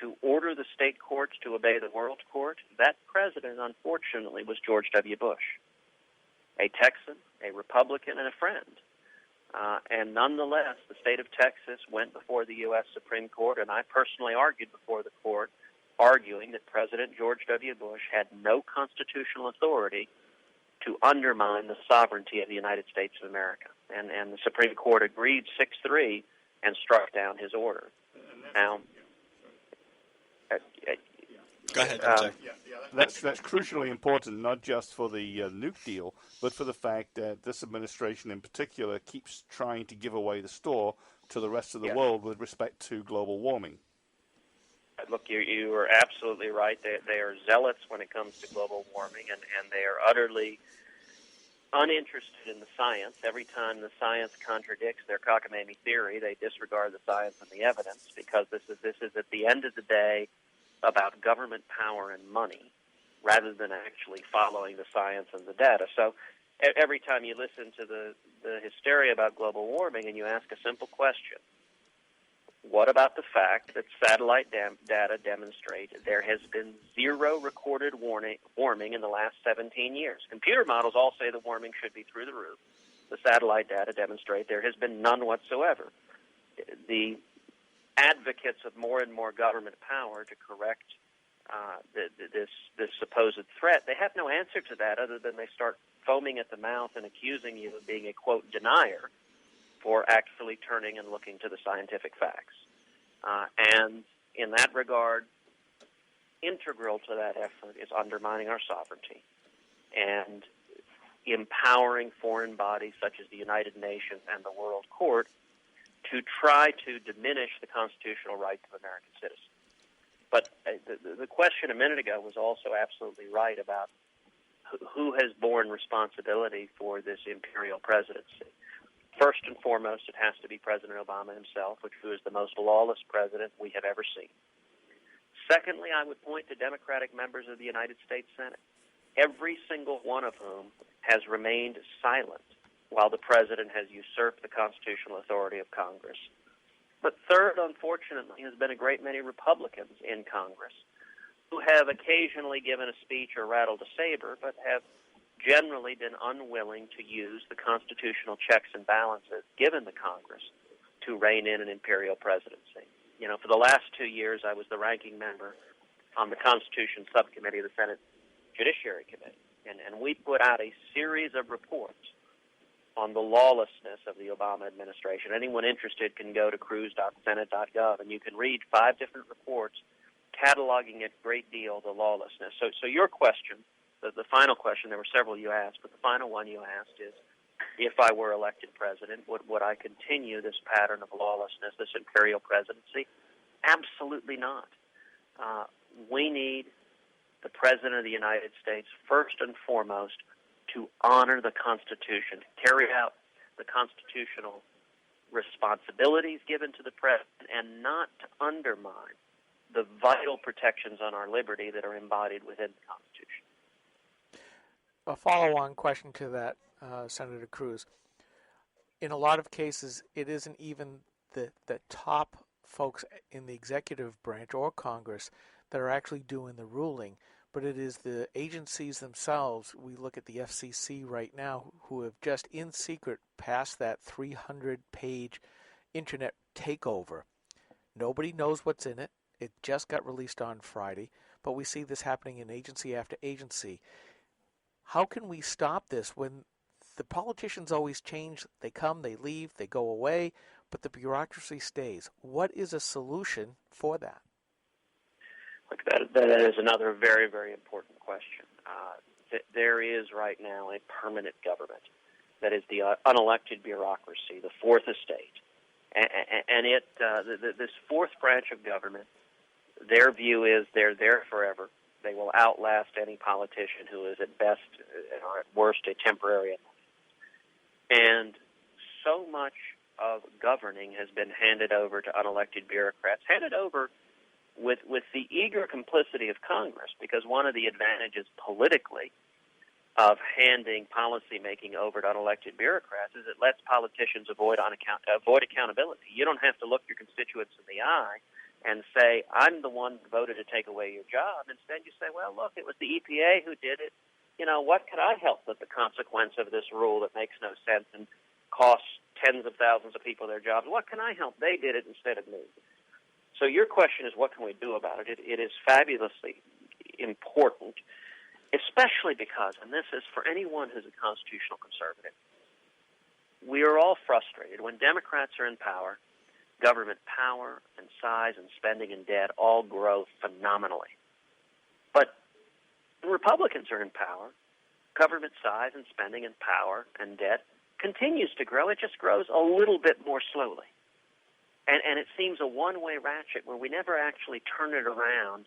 to order the state courts to obey the world court, that president, unfortunately, was George W. Bush, a Texan, a Republican, and a friend. And nonetheless, the state of Texas went before the U.S. Supreme Court, and I personally argued before the court, arguing that President George W. Bush had no constitutional authority to undermine the sovereignty of the United States of America. And the Supreme Court agreed 6-3 and struck down his order. Now, go ahead. That's crucially important, not just for the nuke deal, but for the fact that this administration in particular keeps trying to give away the store to the rest of the world with respect to global warming. Look, you are absolutely right. They are zealots when it comes to global warming, and they are utterly uninterested in the science. Every time the science contradicts their cockamamie theory, they disregard the science and the evidence, because this is at the end of the day about government power and money rather than actually following the science and the data. So every time you listen to the hysteria about global warming and you ask a simple question, what about the fact that satellite data demonstrate there has been zero recorded warming in the last 17 years? Computer models all say the warming should be through the roof. The satellite data demonstrate there has been none whatsoever. The advocates of more and more government power to correct this supposed threat, they have no answer to that other than they start foaming at the mouth and accusing you of being a, quote, denier for actually turning and looking to the scientific facts. And in that regard, integral to that effort is undermining our sovereignty and empowering foreign bodies such as the United Nations and the World Court to try to diminish the constitutional rights of American citizens. But the question a minute ago was also absolutely right about who has borne responsibility for this imperial presidency. First and foremost, it has to be President Obama himself, who is the most lawless president we have ever seen. Secondly, I would point to Democratic members of the United States Senate, every single one of whom has remained silent while the president has usurped the constitutional authority of Congress. But third, unfortunately, has been a great many Republicans in Congress who have occasionally given a speech or rattled a saber, but have generally been unwilling to use the constitutional checks and balances given the Congress to rein in an imperial presidency. You know, for the last 2 years, I was the ranking member on the Constitution Subcommittee of the Senate Judiciary Committee, and we put out a series of reports on the lawlessness of the Obama administration. Anyone interested can go to cruz.senate.gov, and you can read 5 different reports cataloging a great deal the lawlessness. So your question, the final question, there were several you asked, but the final one you asked is, if I were elected president, would I continue this pattern of lawlessness, this imperial presidency? Absolutely not. We need the President of the United States, first and foremost, to honor the Constitution, carry out the constitutional responsibilities given to the President, and not to undermine the vital protections on our liberty that are embodied within the Constitution. A follow-on question to that, Senator Cruz. In a lot of cases, it isn't even the top folks in the executive branch or Congress that are actually doing the ruling, but it is the agencies themselves. We look at the FCC right now, who have just in secret passed that 300-page internet takeover. Nobody knows what's in it. It just got released on Friday, but we see this happening in agency after agency. How can we stop this when the politicians always change? They come, they leave, they go away, but the bureaucracy stays. What is a solution for that? Look, that is another very, very important question. There is right now a permanent government that is the unelected bureaucracy, the fourth estate. And this fourth branch of government, their view is they're there forever. They will outlast any politician who is at best or at worst a temporary annoyance. And so much of governing has been handed over to unelected bureaucrats, handed over with the eager complicity of Congress, because one of the advantages politically of handing policymaking over to unelected bureaucrats is it lets politicians avoid accountability. You don't have to look your constituents in the eye and say, I'm the one who voted to take away your job. Instead, you say, well, look, it was the EPA who did it. You know, what could I help with the consequence of this rule that makes no sense and costs tens of thousands of people their jobs? What can I help? They did it instead of me. So your question is, what can we do about it? It is fabulously important, especially because, and this is for anyone who's a constitutional conservative, we are all frustrated. When Democrats are in power, government power and size and spending and debt all grow phenomenally. But when Republicans are in power, government size and spending and power and debt continues to grow. It just grows a little bit more slowly. And it seems a one-way ratchet where we never actually turn it around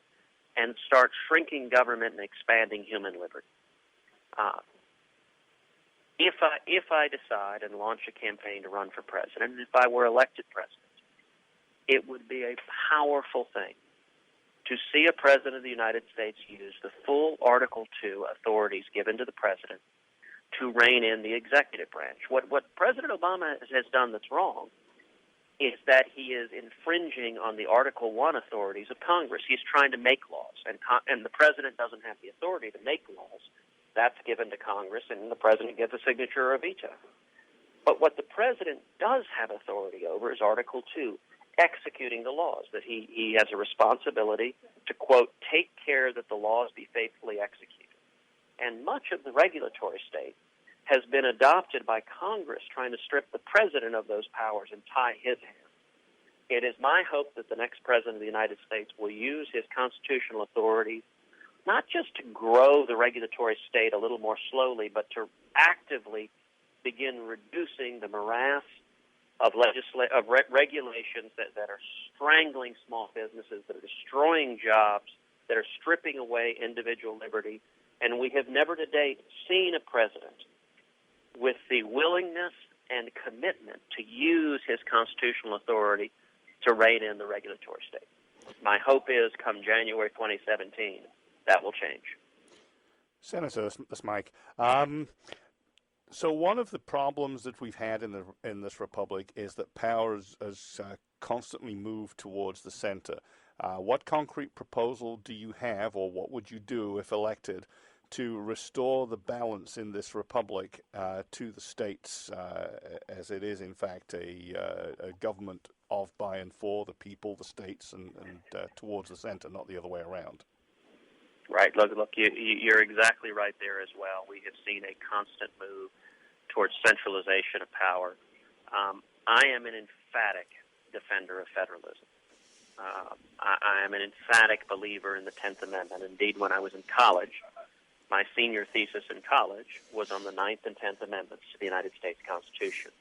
and start shrinking government and expanding human liberty. If I decide and launch a campaign to run for president, and if I were elected president, it would be a powerful thing to see a president of the United States use the full Article II authorities given to the president to rein in the executive branch. What President Obama has done that's wrong is that he is infringing on the Article I authorities of Congress. He's trying to make laws, and the president doesn't have the authority to make laws. That's given to Congress, and the president gets a signature or a veto. But what the president does have authority over is Article II, executing the laws, that he has a responsibility to, quote, take care that the laws be faithfully executed. And much of the regulatory state has been adopted by Congress trying to strip the president of those powers and tie his hands. It is my hope that the next president of the United States will use his constitutional authorities not just to grow the regulatory state a little more slowly, but to actively begin reducing the morass of regulations that are strangling small businesses, that are destroying jobs, that are stripping away individual liberty. And we have never to date seen a president with the willingness and commitment to use his constitutional authority to rein in the regulatory state. My hope is, come January 2017, that will change. Senator, that's Mike. So one of the problems that we've had in this republic is that power has constantly moved towards the center. What concrete proposal do you have, or what would you do if elected, to restore the balance in this republic to the states, as it is in fact a government of, by, and for the people, the states, and towards the center, not the other way around? Right. Look, you're exactly right there as well. We have seen a constant move towards centralization of power. I am an emphatic defender of federalism. I am an emphatic believer in the 10th Amendment. Indeed, when I was in college, my senior thesis in college was on the 9th and 10th Amendments to the United States Constitution.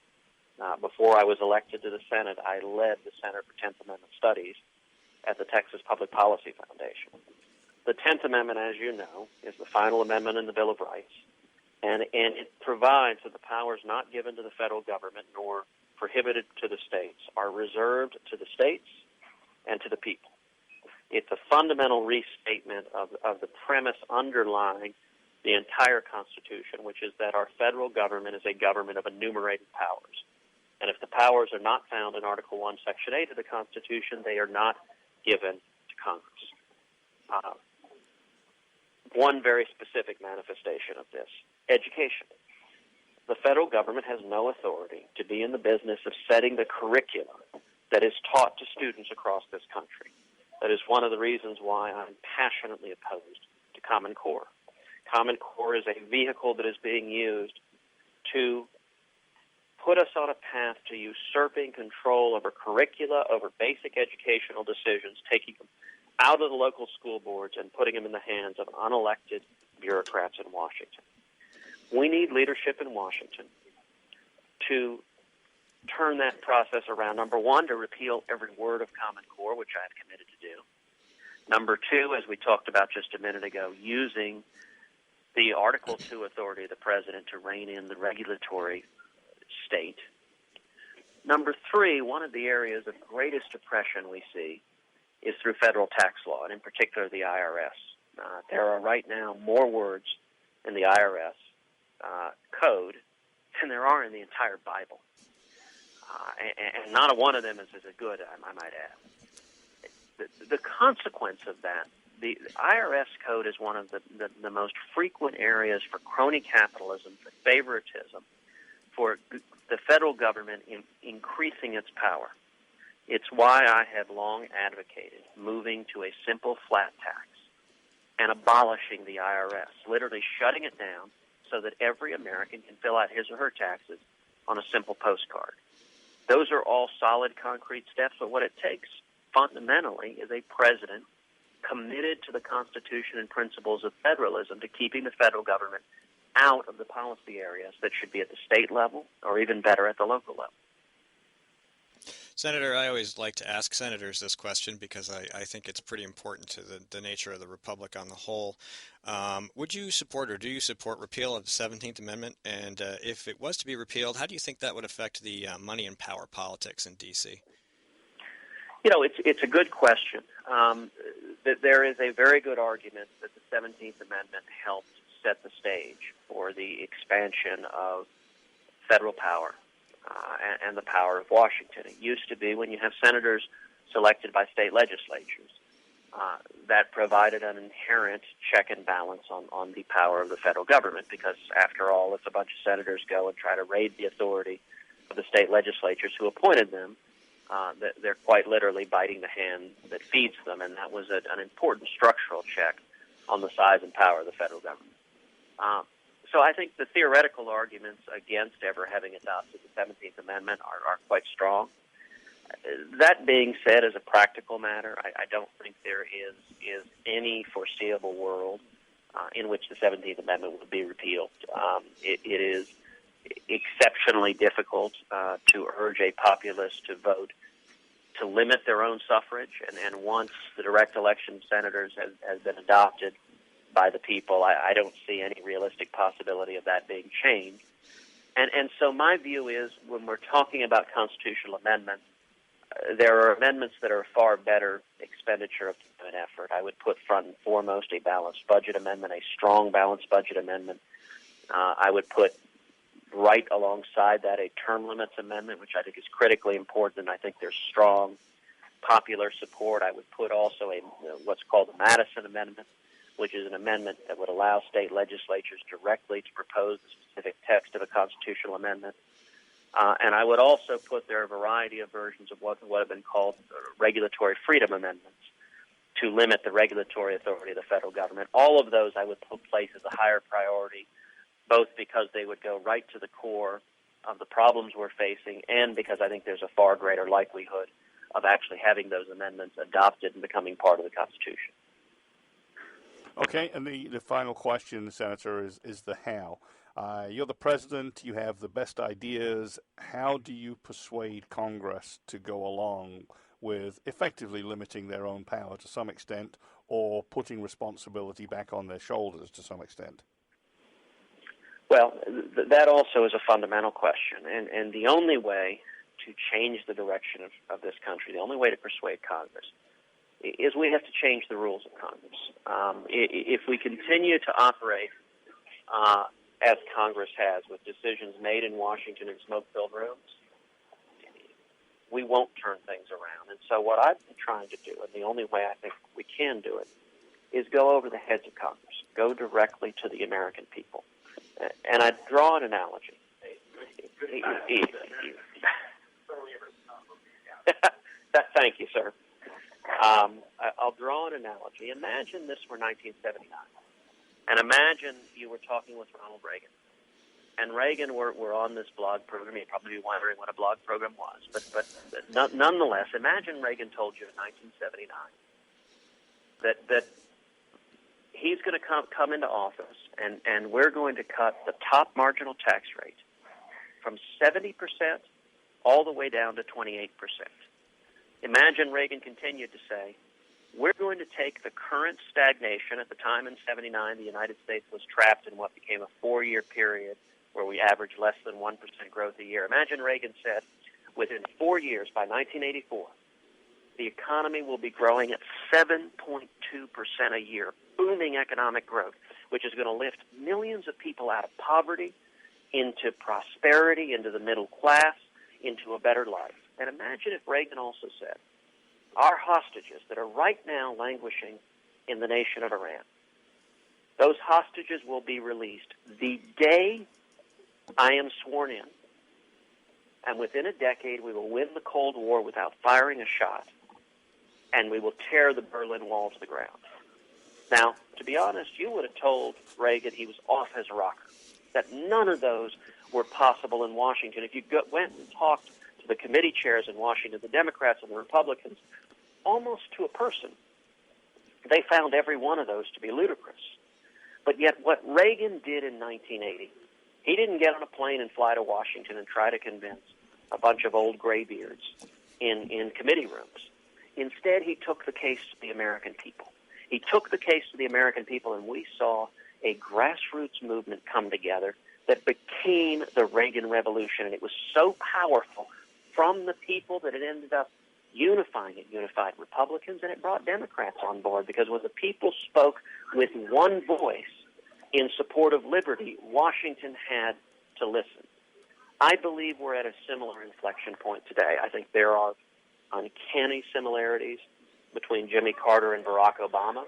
Before I was elected to the Senate, I led the Center for 10th Amendment Studies at the Texas Public Policy Foundation. The 10th Amendment, as you know, is the final amendment in the Bill of Rights, and it provides that the powers not given to the federal government nor prohibited to the states are reserved to the states and to the people. It's a fundamental restatement of the premise underlying the entire Constitution, which is that our federal government is a government of enumerated powers. And if the powers are not found in Article I, Section 8 of the Constitution, they are not given to Congress. One very specific manifestation of this, education. The federal government has no authority to be in the business of setting the curriculum that is taught to students across this country. That is one of the reasons why I'm passionately opposed to Common Core. Common Core is a vehicle that is being used to put us on a path to usurping control over curricula, over basic educational decisions, taking them out of the local school boards and putting them in the hands of unelected bureaucrats in Washington. We need leadership in Washington to turn that process around. Number one, to repeal every word of Common Core, which I have committed to do. Number two, as we talked about just a minute ago, using the Article 2 authority of the president to rein in the regulatory state. Number three, one of the areas of greatest oppression we see is through federal tax law, and in particular the IRS. There are right now more words in the IRS code than there are in the entire Bible. And not a one of them is a good, I might add. The consequence of that, the IRS code is one of the most frequent areas for crony capitalism, for favoritism, for the federal government increasing its power. It's why I have long advocated moving to a simple flat tax and abolishing the IRS, literally shutting it down so that every American can fill out his or her taxes on a simple postcard. Those are all solid, concrete steps, but what it takes fundamentally is a president committed to the Constitution and principles of federalism, to keeping the federal government out of the policy areas that should be at the state level or even better at the local level. Senator, I always like to ask senators this question because I think it's pretty important to the nature of the republic on the whole. Would you support, or do you support, repeal of the 17th Amendment? And if it was to be repealed, how do you think that would affect the money and power politics in D.C.? You know, it's a good question. There is a very good argument that the 17th Amendment helped set the stage for the expansion of federal power and the power of Washington. It used to be when you have senators selected by state legislatures, that provided an inherent check and balance on the power of the federal government, because after all, if a bunch of senators go and try to raid the authority of the state legislatures who appointed them, they're quite literally biting the hand that feeds them, and that was an important structural check on the size and power of the federal government. So I think the theoretical arguments against ever having adopted the 17th Amendment are quite strong. That being said, as a practical matter, I don't think there is any foreseeable world in which the 17th Amendment would be repealed. It is exceptionally difficult to urge a populace to vote to limit their own suffrage, and once the direct election of senators has been adopted by the people, I don't see any realistic possibility of that being changed. And so my view is, when we're talking about constitutional amendments, there are amendments that are far better expenditure of time and effort. I would put front and foremost a balanced budget amendment, a strong balanced budget amendment. I would put right alongside that a term limits amendment, which I think is critically important, and I think there's strong popular support. I would put also what's called the Madison Amendment, which is an amendment that would allow state legislatures directly to propose the specific text of a constitutional amendment. And I would also put there a variety of versions of what have been called regulatory freedom amendments to limit the regulatory authority of the federal government. All of those I would place as a higher priority, both because they would go right to the core of the problems we're facing, and because I think there's a far greater likelihood of actually having those amendments adopted and becoming part of the Constitution. Okay, and the final question, Senator, is the how. You're the president. You have the best ideas. How do you persuade Congress to go along with effectively limiting their own power to some extent, or putting responsibility back on their shoulders to some extent? Well, that also is a fundamental question, and the only way to change the direction of this country, the only way to persuade Congress, is we have to change the rules of Congress. If we continue to operate as Congress has, with decisions made in Washington in smoke-filled rooms, we won't turn things around. And so what I've been trying to do, and the only way I think we can do it, is go over the heads of Congress, go directly to the American people. And I draw an analogy. Thank you, sir. I'll draw an analogy. Imagine this were 1979. And imagine you were talking with Ronald Reagan. And Reagan were on this blog program. You'd probably be wondering what a blog program was. But nonetheless, imagine Reagan told you in 1979 that he's going to come into office and we're going to cut the top marginal tax rate from 70% all the way down to 28%. Imagine Reagan continued to say, we're going to take the current stagnation. At the time in 79, the United States was trapped in what became a 4-year period where we averaged less than 1% growth a year. Imagine Reagan said, within 4 years, by 1984, the economy will be growing at 7.2% a year, booming economic growth, which is going to lift millions of people out of poverty into prosperity, into the middle class, into a better life. And imagine if Reagan also said, our hostages that are right now languishing in the nation of Iran, those hostages will be released the day I am sworn in. And within a decade, we will win the Cold War without firing a shot, and we will tear the Berlin Wall to the ground. Now, to be honest, you would have told Reagan he was off his rocker, that none of those were possible in Washington. If you went and talked to the committee chairs in Washington, the Democrats and the Republicans, almost to a person, they found every one of those to be ludicrous. But yet what Reagan did in 1980, he didn't get on a plane and fly to Washington and try to convince a bunch of old graybeards in committee rooms. Instead, he took the case to the American people. He took the case to the American people, and we saw a grassroots movement come together that became the Reagan Revolution. And it was so powerful from the people that it ended up unifying. It unified Republicans, and it brought Democrats on board, because when the people spoke with one voice in support of liberty, Washington had to listen. I believe we're at a similar inflection point today. I think there are uncanny similarities between Jimmy Carter and Barack Obama.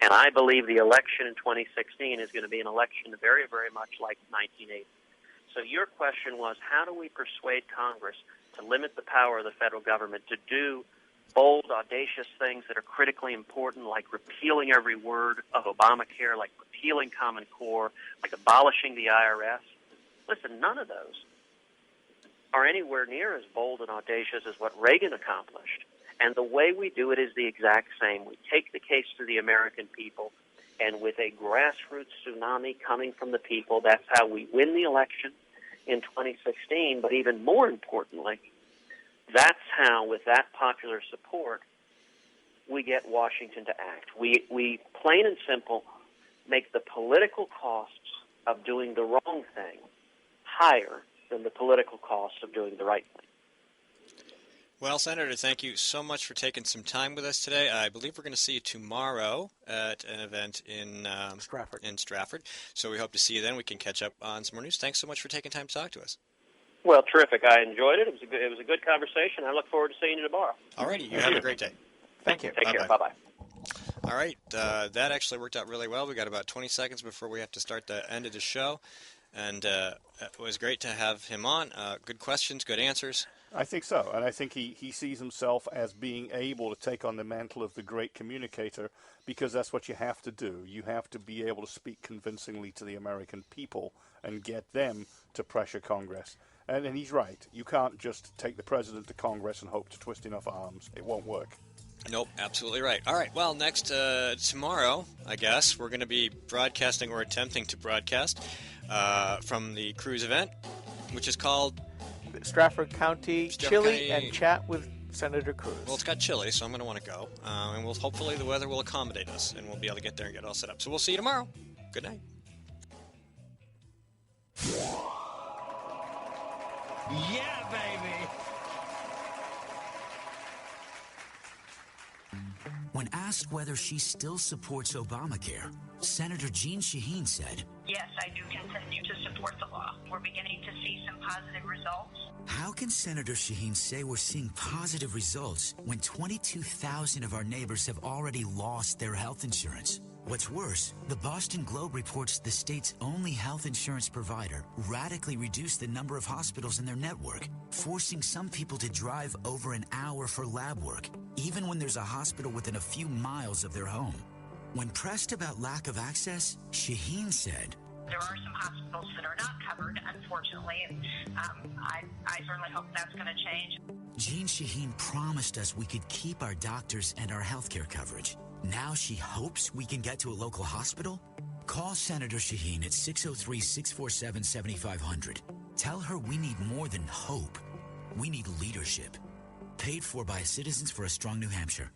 And I believe the election in 2016 is going to be an election very, very much like 1980. So your question was, how do we persuade Congress to limit the power of the federal government to do bold, audacious things that are critically important, like repealing every word of Obamacare, like repealing Common Core, like abolishing the IRS? Listen, none of those are anywhere near as bold and audacious as what Reagan accomplished. And the way we do it is the exact same. We take the case to the American people, and with a grassroots tsunami coming from the people, that's how we win the election in 2016. But even more importantly, that's how, with that popular support, we get Washington to act. We plain and simple, make the political costs of doing the wrong thing higher than the political costs of doing the right thing. Well, Senator, thank you so much for taking some time with us today. I believe we're going to see you tomorrow at an event in Stratford. So we hope to see you then. We can catch up on some more news. Thanks so much for taking time to talk to us. Well, terrific. I enjoyed it. It was a good conversation. I look forward to seeing you tomorrow. All righty. You have a great day. Thank you. Take care. Bye-bye. All right. That actually worked out really well. We got about 20 seconds before we have to start the end of the show. And it was great to have him on. Good questions, good answers. I think so, and I think he sees himself as being able to take on the mantle of the great communicator, because that's what you have to do. You have to be able to speak convincingly to the American people and get them to pressure Congress. And he's right. You can't just take the president to Congress and hope to twist enough arms. It won't work. Nope, absolutely right. All right, well, next tomorrow, I guess, we're going to be broadcasting or attempting to broadcast from the Cruz event, which is called Stratford County Chili and Chat with Senator Cruz. Well, it's got chili, so I'm going to want to go. And hopefully the weather will accommodate us, and we'll be able to get there and get all set up. So we'll see you tomorrow. Good night. Yeah, baby! When asked whether she still supports Obamacare, Senator Jane Shaheen said, "Yes, I do continue to support the law. We're beginning to see some positive results." How can Senator Shaheen say we're seeing positive results when 22,000 of our neighbors have already lost their health insurance? What's worse, the Boston Globe reports the state's only health insurance provider radically reduced the number of hospitals in their network, forcing some people to drive over an hour for lab work, even when there's a hospital within a few miles of their home. When pressed about lack of access, Shaheen said, there are some hospitals that are not covered, unfortunately, and I certainly hope that's going to change. Jane Shaheen promised us we could keep our doctors and our healthcare coverage. Now she hopes we can get to a local hospital? Call Senator Shaheen at 603-647-7500. Tell her we need more than hope. We need leadership. Paid for by Citizens for a Strong New Hampshire.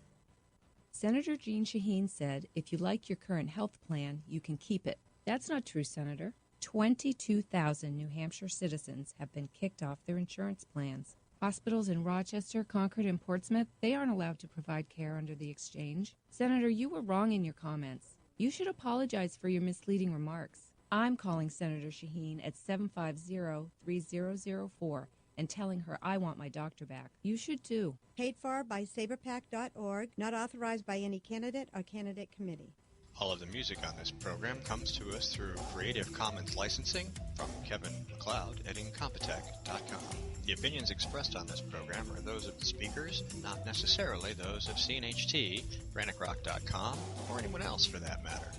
Senator Jane Shaheen said, if you like your current health plan, you can keep it. That's not true, Senator. 22,000 New Hampshire citizens have been kicked off their insurance plans. Hospitals in Rochester, Concord, and Portsmouth, they aren't allowed to provide care under the exchange. Senator, you were wrong in your comments. You should apologize for your misleading remarks. I'm calling Senator Shaheen at 750-3004 and telling her I want my doctor back. You should too. Paid for by SaberPac.org, not authorized by any candidate or candidate committee. All of the music on this program comes to us through Creative Commons licensing from Kevin MacLeod at Incompetech.com. The opinions expressed on this program are those of the speakers, not necessarily those of CNHT, GrokTALK.com, or anyone else for that matter.